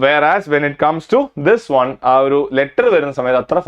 whereas when it comes to this one, ആ ഒരു ലെറ്റർ വരുന്ന സമയത്ത് അത്ര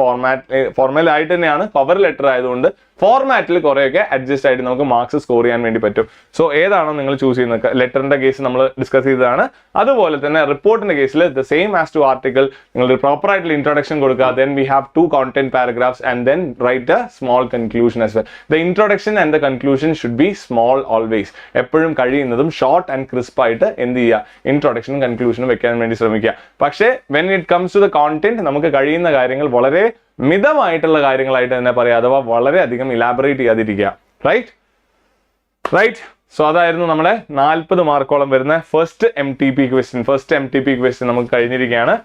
ഫോർമൽ ആയിട്ട് തന്നെയാണ്. കവർ ലെറ്റർ ആയതുകൊണ്ട് ഫോർമാറ്റിൽ കുറെയൊക്കെ അഡ്ജസ്റ്റ് ആയിട്ട് നമുക്ക് മാർക്സ് സ്കോർ ചെയ്യാൻ വേണ്ടി പറ്റും. സോ ഏതാണോ നിങ്ങൾ ചൂസ് ചെയ്യുന്നത്? ലെറ്ററിന്റെ കേസ് നമ്മൾ ഡിസ്കസ് ചെയ്തതാണ്. അതുപോലെ തന്നെ റിപ്പോർട്ടിന്റെ കേസിൽ the same as to article, നിങ്ങൾ പ്രോപ്പർ ആയിട്ടുള്ള ഇൻട്രൊഡക്ഷൻ കൊടുക്കുക. then we have 2 content paragraphs and then write a small conclusion as well. The introduction and the conclusion should be small always. എപ്പോഴും കഴിയുന്നതും ഷോർട്ട് ആൻഡ് ക്രിസ്പ് ആയിട്ട് എന്ത് ചെയ്യുക, ഇൻട്രൊഡക്ഷനും കൺക്ലൂഷനും വെക്കാൻ വേണ്ടി ശ്രമിക്കുക. പക്ഷേ when it comes to the content, നമുക്ക് കഴിയുന്ന കാര്യങ്ങൾ വളരെ മിതമായിട്ടുള്ള കാര്യങ്ങളായിട്ട് തന്നെ പറയാം, അഥവാ വളരെ അധികം ഇലാബറേറ്റ് ചെയ്യാതിരിക്കുക. റൈറ്റ്. സോ അതായിരുന്നു നമ്മുടെ 40 മാർക്കോളം വരുന്ന ഫസ്റ്റ് MTP ക്വസ്റ്റ്യൻ നമുക്ക് കഴിഞ്ഞിരിക്കുകയാണ്.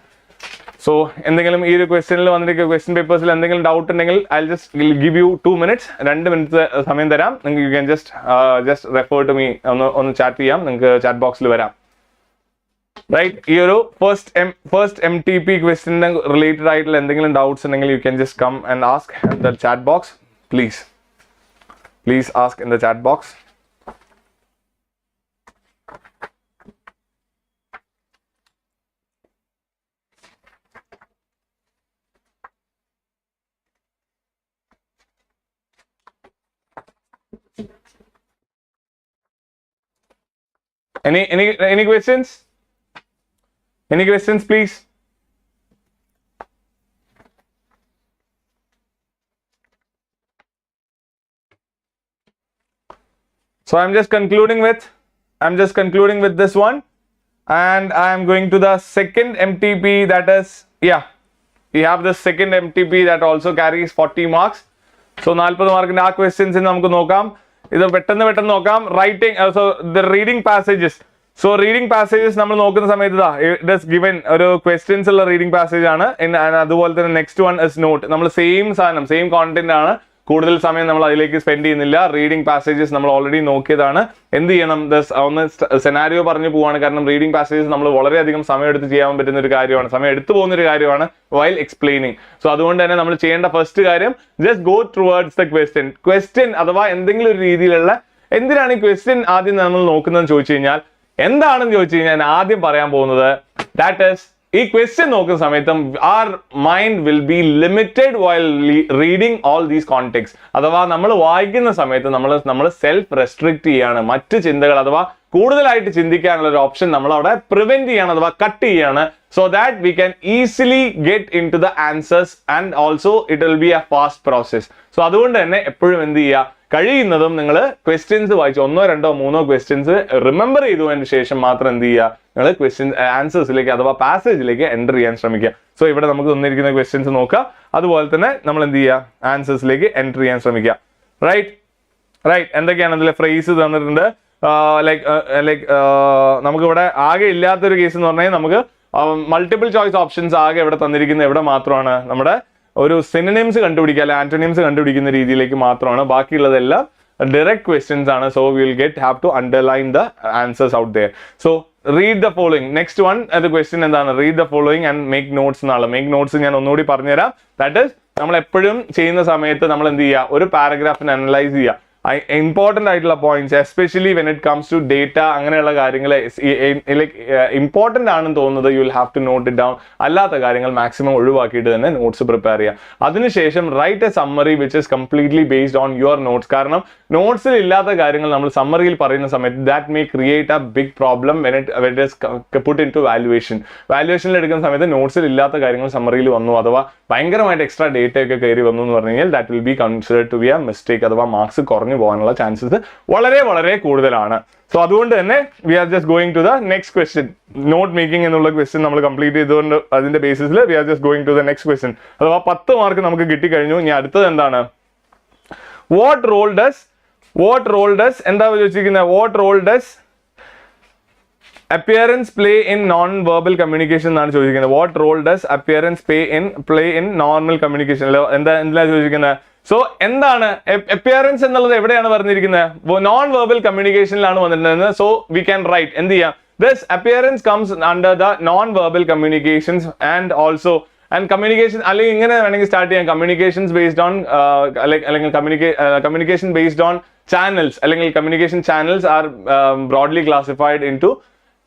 സോ എന്തെങ്കിലും ഈ ഒരു ക്വസ്റ്റ്യനിൽ വന്നിരിക്കുന്ന ക്വസ്റ്റ്യൻ പേപ്പേഴ്സിൽ എന്തെങ്കിലും ഡൗട്ട് ഉണ്ടെങ്കിൽ I just give you 2 minutes, 2 minute സമയം തരാം. നിങ്ങൾക്ക് you can just refer to me, ഒന്ന് ചാറ്റ് ചെയ്യാം, നിങ്ങൾക്ക് ചാറ്റ് ബോക്സിൽ വരാം. റൈറ്റ്. ഈ ഒരു ഫസ്റ്റ് MTP ക്വസ്റ്റ്യന് റിലേറ്റഡ് ആയിട്ടുള്ള എന്തെങ്കിലും ഡൗട്ട്സ് ഉണ്ടെങ്കിൽ you can just come and ask in the chat box. Please ask in the chat box. Any questions? Any questions, please? So I'm just concluding with this one, and I am going to the second MTP, that is, we have the second MTP that also carries 40 marks. So 40 മാർക്കിന്റെ ആ questions നമുക്ക് നോക്കാം. ഇത് പെട്ടെന്ന് നോക്കാം. Writing, the reading passages. So reading passages നമ്മൾ നോക്കുന്ന സമയത്ത് ഇറ്റ് ഈസ് ഗിവൻ ഒരു ക്വസ്റ്റ്യൻസ് ഉള്ള റീഡിംഗ് പാസേജ് ആണ്. അതുപോലെ തന്നെ നെക്സ്റ്റ് വൺ ഇസ് നോട്ട്. നമ്മൾ സെയിം കോണ്ടന്റ് ആണ്, കൂടുതൽ സമയം നമ്മൾ അതിലേക്ക് സ്പെൻഡ് ചെയ്യുന്നില്ല. റീഡിംഗ് പാസേജസ് നമ്മൾ ഓൾറെഡി നോക്കിയതാണ്. എന്ത് ചെയ്യണം, ഒന്ന് സെനാരിയോ പറഞ്ഞു പോവാണ്. കാരണം റീഡിംഗ് പാസേജസ് നമ്മൾ വളരെയധികം സമയം എടുത്ത് ചെയ്യാൻ പറ്റുന്ന ഒരു കാര്യമാണ്, സമയം എടുത്തു പോകുന്ന ഒരു കാര്യമാണ് വൈൽ എക്സ്പ്ലെയിനിങ്. സോ അതുകൊണ്ട് തന്നെ നമ്മൾ ചെയ്യേണ്ട ഫസ്റ്റ് കാര്യം, just go towards the question അഥവാ എന്തെങ്കിലും ഒരു രീതിയിലുള്ള എന്തിനാണ് ഈ ക്വസ്റ്റ്യൻ ആദ്യം നമ്മൾ നോക്കുന്നതെന്ന് ചോദിച്ചു കഴിഞ്ഞാൽ, എന്താണെന്ന് ചോദിച്ചു കഴിഞ്ഞാൽ ആദ്യം പറയാൻ പോകുന്നത് ദാറ്റ് ഈസ്, ഈ ക്വസ്റ്റ്യൻ നോക്കുന്ന സമയത്തും our mind will be limited while reading all these contexts. അഥവാ നമ്മൾ വായിക്കുന്ന സമയത്ത് നമ്മൾ സെൽഫ് റെസ്ട്രിക്ട് ചെയ്യാണ്. മറ്റ് ചിന്തകൾ അഥവാ കൂടുതലായിട്ട് ചിന്തിക്കാനുള്ള ഒരു ഓപ്ഷൻ നമ്മൾ അവിടെ പ്രിവെന്റ് ചെയ്യാണ് അഥവാ കട്ട് ചെയ്യാണ്. So that we can easily get into the answers and also it will be a fast process. So അതുകൊണ്ട് തന്നെ എപ്പോഴും എന്ത് ചെയ്യുക, കഴിയുന്നതും നിങ്ങൾ ക്വസ്റ്റ്യൻസ് വായിച്ച് 1, 2, 3 ക്വസ്റ്റ്യൻസ് റിമെമ്പർ ചെയ്തതിന് ശേഷം മാത്രം എന്ത് ചെയ്യുക, നിങ്ങൾ ആൻസേഴ്സിലേക്ക് അഥവാ പാസേജിലേക്ക് എൻ്റർ ചെയ്യാൻ ശ്രമിക്കുക. സോ ഇവിടെ നമുക്ക് തന്നിരിക്കുന്ന ക്വസ്റ്റ്യൻസ് നോക്കുക, അതുപോലെ തന്നെ നമ്മൾ എന്ത് ചെയ്യുക, ആൻസേഴ്സിലേക്ക് എൻ്റർ ചെയ്യാൻ ശ്രമിക്കുക. റൈറ്റ്. എന്തൊക്കെയാണ് അതിലെ ഫ്രേസ് തന്നിട്ടുണ്ട്. നമുക്കിവിടെ ആകെ ഇല്ലാത്തൊരു കേസ് എന്ന് പറഞ്ഞാൽ നമുക്ക് മൾട്ടിപ്പിൾ ചോയ്സ് ഓപ്ഷൻസ് ആകെ എവിടെ തന്നിരിക്കുന്നത് എവിടെ മാത്രമാണ് നമ്മുടെ ഒരു സിനോണിംസ് കണ്ടുപിടിക്കുക അല്ലെ ആന്റോണിംസ് കണ്ടുപിടിക്കുന്ന രീതിയിലേക്ക് മാത്രമാണ്. ബാക്കിയുള്ളതെല്ലാം direct questions ആണ്. So we will have to underline the answers out there. So read the following. Next one, the question എന്താണ്? Read the following and make notes എന്നാണ്. Make notes ഞാൻ ഒന്നുകൂടി പറഞ്ഞുതരാം. That is നമ്മൾ എപ്പോഴും ചെയ്യുന്ന സമയത്ത് നമ്മൾ എന്ത് ചെയ്യുക, ഒരു പാരഗ്രാഫിനെ അനലൈസ് ചെയ്യുക. ഇമ്പോർട്ടൻ്റ് ആയിട്ടുള്ള points especially when it comes to data അങ്ങനെയുള്ള കാര്യങ്ങൾ ഇമ്പോർട്ടൻ്റ് ആണെന്ന് തോന്നുന്നത് you will have to note it down. അല്ലാത്ത കാര്യങ്ങൾ മാക്സിമം ഒഴിവാക്കിയിട്ട് തന്നെ നോട്ട്സ് പ്രിപ്പയർ ചെയ്യുക. അതിനുശേഷം write a summary which is completely based on your notes. കാരണം നോട്ട്സിൽ ഇല്ലാത്ത കാര്യങ്ങൾ നമ്മൾ സമ്മറിയിൽ പറയുന്ന സമയത്ത് that may create a big problem when it is put in to valuation. വാല്യുവേഷനിൽ എടുക്കുന്ന സമയത്ത് നോട്ട്സിൽ ഇല്ലാത്ത കാര്യങ്ങൾ സമ്മറിയിൽ വന്നു അഥവാ ഭയങ്കരമായിട്ട് എക്സ്ട്രാ ഡേറ്റ ഒക്കെ കയറി വന്നു എന്ന് പറഞ്ഞു കഴിഞ്ഞാൽ that will be considered to be a mistake അഥവാ മാർക്സ് കുറഞ്ഞു പോകാനുള്ള ചാൻസസ് വളരെ വളരെ കൂടുതലാണ്. സോ അതുകൊണ്ട് തന്നെ we are just going to the next question. Note making എന്നുള്ള ക്വസ്റ്റ്യൻ നമ്മൾ കംപ്ലീറ്റ് ചെയ്തുകൊണ്ട് അതിന്റെ ബേസിസിൽ we are just going to the next question. അഥവാ 10 മാർക്ക് നമുക്ക് കിട്ടിക്കഴിഞ്ഞു. ഇനി അടുത്തത് എന്താണ്? വാട്ട് റോൾ ഡസ് എന്താ ചോദിച്ചിരിക്കുന്നത്? What role does appearance play in non-verbal communication എന്നാണ് ചോദിക്കുന്നത്. What role does appearance play in normal communication? എന്താ ചോദിക്കുന്നത്? സോ എന്താണ് appearance എന്നുള്ളത് എവിടെയാണ് പറഞ്ഞിരിക്കുന്നത്? നോൺ വെർബൽ കമ്മ്യൂണിക്കേഷനിലാണ് വന്നിട്ടുള്ളത്. സോ വി ക്യാൻ റൈറ്റ് എന്ത് ചെയ്യാം? This appearance comes under the non-verbal communications and also communication അല്ലെങ്കിൽ ഇങ്ങനെ വേണമെങ്കിൽ സ്റ്റാർട്ട് ചെയ്യാം. കമ്മ്യൂണിക്കേഷൻസ് ബേസ്ഡ് ഓൺ അല്ലെങ്കിൽ കമ്മ്യൂണിക്കേഷൻ ബേസ്ഡ് ഓൺ ചാനൽസ് അല്ലെങ്കിൽ communication channels are broadly classified in to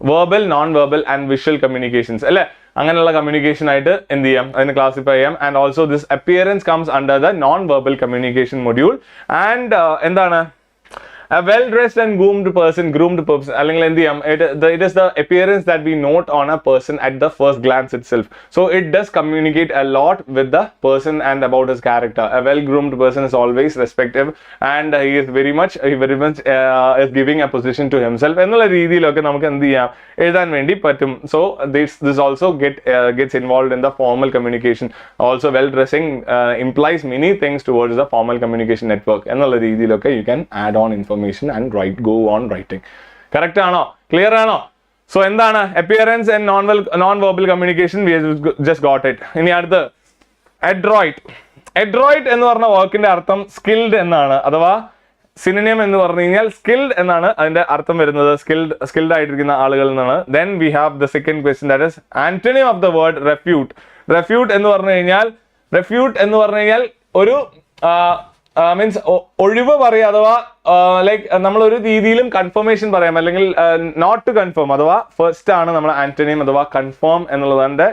verbal, non-verbal and visual communications അല്ലെ? അങ്ങനെയുള്ള കമ്മ്യൂണിക്കേഷൻ ആയിട്ട് എന്ത് ചെയ്യാം, അതിനെ ക്ലാസിഫൈ ചെയ്യാം. And also this appearance comes under the non verbal communication module. And എന്താണ്? A well-dressed and groomed person അല്ലെങ്കിൽ എന്ത് ചെയ്യാം, it is the appearance that we note on a person at the first glance itself. So it does communicate a lot with the person and about his character. A well-groomed person is always respective and he very much is giving a position to himself എന്നുള്ള രീതിയിലൊക്കെ നമുക്ക് എന്ത് ചെയ്യാം, എഴുതാൻ വേണ്ടി പറ്റും. So this also gets involved in the formal communication. Also well-dressing implies many things towards the formal communication network എന്നുള്ള രീതിയിലൊക്കെ you can add on information and go on writing. Correct ആണോ? Clear ആണോ? So എന്താണ് appearance and non-verbal communication? We just got it. ഇനി അടുത്ത് adroit എന്ന് പറഞ്ഞ വാക്കിന്റെ അർത്ഥം skilled എന്നാണ്. അഥവാ synonym എന്ന് പറഞ്ഞു കഴിഞ്ഞാൽ skilled എന്നാണ് അതിന്റെ അർത്ഥം വരുന്നത്. skilled ആയിട്ടിരിക്കുന്ന ആളുകൾ എന്നാണ്. Then we have the second question, that is antonym of the word refute എന്ന് പറഞ്ഞു കഴിഞ്ഞാൽ ഒരു മീൻസ് ഒഴിവ് പറയാം അഥവാ ലൈക്ക് നമ്മൾ ഒരു രീതിയിലും കൺഫർമേഷൻ പറയാം അല്ലെങ്കിൽ നോട്ട് ടു കൺഫേം അഥവാ ഫസ്റ്റ് ആണ് നമ്മൾ ആന്റോണിയം അഥവാ കൺഫേം എന്നുള്ളതിന്റെ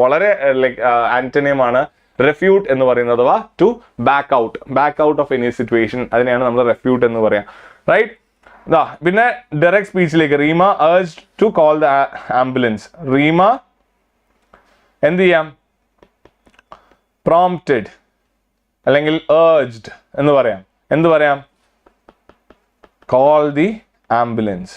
വളരെ ലൈക്ക് ആന്റോണിയം ആണ് റെഫ്യൂട്ട് എന്ന് പറയുന്നത് അഥവാ to back out of any situation, അതിനെയാണ് നമ്മൾ റെഫ്യൂട്ട് എന്ന് പറയാം. റൈറ്റ്? പിന്നെ ഡയറക്റ്റ് സ്പീച്ചിലേക്ക് Reema urged to call the ambulance. Reema എന്ത് ചെയ്യാം? prompted അല്ലെങ്കിൽ urged എന്ന് പറയാം. എന്ത് പറയാം? call the ambulance.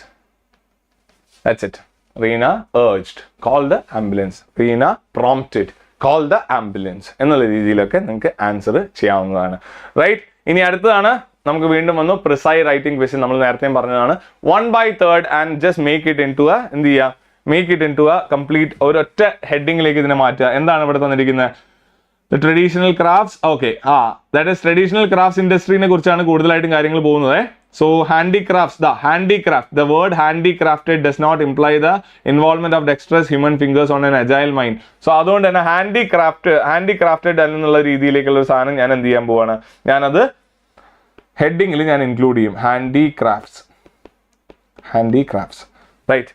That's it. Reena urged, call the ambulance. Reena prompted, call the ambulance എന്നുള്ള രീതിയിലൊക്കെ നിങ്ങൾക്ക് ആൻസർ ചെയ്യാവുന്നതാണ്. റൈറ്റ്? ഇനി അടുത്തതാണ് നമുക്ക് വീണ്ടും വന്നു പ്രിസൈസ് റൈറ്റിംഗ് ക്വസ്റ്റ്യൻ. നമ്മൾ നേരത്തെ പറഞ്ഞതാണ് 1/3 and just make it in to എന്ത് ചെയ്യുക, make it in to complete ഒരൊറ്റ ഹെഡിങ്ങിലേക്ക് ഇതിനെ മാറ്റുക. എന്താണ് ഇവിടെ തന്നിരിക്കുന്നത്? The traditional crafts, okay, that is traditional crafts ഇൻഡസ്ട്രീനെ കുറിച്ചാണ് കൂടുതലായിട്ടും കാര്യങ്ങൾ പോകുന്നത്. So the word handicrafted does not imply the involvement of dexterous human fingers on an agile mind. So അതുകൊണ്ട് തന്നെ handicrafted എന്നുള്ള രീതിയിലേക്കുള്ള ഒരു സാധനം ഞാൻ എന്ത് ചെയ്യാൻ പോവാണ്, ഞാനത് ഹെഡിങ്ങിൽ ഞാൻ ഇൻക്ലൂഡ് ചെയ്യും. handicrafts, right,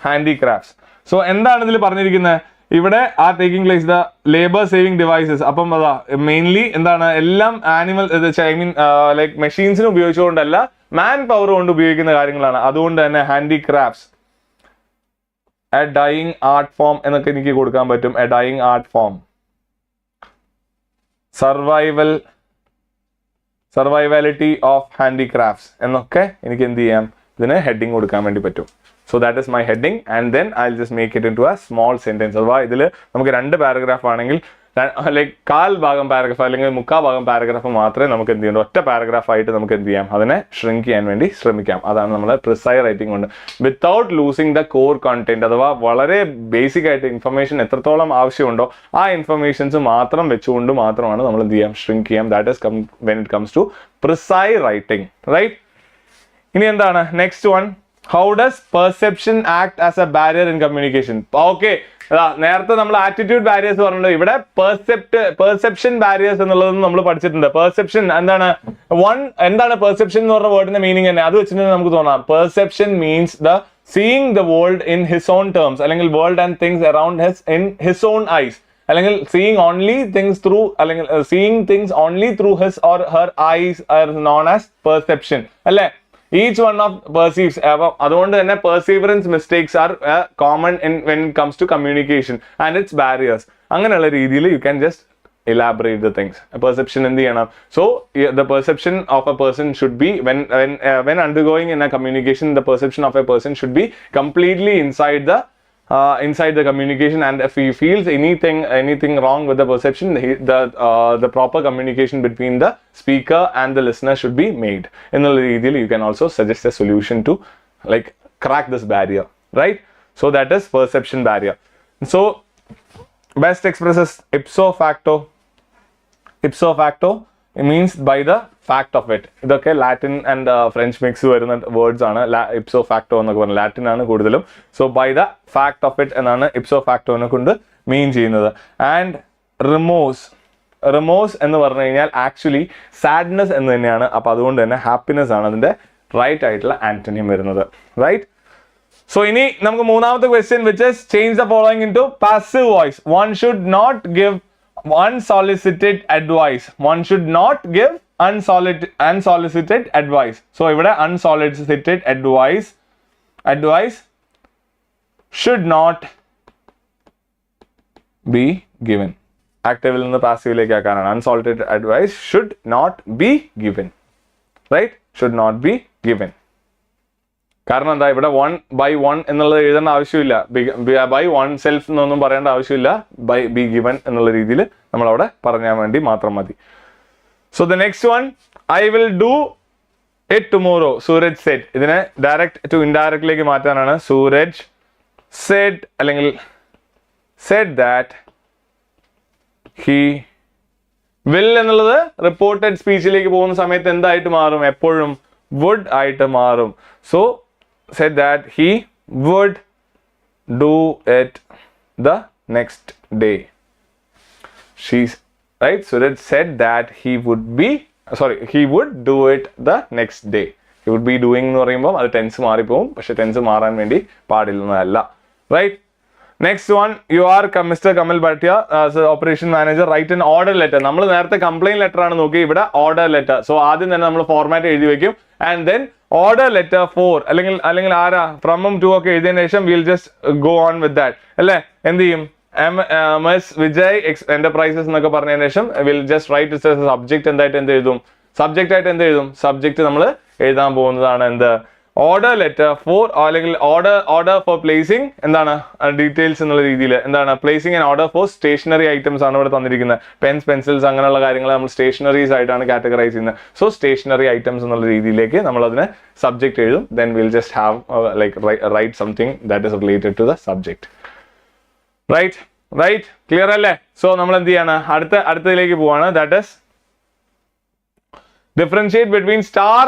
handicrafts. So എന്താണ് ഇതിൽ പറഞ്ഞിരിക്കുന്നത്? ഇവിടെ are taking place the labour saving devices. അപ്പം അതാ മെയിൻലി എന്താണ്, എല്ലാം ആനിമൽ ഐ മീൻ ലൈക്ക് മെഷീൻസിന് ഉപയോഗിച്ചുകൊണ്ടല്ല മാൻ പവർ കൊണ്ട് ഉപയോഗിക്കുന്ന കാര്യങ്ങളാണ്. അതുകൊണ്ട് തന്നെ handicrafts a dying art form എന്നൊക്കെ എനിക്ക് കൊടുക്കാൻ പറ്റും. A dying art form, survivability of handicrafts എന്നൊക്കെ എനിക്ക് എന്ത് ചെയ്യാം, ഇതിന് ഹെഡിങ് കൊടുക്കാൻ വേണ്ടി പറ്റും. So that is my heading and then I'll just make it into a small sentence. അഥവാ ഇതിൽ നമുക്ക് 2 പാരഗ്രാഫ് ആണെങ്കിൽ ലൈക്ക് കാൽ ഭാഗം പാരഗ്രാഫ് അല്ലെങ്കിൽ മുക്കാൽ ഭാഗം പാരഗ്രാഫ് മാത്രമേ നമുക്ക് എന്ത് ചെയ്യണ്ടോ, ഒറ്റ പാരഗ്രാഫായിട്ട് നമുക്ക് എന്ത് ചെയ്യാം, അതിനെ ഷ്രിങ്ക് ചെയ്യാൻ വേണ്ടി ശ്രമിക്കാം. അതാണ് നമ്മൾ പ്രിസൈസ് റൈറ്റിംഗ് കൊണ്ട് without losing the core content, അഥവാ വളരെ ബേസിക് ആയിട്ട് ഇൻഫർമേഷൻ എത്രത്തോളം ആവശ്യമുണ്ടോ ആ ഇൻഫർമേഷൻസ് മാത്രം വെച്ചുകൊണ്ട് മാത്രമാണ് നമ്മൾ എന്ത് ചെയ്യാം, ഷ്രിങ്ക് ചെയ്യാം. That is when it comes to precise writing, right? ഇനി എന്താണ് next one, how does perception act as a barrier in communication? Okay, നേരത്തെ നമ്മൾ ആറ്റിറ്റ്യൂഡ് ബാരിയേഴ്സ് പറഞ്ഞിട്ടുണ്ട്, ഇവിടെ പെർസെപ്ഷൻ ബാരിയേഴ്സ് എന്നുള്ളത് നമ്മൾ പഠിച്ചിട്ടുണ്ട്. പെർസെപ്ഷൻ എന്താണ്, എന്താണ് പെർസെപ്ഷൻ എന്ന് പറഞ്ഞ വേർഡിന്റെ മീനിങ് തന്നെ, അത് വെച്ചിട്ട് നമുക്ക് തോന്നാം perception means the seeing the world in his own terms, അല്ലെങ്കിൽ world and things around in his own eyes, അല്ലെങ്കിൽ സീയിങ് ഓൺലി തിങ്സ് ത്രൂ, അല്ലെങ്കിൽ seeing things only through his or her eyes are known as perception, അല്ലേ? Each one of perceives. അപ്പം അതുകൊണ്ട് തന്നെ perseverance mistakes are common in when it comes to communication and its barriers. അങ്ങനെയുള്ള രീതിയിൽ you can just elaborate the things. Perception in the end. So the perception of a person should be when undergoing in a communication, the perception of a person should be completely inside the communication, and if he feels anything wrong with the perception, the proper communication between the speaker and the listener should be made. In the രീതിയിൽ you can also suggest a solution to like crack this barrier, right? So that is perception barrier. So best expresses ipso facto. Ipso facto, it means by the fact of it. ഇതൊക്കെ Latin and French mix വരുന്ന words ആണ്. Ipso facto എന്നൊക്കെ പറഞ്ഞാൽ Latin ആണ് കൂടുതലും. So by the fact of it എന്നാണ് ipso ഫാക്ടോനെ കൊണ്ട് മീൻ ചെയ്യുന്നത്. ആൻഡ് റിമോസ് എന്ന് പറഞ്ഞു കഴിഞ്ഞാൽ ആക്ച്വലി സാഡ്നെസ് എന്ന് തന്നെയാണ്. അപ്പോൾ അതുകൊണ്ട് തന്നെ ഹാപ്പിനെസ് ആണ് അതിന്റെ റൈറ്റ് ആയിട്ടുള്ള ആന്റണിയം വരുന്നത്, റൈറ്റ്? സോ ഇനി നമുക്ക് മൂന്നാമത്തെ question, which is change the following in to passive voice. One should not give unsolicited advice. One should not give unsolicited advice. So ഇവിടെ unsolicited advice should not be given. Active ൽ നിന്ന് പാസീവിലേക്ക് ആക്കാനാണ്. Unsolicited advice should not be given, right? Should not be given. കാരണം എന്താ, ഇവിടെ 1 by 1 എന്നുള്ളത് എഴുതേണ്ട ആവശ്യമില്ല, by one self എന്നൊന്നും പറയേണ്ട ആവശ്യമില്ല, ബൈ ബി ഗിവൻ എന്നുള്ള രീതിയിൽ നമ്മൾ അവിടെ പറഞ്ഞാൽ വേണ്ടി മാത്രം മതി. So the next one, I will do it tomorrow, Suraj said. ഇതിനെ ഡയറക്റ്റ് ടു ഇൻഡയറക്റ്റിലേക്ക് മാറ്റാനാണ്. സൂരജ് സെഡ് അല്ലെങ്കിൽ സെഡ് ദാറ്റ് ഹി വിൽ എന്നുള്ളത് റിപ്പോർട്ടഡ് സ്പീച്ചിലേക്ക് പോകുന്ന സമയത്ത് എന്തായിട്ട് മാറും, എപ്പോഴും വുഡ് ആയിട്ട് മാറും. So said that he would do it the next day. She's right. So that said that he would do it the next day. He would be doing എന്ന് പറയുമ്പോൾ അത് ടെൻസ് മാറിപ്പോവും, പക്ഷെ ടെൻസ് മാറാൻ വേണ്ടി പാടില്ലെന്നല്ല, right? Next one, you are mister Kamal Bhatia operation manager, write an order letter. നമ്മൾ നേരത്തെ കംപ്ലൈന്റ് ലെറ്റർ ആണ് നോക്കി, ഇവിടെ ഓർഡർ ലെറ്റർ. സോ ആദ്യം തന്നെ നമ്മൾ ഫോർമാറ്റ് എഴുതി വെക്കും, and then order letter for അല്ലെങ്കിൽ ആരാ ഫ്രമും ടു ഒക്കെ എഴുതിയതിനു ശേഷം will just go on with that, അല്ലേ? എന്ത് ചെയ്യും, എസ് വിജയ് എന്റർപ്രൈസസ് എന്നൊക്കെ പറഞ്ഞതിന് ശേഷം വിൽ ജസ്റ്റ് റൈറ്റ് സബ്ജക്ട്. എന്തായിട്ട് എന്ത് എഴുതും, സബ്ജക്റ്റ് ആയിട്ട് എന്ത് എഴുതും, സബ്ജക്ട് നമ്മൾ എഴുതാൻ പോകുന്നതാണ് എന്ത്, ഓർഡർ ലെറ്റർ ഫോർ, അല്ലെങ്കിൽ ഓർഡർ ഫോർ പ്ലേസിംഗ് എന്താണ് ഡീറ്റെയിൽസ് എന്നുള്ള രീതിയിൽ എന്താണ് placing and order for stationery items ആണ് ഇവിടെ തന്നിരിക്കുന്നത്. പെൻസ്, പെൻസിൽസ് അങ്ങനെയുള്ള കാര്യങ്ങൾ നമ്മൾ സ്റ്റേഷനറീസ് ആയിട്ടാണ് കാറ്റഗറൈസ് ചെയ്യുന്നത്. സോ സ്റ്റേഷനറി ഐറ്റംസ് എന്നുള്ള രീതിയിലേക്ക് നമ്മൾ അതിനെ സബ്ജക്ട് എഴുതും. Then will just have like write something that is related to the subject, right? Clear അല്ലേ? സോ നമ്മൾ എന്ത് ചെയ്യാണ്, അടുത്തതിലേക്ക് പോവാണ്. That is differentiate between star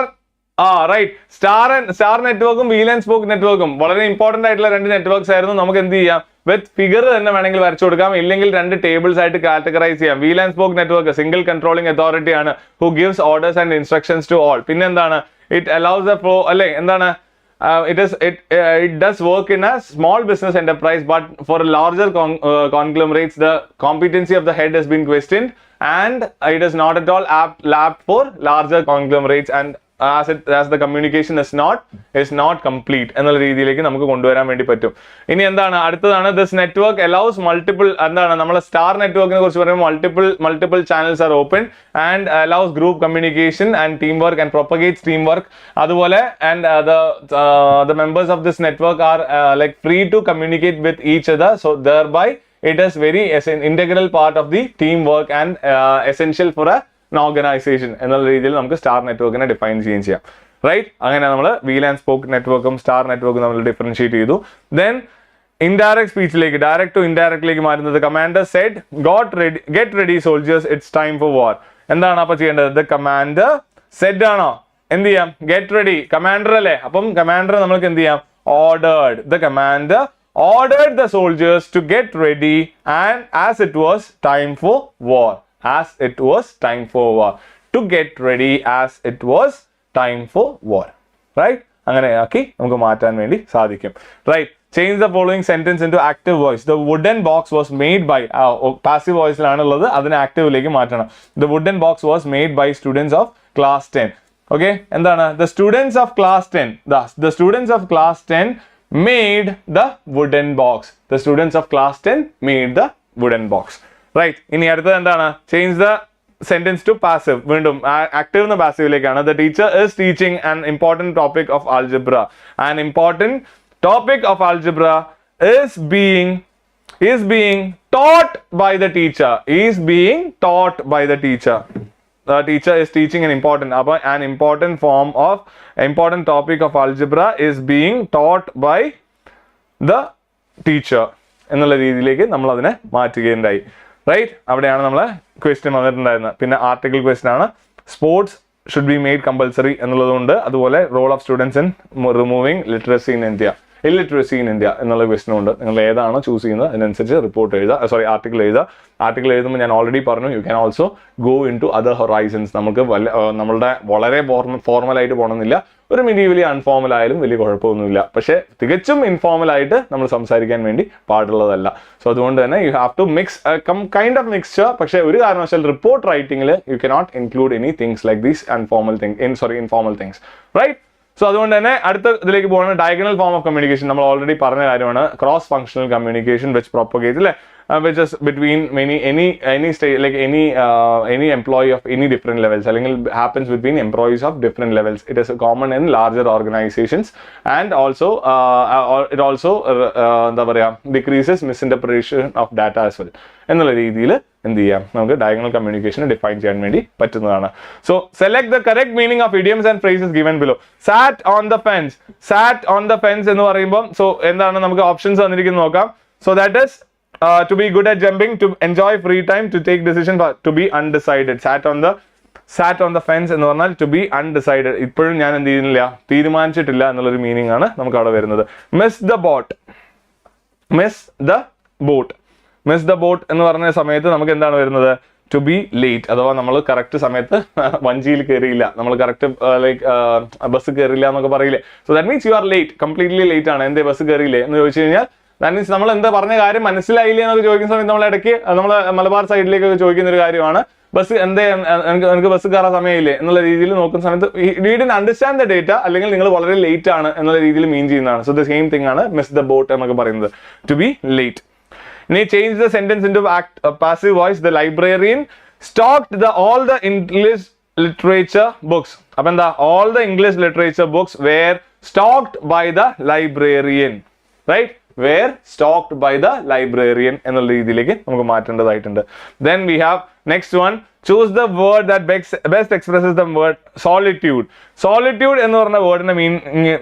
right. Star നെറ്റ്വർക്കും വീൽ ആൻഡ് സ്പോക്ക് നെറ്റ്വർക്കും വളരെ ഇമ്പോർട്ടന്റ് ആയിട്ടുള്ള രണ്ട് നെറ്റ്വർക്ക്സ് ആയിരുന്നു. നമുക്ക് എന്ത് ചെയ്യാം, വിത്ത് ഫിഗർ തന്നെ വേണമെങ്കിൽ വരച്ചു കൊടുക്കാം, ഇല്ലെങ്കിൽ രണ്ട് ടേബിൾസ് ആയിട്ട് കാറ്റഗറൈസ് ചെയ്യാം. Wheel and spoke network single controlling authority ആണ്, who gives orders and instructions to all. പിന്നെ എന്താണ്, ഇറ്റ് അലൗസ് ദ ഫ്ലോ, അല്ലെ? എന്താണ്, it does work in a small business enterprise, but for a larger conglomerates the competency of the head has been questioned, and it is not at all apt for larger conglomerates, and as the communication is not complete എന്നുള്ള രീതിയിലേക്ക് നമുക്ക് കൊണ്ടുവരാൻ വേണ്ടി പറ്റും. ഇനി എന്താണ് അടുത്തതാണ്, this network allows multiple, എന്താണ് നമ്മൾ സ്റ്റാർ നെറ്റ്വർക്കിനെ കുറിച്ച് പറയുമ്പോൾ multiple channels are open and allows group communication and team work and propagates team work. അതുപോലെ and the members of this network are like free to communicate with each other, so thereby it is very integral part of the teamwork and essential for an organization എന്നുള്ള രീതിയിൽ നമുക്ക് star നെറ്റ്വർക്കിനെ define ചെയ്യുകയും ചെയ്യാം. Right, അങ്ങനെ നമ്മൾ wheel and spoke നെറ്റ്വർക്കും star നെറ്റ്വർക്കും നമ്മൾ ഡിഫറൻഷിയേറ്റ് ചെയ്തു. ദെൻ ഇൻഡയറക്ട് സ്പീച്ചിലേക്ക്, ഡയറക്ട് ടു ഇൻഡയറക്റ്റിലേക്ക് മാറുന്നത് commander said get ready soldiers it's time for war. എന്താണ് അപ്പൊ ചെയ്യേണ്ടത്? ദ കമാൻഡർ സെഡ് ആണോ, എന്ത് ചെയ്യാം? ഗെറ്റ് റെഡി, കമാൻഡർ അല്ലേ, അപ്പം കമാൻഡർ നമുക്ക് എന്ത് ചെയ്യാം? Ordered, the commander ordered the soldiers to get ready and as it was time for war. As it was time for war. To get ready as it was time for war. Right? അങ്ങനെ ആക്കി നമുക്ക് മാറ്റാൻ വേണ്ടി സാധിക്കും. Right? Change the following sentence into active voice. The wooden box was made by passive voice ലാണുള്ളത്, അതിനെ ആക്റ്റീവിലേക്ക് മാറ്റണം. The wooden box was made by students of class 10. Okay? എന്താണ്? The students of class 10. The students of class 10 made the wooden box. The students of class 10 made the wooden box. Right? ഇനി അടുത്തത് എന്താണ്? Change the sentence to passive. വീണ്ടും active എന്ന passive-ലേക്കാണ്. The teacher is teaching an important topic of algebra. An important topic of algebra is being taught by the teacher. Is being taught by the teacher. The teacher is teaching an important form of important topic of algebra is being taught by the teacher എന്നുള്ള രീതിയിലേക്ക് നമ്മൾ അതിനെ മാറ്റുകയുണ്ടായി. Right, അവിടെയാണ് നമ്മൾ question വന്നിട്ടുണ്ടായിരുന്നത്. പിന്നെ article question ആണ്. Sports should be made compulsory എന്നുള്ളതുകൊണ്ട്, അതുപോലെ role of students in removing literacy in India, illiteracy in India എന്നുള്ള ക്വസ്റ്റ്യൻ ഉണ്ട്. നിങ്ങൾ ഏതാണോ ചൂസ് ചെയ്യുന്നത് അതിനനുസരിച്ച് റിപ്പോർട്ട് എഴുതുക, ആർട്ടിക്കിൾ എഴുതുക. ആർട്ടിക്കിൾ എഴുതുമ്പോൾ ഞാൻ ഓൾറെഡി പറഞ്ഞു, you can also go into other horizons. നമുക്ക് നമ്മളുടെ വളരെ ഫോർമലായിട്ട് പോകണമെന്നില്ല, ഒരു മീഡിയലി അൺഫോർമൽ ആയാലും വലിയ കുഴപ്പമൊന്നുമില്ല. പക്ഷേ തികച്ചും ഇൻഫോർമൽ ആയിട്ട് നമ്മൾ സംസാരിക്കാൻ വേണ്ടി പാടുള്ളതല്ല. സോ അതുകൊണ്ട് തന്നെ you have to mix kind of mixture. പക്ഷേ ഒരു കാരണവശാൽ റിപ്പോർട്ട് റൈറ്റിംഗിൽ you cannot include any things like these informal things. Right, so അതുകൊണ്ട് തന്നെ അടുത്ത ഇതിലേക്ക് പോകുന്നത് ഡയഗണൽ ഫോം ഓഫ് കമ്മ്യൂണിക്കേഷൻ. നമ്മൾ ഓൾറെഡി പറഞ്ഞ കാര്യമാണ്. Cross functional communication which propagates അല്ലേ, which is between any state, like any employee of any different levels, അല്ലെങ്കിൽ happens between employees of different levels. It is common in larger organizations and also it also എന്താ പറയാ decreases misinterpretation of data as well. എന്നുള്ള രീതിയിൽ എന്ത് ചെയ്യാം, നമുക്ക് diagonal communication define ചെയ്യാൻ വേണ്ടി പറ്റുന്നതാണ്. So select the correct meaning of idioms and phrases given below. SAT on the fence. SAT on the fence എന്ന് പറയുമ്പോൾ സോ എന്താണ് നമുക്ക് ഓപ്ഷൻസ് തന്നിരിക്കുന്നത് നോക്കാം. So that is to be good at jumping, to enjoy free time, to take decision, to be undecided. Sat on the fence എന്ന് പറഞ്ഞാൽ to be undecided. ഇപ്പോഴും ഞാൻ എന്ത് ചെയ്യുന്നില്ല, തീരുമാനിച്ചിട്ടില്ല എന്നുള്ളൊരു മീനിങ് ആണ് നമുക്ക് അവിടെ വരുന്നത്. miss the boat എന്ന് പറഞ്ഞ സമയത്ത് നമുക്ക് എന്താണ് വരുന്നത്? to be late, അഥവാ നമ്മൾ കറക്റ്റ് സമയത്ത് വഞ്ചിയിൽ കയറിയില്ല, നമ്മൾ കറക്റ്റ് ബസ് കയറിയില്ല എന്നൊക്കെ പറയില്ലേ. So that means you are late, completely late ആണ്. എന്തേ ബസ് കയറിയില്ലേ എന്ന് ചോദിച്ചു കഴിഞ്ഞാൽ ദാറ്റ് മീൻസ് നമ്മൾ എന്താ പറഞ്ഞ കാര്യം മനസ്സിലായില്ലേ എന്നൊക്കെ ചോദിക്കുന്ന സമയത്ത് നമ്മൾ ഇടയ്ക്ക് നമ്മൾ മലബാർ സൈഡിലേക്കൊക്കെ ചോദിക്കുന്ന ഒരു കാര്യമാണ്, ബസ് എന്തേ എനിക്ക് ബസ് കയറാൻ സമയമില്ലേ എന്നുള്ള രീതിയിൽ നോക്കുന്ന സമയത്ത് we didn't understand the data, അല്ലെങ്കിൽ നിങ്ങൾ വളരെ ലേറ്റ് ആണ് എന്നുള്ള രീതിയിൽ മീൻ ചെയ്യുന്നതാണ്. സോ ദ സെയിം തിങ് ആണ് മിസ് ദ ബോട്ട് എന്നൊക്കെ പറയുന്നത്, ടു ബി ലേറ്റ്. ഇനി change the sentence in to passive voice. The librarian stocked all the English literature books. അപ്പൊ എന്താ, all the English literature books were stocked by the librarian. Right? Were stocked by the librarian എന്നുള്ള രീതിയിലേക്ക് നമുക്ക് മാറ്റേണ്ടതായിട്ടുണ്ട്. Then we have next one. Choose the word that best expresses the word solitude. Solitude എന്ന് പറഞ്ഞ വേർഡിന്റെ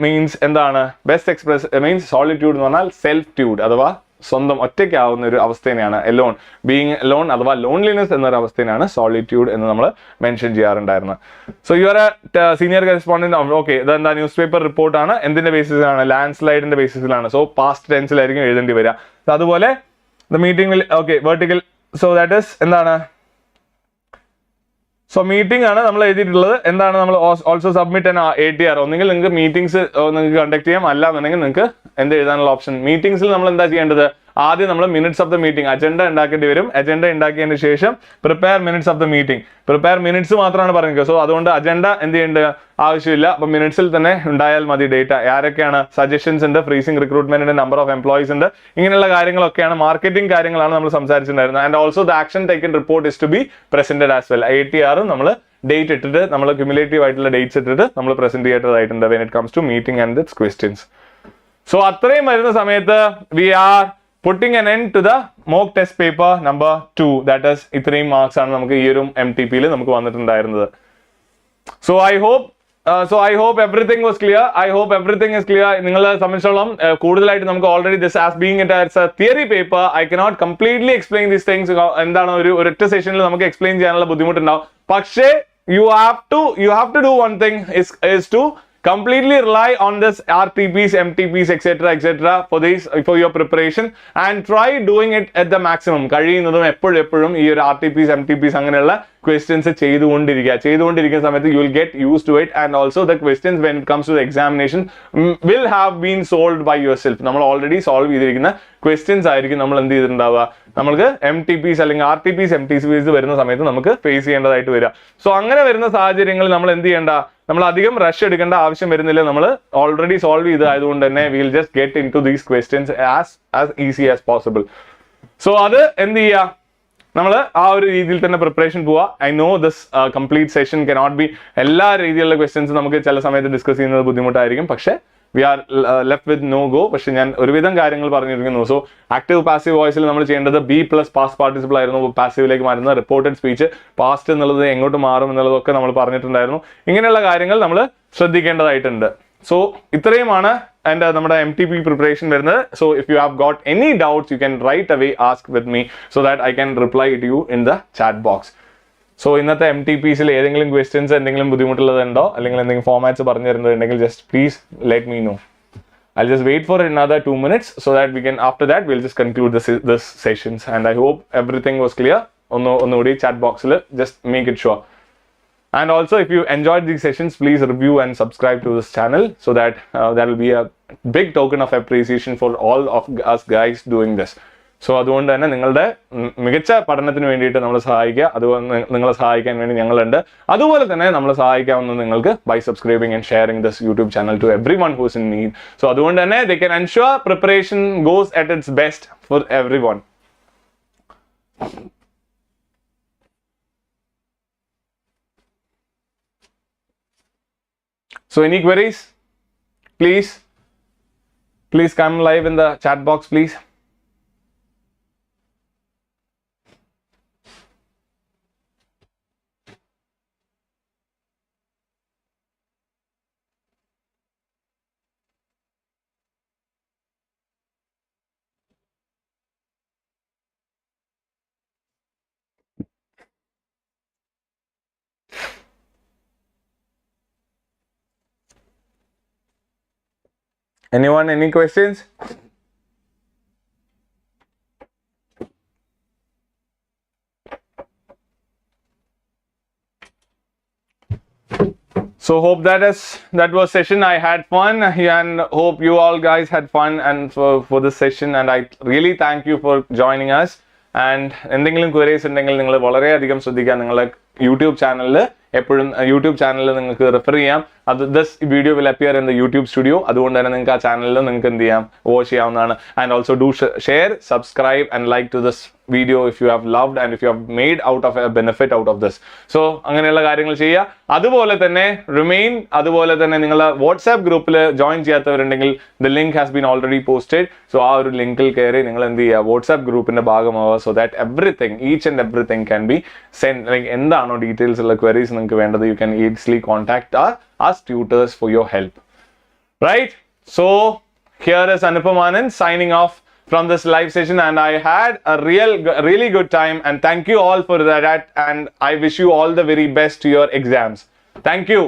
means എന്താണ്? Best express means solitude എന്ന് പറഞ്ഞാൽ സെൽഫ്-ട്യൂഡ് അഥവാ സ്വന്തം ഒറ്റയ്ക്കാവുന്ന ഒരു അവസ്ഥയാണ്. എലോൺ, ബീങ് എലോൺ അഥവാ ലോൺലിനെസ് എന്നൊരു അവസ്ഥയാണ് സോളിറ്റ്യൂഡ് എന്ന് നമ്മൾ മെൻഷൻ ചെയ്യാറുണ്ടായിരുന്നു. So you are A senior correspondent. Okay, ഇതെന്താ ന്യൂസ് പേപ്പർ റിപ്പോർട്ടാണ്. എന്തിന്റെ ബേസിസിലാണ്? ലാൻഡ് സ്ലൈഡിന്റെ ബേസിസിലാണ്. സോ പാസ്റ്റ് ടെൻസിലായിരിക്കും എഴുതേണ്ടി വരിക. അതുപോലെ the meeting will okay vertical. So that is എന്താണ്? സോ മീറ്റിംഗ് ആണ് നമ്മൾ എഴുതിയിട്ടുള്ളത്. എന്താണ് നമ്മൾ ഓൾസോ സബ്മിറ്റ് ATR. ഒന്നെങ്കിൽ നിങ്ങൾക്ക് മീറ്റിംഗ്സ് നിങ്ങൾക്ക് കണ്ടക്ട് ചെയ്യാം, അല്ല എന്നുണ്ടെങ്കിൽ നിങ്ങൾക്ക് എന്ത് എഴുതാനുള്ള ഓപ്ഷൻ. മീറ്റിംഗ്സിൽ നമ്മൾ എന്താ ചെയ്യേണ്ടത്? ആദ്യം നമ്മൾ minutes of the meeting agenda ഉണ്ടാക്കേണ്ടി വരും. അജണ്ട ഉണ്ടാക്കിയതിന് ശേഷം prepare minutes of the meeting. Prepare minutes മാത്രമാണ് പറയുന്നത്. സോ അതുകൊണ്ട് അജണ്ട എന്ത് ചെയ്യേണ്ട ആവശ്യമില്ല. അപ്പൊ മിനിറ്റ്സിൽ തന്നെ ഉണ്ടായാൽ മതി ഡേറ്റ. ആരൊക്കെയാണ്? സജഷൻസ് ഉണ്ട്, ഫ്രീസിംഗ് റിക്രൂട്ട്മെന്റിന്റെ നമ്പർ ഓഫ് എംപ്ലോയീസ് ഉണ്ട്, ഇങ്ങനെയുള്ള കാര്യങ്ങളൊക്കെയാണ്. മാർക്കറ്റിംഗ് കാര്യങ്ങളാണ് നമ്മൾ സംസാരിച്ചിട്ടുണ്ടായിരുന്നത്. And also the action taken report is to be presented as well. ATR നമ്മൾ ഡേറ്റ് ഇട്ടിട്ട് നമ്മൾ ക്യുമുലേറ്റീവ് ആയിട്ടുള്ള ഡേറ്റ്സ് ഇട്ടിട്ട് നമ്മൾ പ്രസന്റ് ചെയ്യേണ്ടതായിട്ടുണ്ട് when it comes to meeting and its questions. So അത്രയും വരുന്ന സമയത്ത് we are putting an end to the mock test paper number 2. That is ഇത്രയും മാർക്സ് ആണ് നമുക്ക് ഈ ഒരു MTP യിൽ നമുക്ക് വന്നിട്ടുണ്ടായിരുന്നത്. So I hope everything was clear. I hope everything is clear. നിങ്ങളെ സംബന്ധിച്ചോളം കൂടുതലായിട്ട് നമുക്ക് already this as being it as a theory paper, I cannot completely explain these things. എന്താണ് ഒരു ഒരൊറ്റ സെഷനിൽ നമുക്ക് എക്സ്പ്ലെയിൻ ചെയ്യാനുള്ള ബുദ്ധിമുട്ടുണ്ടാവും. പക്ഷേ you have to do one thing is to completely rely on this RTPs, MTPs, etc. for your preparation and try doing it at the maximum. കഴിയുന്നതും എപ്പോഴും ഈ ഒരു RTPs, MTPs അങ്ങനെയുള്ള questions ചെയ്തുകൊണ്ടിരിക്കുന്ന സമയത്ത് you will get used to it, and also the questions when it comes to the examination will have been solved by yourself. നമ്മൾ already solve ചെയ്തിരിക്കുന്ന questions ആയിരിക്കും നമ്മൾ എന്ത് ചെയ്തിട്ടുണ്ടാവുക, നമുക്ക് MTPs അല്ലെങ്കിൽ RTPs, MTPs വരുന്ന സമയത്ത് നമുക്ക് ഫേസ് ചെയ്യേണ്ടതായിട്ട് വരിക. സോ അങ്ങനെ വരുന്ന സാഹചര്യങ്ങളിൽ നമ്മൾ എന്ത് ചെയ്യേണ്ട, നമ്മൾ അധികം റഷ് എടുക്കേണ്ട ആവശ്യം വരുന്നില്ല. നമ്മൾ ഓൾറെഡി സോൾവ് ചെയ്തതായതുകൊണ്ട് തന്നെ we will just get into these questions as easy as possible. So അത് എന്ത് ചെയ്യുക, നമ്മൾ ആ ഒരു രീതിയിൽ തന്നെ പ്രിപ്പറേഷൻ പോവുക. I know this complete session cannot be എല്ലാ രീതിയിലുള്ള ക്വസ്റ്റ്യൻസ് നമുക്ക് ചില സമയത്ത് ഡിസ്കസ് ചെയ്യുന്നത് ബുദ്ധിമുട്ടായിരിക്കും. പക്ഷേ we are left with no go. പക്ഷെ ഞാൻ ഒരുവിധം കാര്യങ്ങൾ പറഞ്ഞിരിക്കുന്നു. സോ ആക്റ്റീവ് പാസീവ് വോയിസിൽ നമ്മൾ ചെയ്യേണ്ടത് B+ പാസ്റ്റ് പാർട്ടിസിപ്പിൾ ആയിരുന്നു പാസീവിലേക്ക് മാറുന്നത്. റിപ്പോർട്ടഡ് സ്പീച്ച് പാസ്റ്റ് എന്നുള്ളത് എങ്ങോട്ട് മാറും എന്നുള്ളതൊക്കെ നമ്മൾ പറഞ്ഞിട്ടുണ്ടായിരുന്നു. ഇങ്ങനെയുള്ള കാര്യങ്ങൾ നമ്മൾ ശ്രദ്ധിക്കേണ്ടതായിട്ടുണ്ട്. സോ ഇത്രയുമാണ് and നമ്മുടെ MTP preparation വരുന്നത്. So if you have got any doubts, you can right away ask with me so that I can reply to you in the chat box. So ഇന്നത്തെ MTPs ൽ ഏതെങ്കിലും questions എന്തെങ്കിലും ബുദ്ധിമുട്ടുള്ളതുണ്ടോ അല്ലെങ്കിൽ എന്തെങ്കിലും formats പറഞ്ഞു തരുന്നുണ്ടെങ്കിൽ just please let me know. I'll just wait for another 2 minutes so that we can, after that we'll just conclude this sessions, and I hope everything was clear. ഒന്നുകൂടി chat box ൽ just make it sure. And also, if you enjoyed these sessions, please review and subscribe to this channel so that that will be a big token of appreciation for all of us guys doing this. So അതുകൊണ്ട് തന്നെ നിങ്ങളുടെ മികച്ച പഠനത്തിന് വേണ്ടിയിട്ട് നമ്മളെ സഹായിക്കുക. അതുപോലെ നിങ്ങളെ സഹായിക്കാൻ വേണ്ടി ഞങ്ങളുണ്ട്. അതുപോലെ തന്നെ നമ്മളെ സഹായിക്കാവുന്നത് നിങ്ങൾക്ക് by subscribing and sharing this YouTube channel to everyone who is in need. So അതുകൊണ്ട് തന്നെ they can ensure preparation goes at its best for everyone. So any queries? Please come live in the chat box, please. Anyone, any questions? So hope that was session. I had fun and hope you all guys had fun and for this session, and I really thank you for joining us. And എന്തെങ്കിലും queries ഉണ്ടെങ്കിൽ നിങ്ങൾ വളരെയധികം ശ്രദ്ധിക്കുക. നിങ്ങളെ YouTube ചാനലിൽ എപ്പോഴും YouTube ചാനലിൽ നിങ്ങൾക്ക് റെഫർ ചെയ്യാം. this video will appear in the YouTube studio. അതുകൊണ്ട് തന്നെ നിങ്ങൾക്ക് ആ ചാനലിൽ നിങ്ങൾക്ക് എന്ത് ചെയ്യാം, വാച്ച് ചെയ്യാവുന്നതാണ്. And also do share, subscribe and like to this video if you have loved and if you have made out of a benefit out of this. So അങ്ങനെയുള്ള കാര്യങ്ങൾ ചെയ്യുക. അതുപോലെ തന്നെ അതുപോലെ തന്നെ നിങ്ങൾ വാട്സാപ്പ് ഗ്രൂപ്പിൽ ജോയിൻ ചെയ്യാത്തവരുണ്ടെങ്കിൽ the link has been already posted. So ആ ഒരു ലിങ്കിൽ കയറി നിങ്ങൾ എന്ത് ചെയ്യുക, വാട്സാപ്പ് ഗ്രൂപ്പിന്റെ ഭാഗമാവുക. So that each and everything can be sent. Like എന്താണോ ഡീറ്റെയിൽസ് ഉള്ള ക്വയറീസ് നിങ്ങൾക്ക് വേണ്ടത്, you can easily contact us tutors for your help. Right? So here is Anupam Anand signing off from this live session, and I had a really good time, and thank you all for that, and I wish you all the very best to your exams. Thank you.